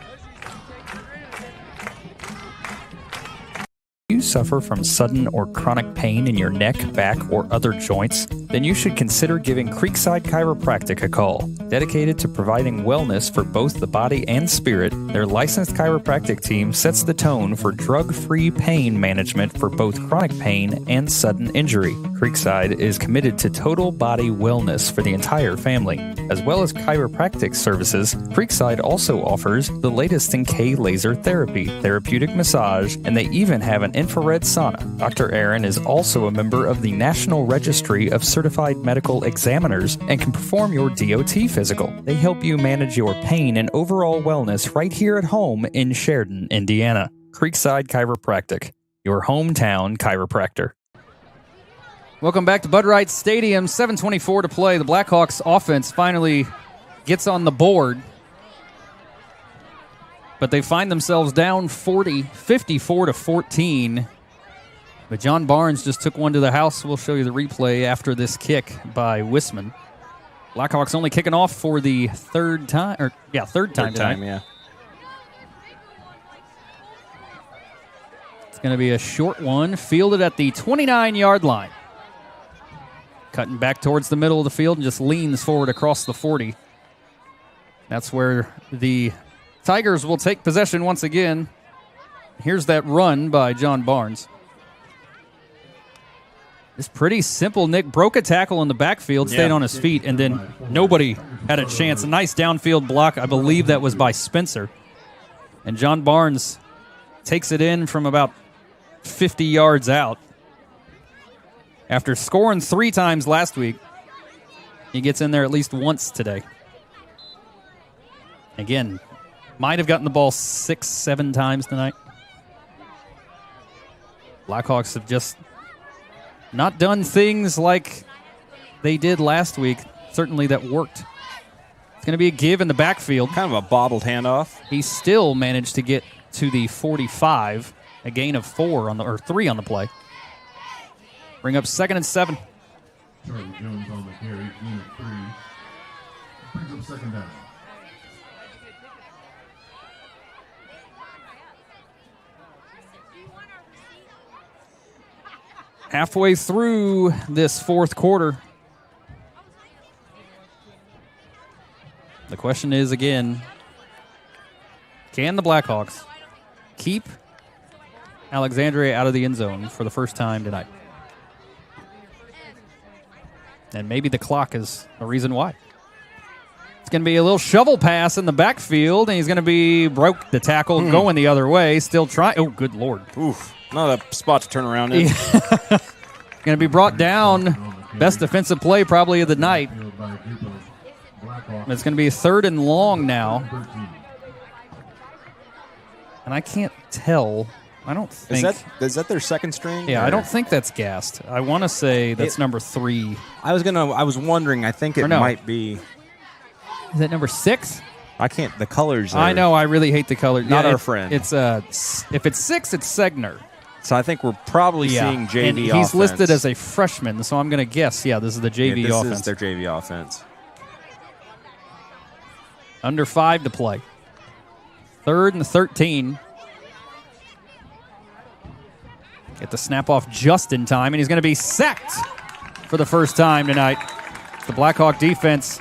If you suffer from sudden or chronic pain in your neck, back, or other joints, then you should consider giving Creekside Chiropractic a call. Dedicated to providing wellness for both the body and spirit, their licensed chiropractic team sets the tone for drug-free pain management for both chronic pain and sudden injury. Creekside is committed to total body wellness for the entire family. As well as chiropractic services, Creekside also offers the latest in K-laser therapy, therapeutic massage, and they even have an infrared sauna. Dr. Aaron is also a member of the National Registry of Certified Medical Examiners and can perform your DOT physical. They help you manage your pain and overall wellness right here at home in Sheridan, Indiana. Creekside Chiropractic, your hometown chiropractor. Welcome back to Bud Wright Stadium. 7:24 to play. The Blackhawks offense finally gets on the board, but they find themselves down 54-14. But John Barnes just took one to the house. We'll show you the replay after this kick by Wisman. Blackhawks only kicking off for the third time tonight. Yeah. It's going to be a short one, fielded at the 29-yard line. Cutting back towards the middle of the field and just leans forward across the 40. That's where the Tigers will take possession once again. Here's that run by John Barnes. It's pretty simple. Nick broke a tackle in the backfield, stayed on his feet, and then nobody had a chance. A nice downfield block. I believe that was by Spencer. And John Barnes takes it in from about 50 yards out. After scoring 3 times last week, he gets in there at least once today. Again, might have gotten the ball 6-7 times tonight. Blackhawks have just not done things like they did last week, certainly that worked. It's going to be a give in the backfield. Kind of a bobbled handoff. He still managed to get to the 45, a gain of 3 on the play. Bring up 2nd and 7. Charlie Jones on the carry, gain of 3. Brings up 2nd down. Halfway through this fourth quarter, the question is again, can the Blackhawks keep Alexandria out of the end zone for the first time tonight? And maybe the clock is a reason why. It's going to be a little shovel pass in the backfield, and he's going to broke the tackle going the other way, still trying. Oh, good Lord. Oof. Not a spot to turn around in. Going to be brought down. Best defensive play probably of the night. It's going to be 3rd and long now. And I can't tell I don't think. Is that their second string? Yeah, or? I don't think that's gassed. I want to say that's number 3. I was wondering. I think it might be. Is that number 6? I can't. The colors. I know. I really hate the color. Not our friend. It's if it's 6, it's Segner. So I think we're probably seeing JV and he's offense. listed as a freshman, so I'm going to guess. Yeah, this is the JV offense. This is their JV offense. Under 5 to play. 3rd and 13. Get the snap off just in time, and he's going to be sacked for the first time tonight. The Blackhawk defense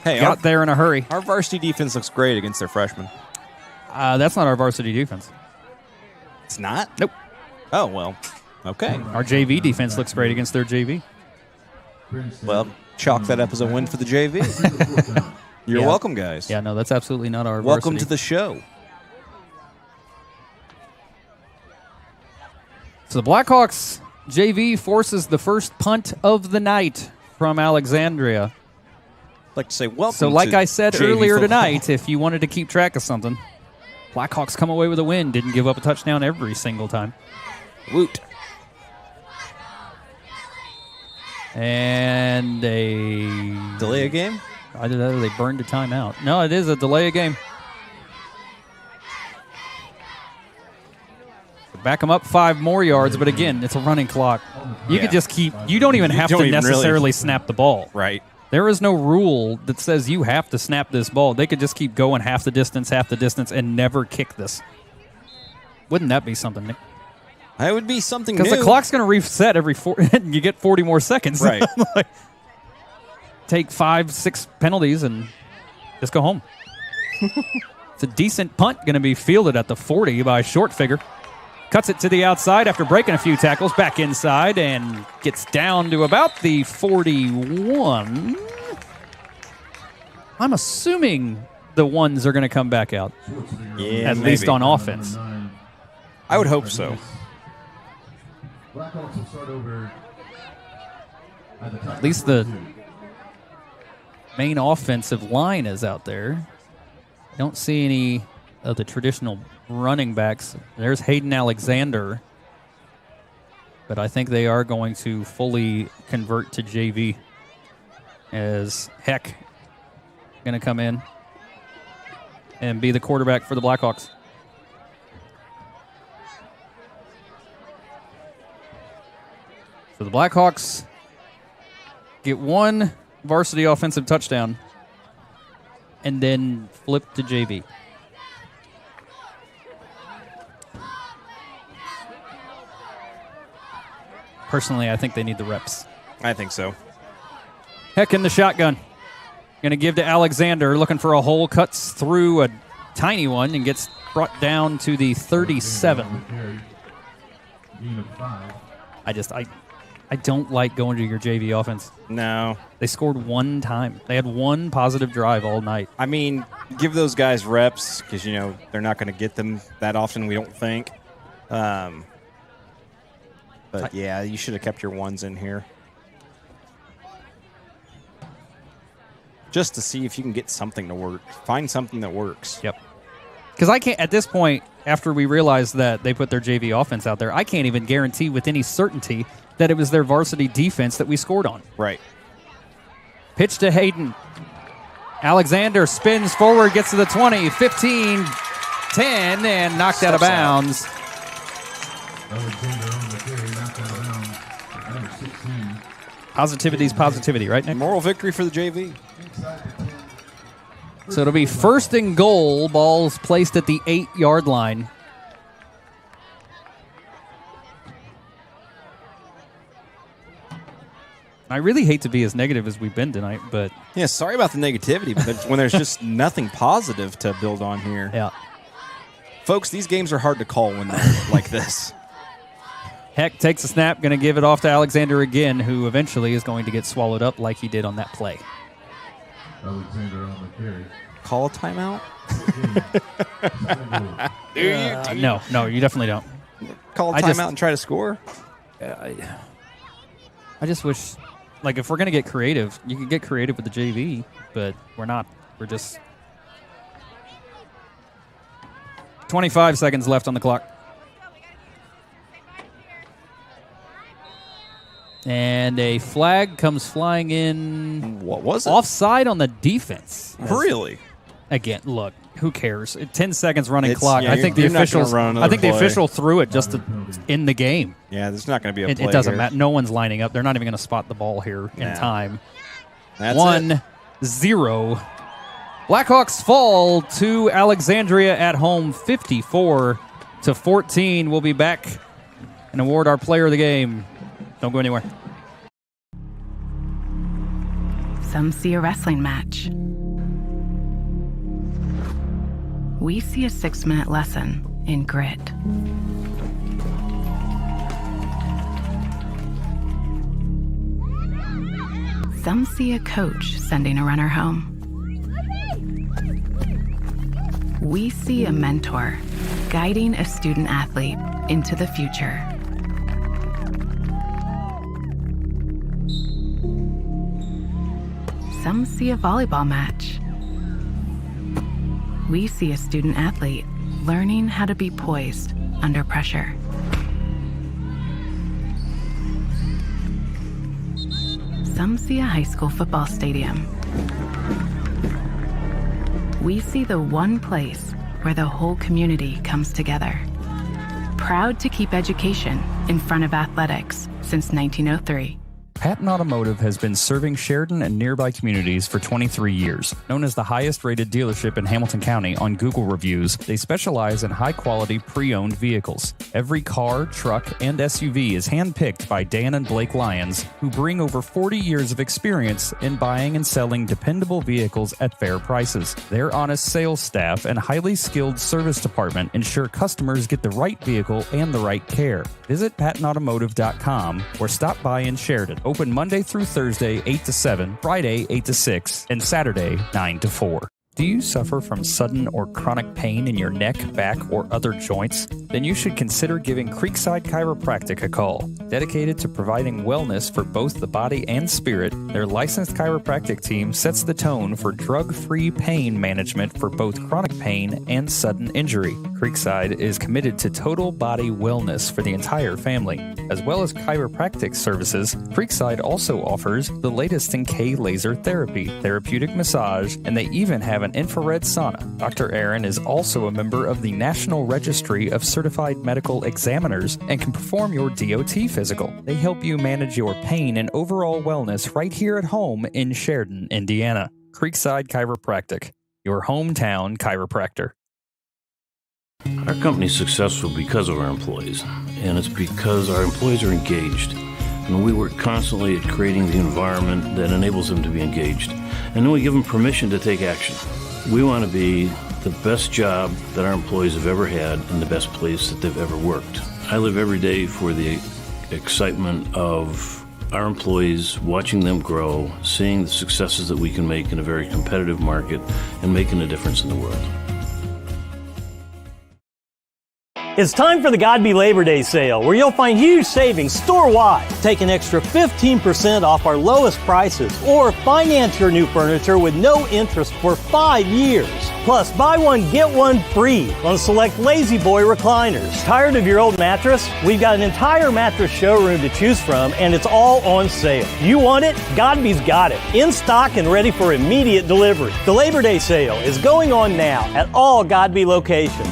got there in a hurry. Our varsity defense looks great against their freshmen. That's not our varsity defense. It's not? Nope. Oh, well, okay. Our JV defense looks great against their JV. Well, chalk that up as a win for the JV. You're welcome, guys. Yeah, no, that's absolutely not our Welcome varsity. to the show. So the Blackhawks JV forces the first punt of the night from Alexandria. I'd like to say welcome. So like to I said JV earlier football. tonight, if you wanted to keep track of something, Blackhawks come away with a win. Didn't give up a touchdown every single time. Woot. And a delay a game? Either that or they burned a timeout. No, it is a delay a game. Back them up 5 more yards, but again, it's a running clock. You could just keep. You don't even have to necessarily snap the ball. Right. There is no rule that says you have to snap this ball. They could just keep going half the distance, and never kick this. Wouldn't that be something, Nick? That would be something new. Because the clock's going to reset every 4, and you get 40 more seconds. Right. Take 5-6 penalties and just go home. It's a decent punt, going to be fielded at the 40 by Short Figure. Cuts it to the outside after breaking a few tackles, back inside, and gets down to about the 41. I'm assuming the ones are going to come back out. Yeah, at least on offense. I would hope so. Blackhawks will start over At least the main offensive line is out there. Don't see any of the traditional running backs. There's Hayden Alexander, but I think they are going to fully convert to JV as Heck going to come in and be the quarterback for the Blackhawks. So the Blackhawks get 1 varsity offensive touchdown and then flip to JV. Personally, I think they need the reps. I think so. Heck in the shotgun. Going to give to Alexander, looking for a hole, cuts through a tiny one and gets brought down to the 37. I don't like going to your JV offense. No. They scored 1 time. They had 1 positive drive all night. I mean, give those guys reps because, they're not going to get them that often, we don't think. But, yeah, you should have kept your 1s in here. Just to see if you can get something to work. Find something that works. Yep. Because I can't, at this point, after we realized that they put their JV offense out there, I can't even guarantee with any certainty that it was their varsity defense that we scored on. Right. Pitch to Hayden. Alexander spins forward, gets to the 20, 15, 10, and knocked out of bounds. Positivity's positivity, right, Nick? Moral victory for the JV. So it'll be 1st and goal. Ball's placed at the 8-yard line. I really hate to be as negative as we've been tonight, but... Yeah, sorry about the negativity, but when there's just nothing positive to build on here. Yeah. Folks, these games are hard to call when they're like this. Heck takes a snap, going to give it off to Alexander again, who eventually is going to get swallowed up like he did on that play. Alexander on the carry. Call a timeout? Do you? No, you definitely don't. Call a timeout and try to score? I just wish, if we're going to get creative, you can get creative with the JV, but we're not. We're just 25 seconds left on the clock. And a flag comes flying in. What was it? Offside on the defense. Really? Again, look, who cares? 10 seconds running clock. Yeah, I think the official threw it just to end the game. Yeah, there's not going to be a play It doesn't here. matter. No one's lining up. They're not even going to spot the ball here in time. That's 1-0. Blackhawks fall to Alexandria at home 54-14. We'll be back and award our player of the game. Don't go anywhere. Some see a wrestling match. We see a 6-minute lesson in grit. Some see a coach sending a runner home. We see a mentor guiding a student athlete into the future. Some see a volleyball match. We see a student athlete learning how to be poised under pressure. Some see a high school football stadium. We see the one place where the whole community comes together. Proud to keep education in front of athletics since 1903. Patton Automotive has been serving Sheridan and nearby communities for 23 years. Known as the highest-rated dealership in Hamilton County on Google reviews, they specialize in high-quality pre-owned vehicles. Every car, truck, and SUV is hand-picked by Dan and Blake Lyons, who bring over 40 years of experience in buying and selling dependable vehicles at fair prices. Their honest sales staff and highly skilled service department ensure customers get the right vehicle and the right care. Visit PattonAutomotive.com or stop by in Sheridan. Open Monday through Thursday, 8 to 7, Friday, 8 to 6, and Saturday, 9 to 4. Do you suffer from sudden or chronic pain in your neck, back, or other joints? Then you should consider giving Creekside Chiropractic a call. Dedicated to providing wellness for both the body and spirit, their licensed chiropractic team sets the tone for drug-free pain management for both chronic pain and sudden injury. Creekside is committed to total body wellness for the entire family. As well as chiropractic services, Creekside also offers the latest in K-laser therapy, therapeutic massage, and they even have an infrared sauna. Dr. Aaron is also a member of the National Registry of Certified Medical Examiners and can perform your DOT physical. They help you manage your pain and overall wellness right here at home in Sheridan, Indiana. Creekside Chiropractic, your hometown chiropractor. Our company's successful because of our employees, and it's because our employees are engaged. And we work constantly at creating the environment that enables them to be engaged. And then we give them permission to take action. We want to be the best job that our employees have ever had and the best place that they've ever worked. I live every day for the excitement of our employees, watching them grow, seeing the successes that we can make in a very competitive market, and making a difference in the world. It's time for the Godby Labor Day sale, where you'll find huge savings store-wide. Take an extra 15% off our lowest prices, or finance your new furniture with no interest for 5 years. Plus, buy one, get one free on select Lazy Boy recliners. Tired of your old mattress? We've got an entire mattress showroom to choose from, and it's all on sale. You want it? Godby's got it. In stock and ready for immediate delivery. The Labor Day sale is going on now at all Godby locations.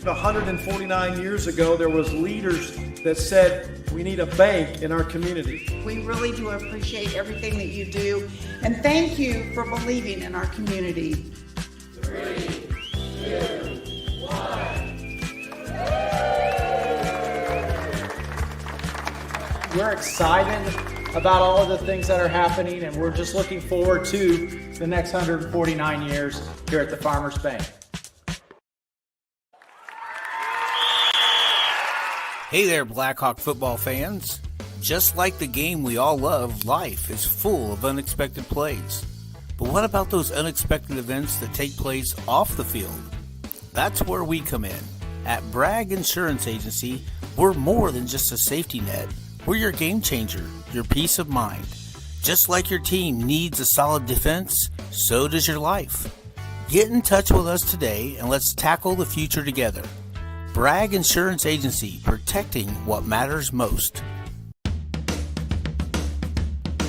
149 years ago, there was leaders that said we need a bank in our community. We really do appreciate everything that you do, and thank you for believing in our community. 3, 2, 1. We're excited about all of the things that are happening, and we're just looking forward to the next 149 years here at the Farmers Bank. Hey there, Blackhawk football fans. Just like the game we all love, life is full of unexpected plays. But what about those unexpected events that take place off the field? That's where we come in. At Bragg Insurance Agency, we're more than just a safety net. We're your game changer, your peace of mind. Just like your team needs a solid defense, so does your life. Get in touch with us today and let's tackle the future together. Bragg Insurance Agency, protecting what matters most.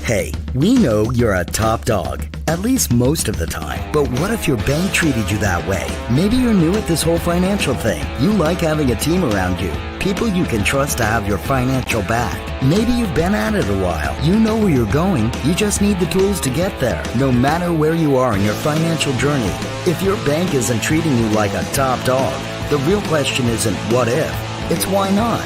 Hey, we know you're a top dog, at least most of the time. But what if your bank treated you that way? Maybe you're new at this whole financial thing. You like having a team around you, people you can trust to have your financial back. Maybe you've been at it a while. You know where you're going. You just need the tools to get there, no matter where you are in your financial journey. If your bank isn't treating you like a top dog, the real question isn't what if, it's why not.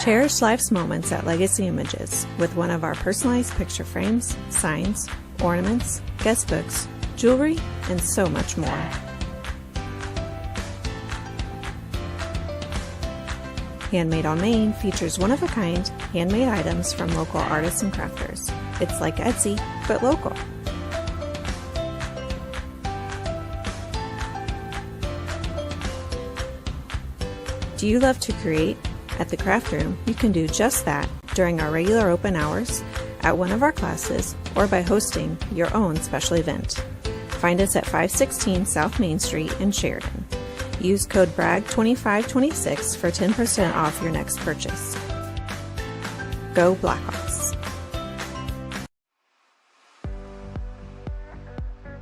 Cherish life's moments at Legacy Images with one of our personalized picture frames, signs, ornaments, guest books, jewelry, and so much more. Handmade on Main features one-of-a-kind handmade items from local artists and crafters. It's like Etsy, but local. Do you love to create? At the Craft Room, you can do just that during our regular open hours, at one of our classes, or by hosting your own special event. Find us at 516 South Main Street in Sheridan. Use code BRAGG2526 for 10% off your next purchase. Go Blackhawks.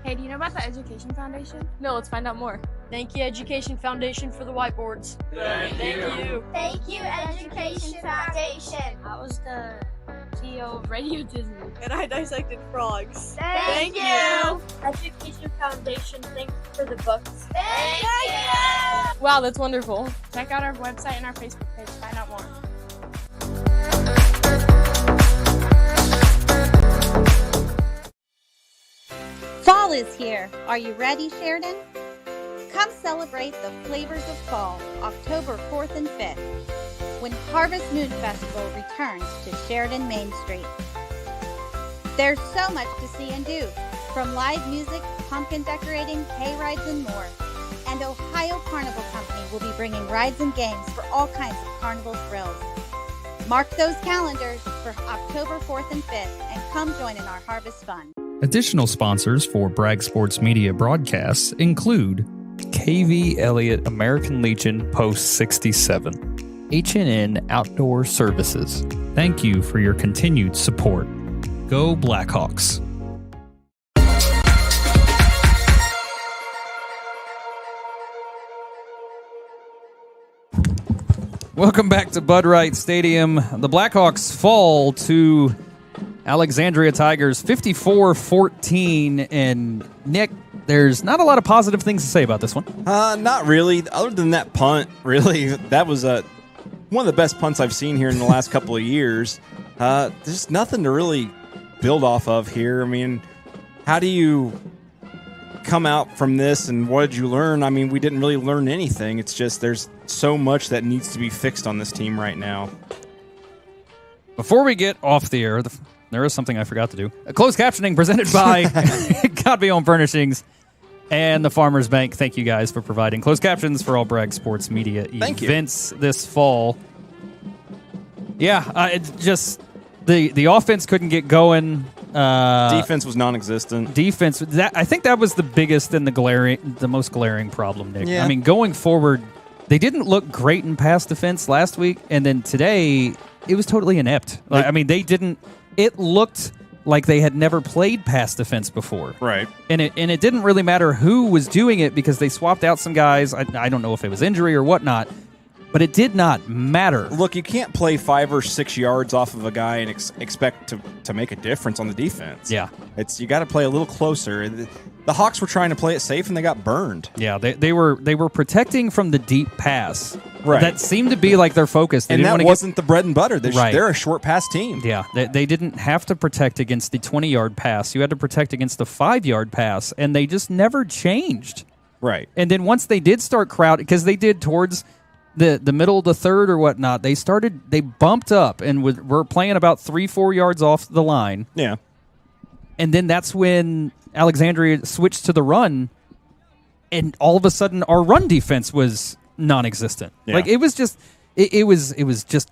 Hey, do you know about the Education Foundation? No, let's find out more. Thank you, Education Foundation, for the whiteboards. Thank you. Thank you, Education Foundation. I was the CEO of Radio Disney. And I dissected frogs. Thank you. Education Foundation, thank you for the books. Thank you. Wow, that's wonderful. Check out our website and our Facebook page to find out more. Fall is here. Are you ready, Sheridan? Come celebrate the flavors of fall, October 4th and 5th, when Harvest Moon Festival returns to Sheridan Main Street. There's so much to see and do, from live music, pumpkin decorating, hay rides, and more. And Ohio Carnival Company will be bringing rides and games for all kinds of carnival thrills. Mark those calendars for October 4th and 5th, and come join in our harvest fun. Additional sponsors for Bragg Sports Media broadcasts include KV Elliott American Legion Post 67, H&N Outdoor Services. Thank you for your continued support. Go Blackhawks. Welcome back to Bud Wright Stadium. The Blackhawks fall to Alexandria Tigers 54-14, and Nick, there's not a lot of positive things to say about this one. Not really. Other than that punt, really, that was one of the best punts I've seen here in the last couple of years. There's nothing to really build off of here. I mean, how do you come out from this, and what did you learn? I mean, we didn't really learn anything. It's just there's so much that needs to be fixed on this team right now. Before we get off the air, there is something I forgot to do. Closed captioning presented by Godby Home Furnishings and the Farmers Bank. Thank you guys for providing closed captions for all Bragg Sports Media events this fall. Yeah, it's just the offense couldn't get going. Defense was non-existent. I think that was the biggest and the most glaring problem, Nick. Yeah. I mean, going forward, they didn't look great in pass defense last week, and then today it was totally inept. They didn't. It looked like they had never played pass defense before. Right. And it didn't really matter who was doing it because they swapped out some guys. I don't know if it was injury or whatnot, but it did not matter. Look, you can't play 5 or 6 yards off of a guy and expect to make a difference on the defense. Yeah. You got to play a little closer. The Hawks were trying to play it safe, and they got burned. Yeah, they were protecting from the deep pass. Right. That seemed to be like their focus. And that wasn't the bread and butter. Right. They're a short pass team. Yeah, they didn't have to protect against the 20-yard pass. You had to protect against the 5-yard pass, and they just never changed. Right. And then once they did start crowding, because they did towards the middle of the third or whatnot, they bumped up and were playing about 3-4 yards off the line. Yeah. And then that's when Alexandria switched to the run, and all of a sudden our run defense was non-existent. Yeah. Like it was just it was just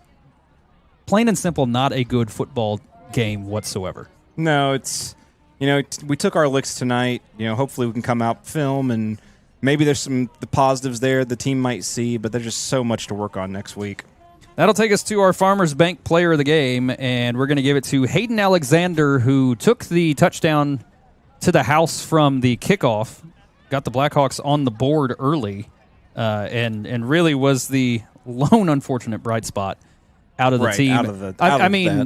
plain and simple not a good football game whatsoever. No, it's we took our licks tonight. Hopefully we can come out, film, and maybe there's the positives there the team might see, but there's just so much to work on next week. That'll take us to our Farmers Bank player of the game, and we're going to give it to Hayden Alexander, who took the touchdown to the house from the kickoff, got the Blackhawks on the board early, and really was the lone unfortunate bright spot out of the team.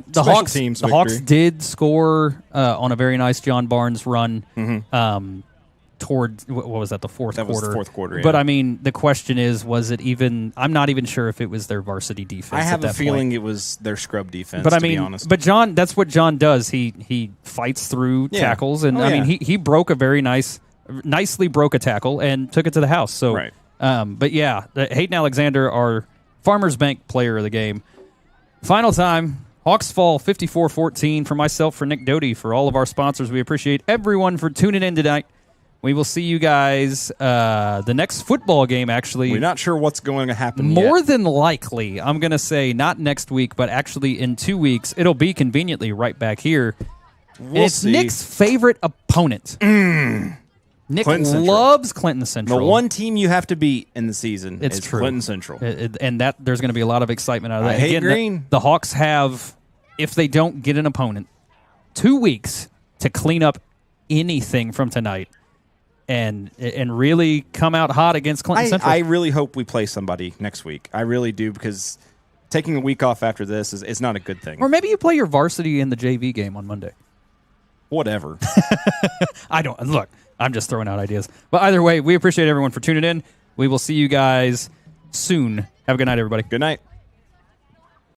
The Hawks did score on a very nice John Barnes run. Toward what was that, the fourth quarter? That was the fourth quarter, yeah. But the question is, was it even? I'm not even sure if it was their varsity defense. I have a feeling it was their scrub defense. But to be honest, but John, that's what John does. He fights through tackles, and he broke nicely broke a tackle and took it to the house. So, right. But yeah, Hayden Alexander, our Farmers Bank player of the game. Final time. Hawks fall 54-14 for myself, for Nick Doty, for all of our sponsors. We appreciate everyone for tuning in tonight. We will see you guys the next football game, actually. We're not sure what's going to happen More yet. than likely, I'm going to say not next week, but actually in 2 weeks. It'll be conveniently right back here. We'll see. Nick's favorite opponent. Nick loves Clinton Central. The one team you have to beat in the season is true. Clinton Central. And that there's going to be a lot of excitement out of that. I hate green. The Hawks have, if they don't get an opponent, 2 weeks to clean up anything from tonight. And really come out hot against Clinton Central. I really hope we play somebody next week. I really do, because taking a week off after this is not a good thing. Or maybe you play your varsity in the JV game on Monday. Whatever. Look, I'm just throwing out ideas. But either way, we appreciate everyone for tuning in. We will see you guys soon. Have a good night, everybody. Good night.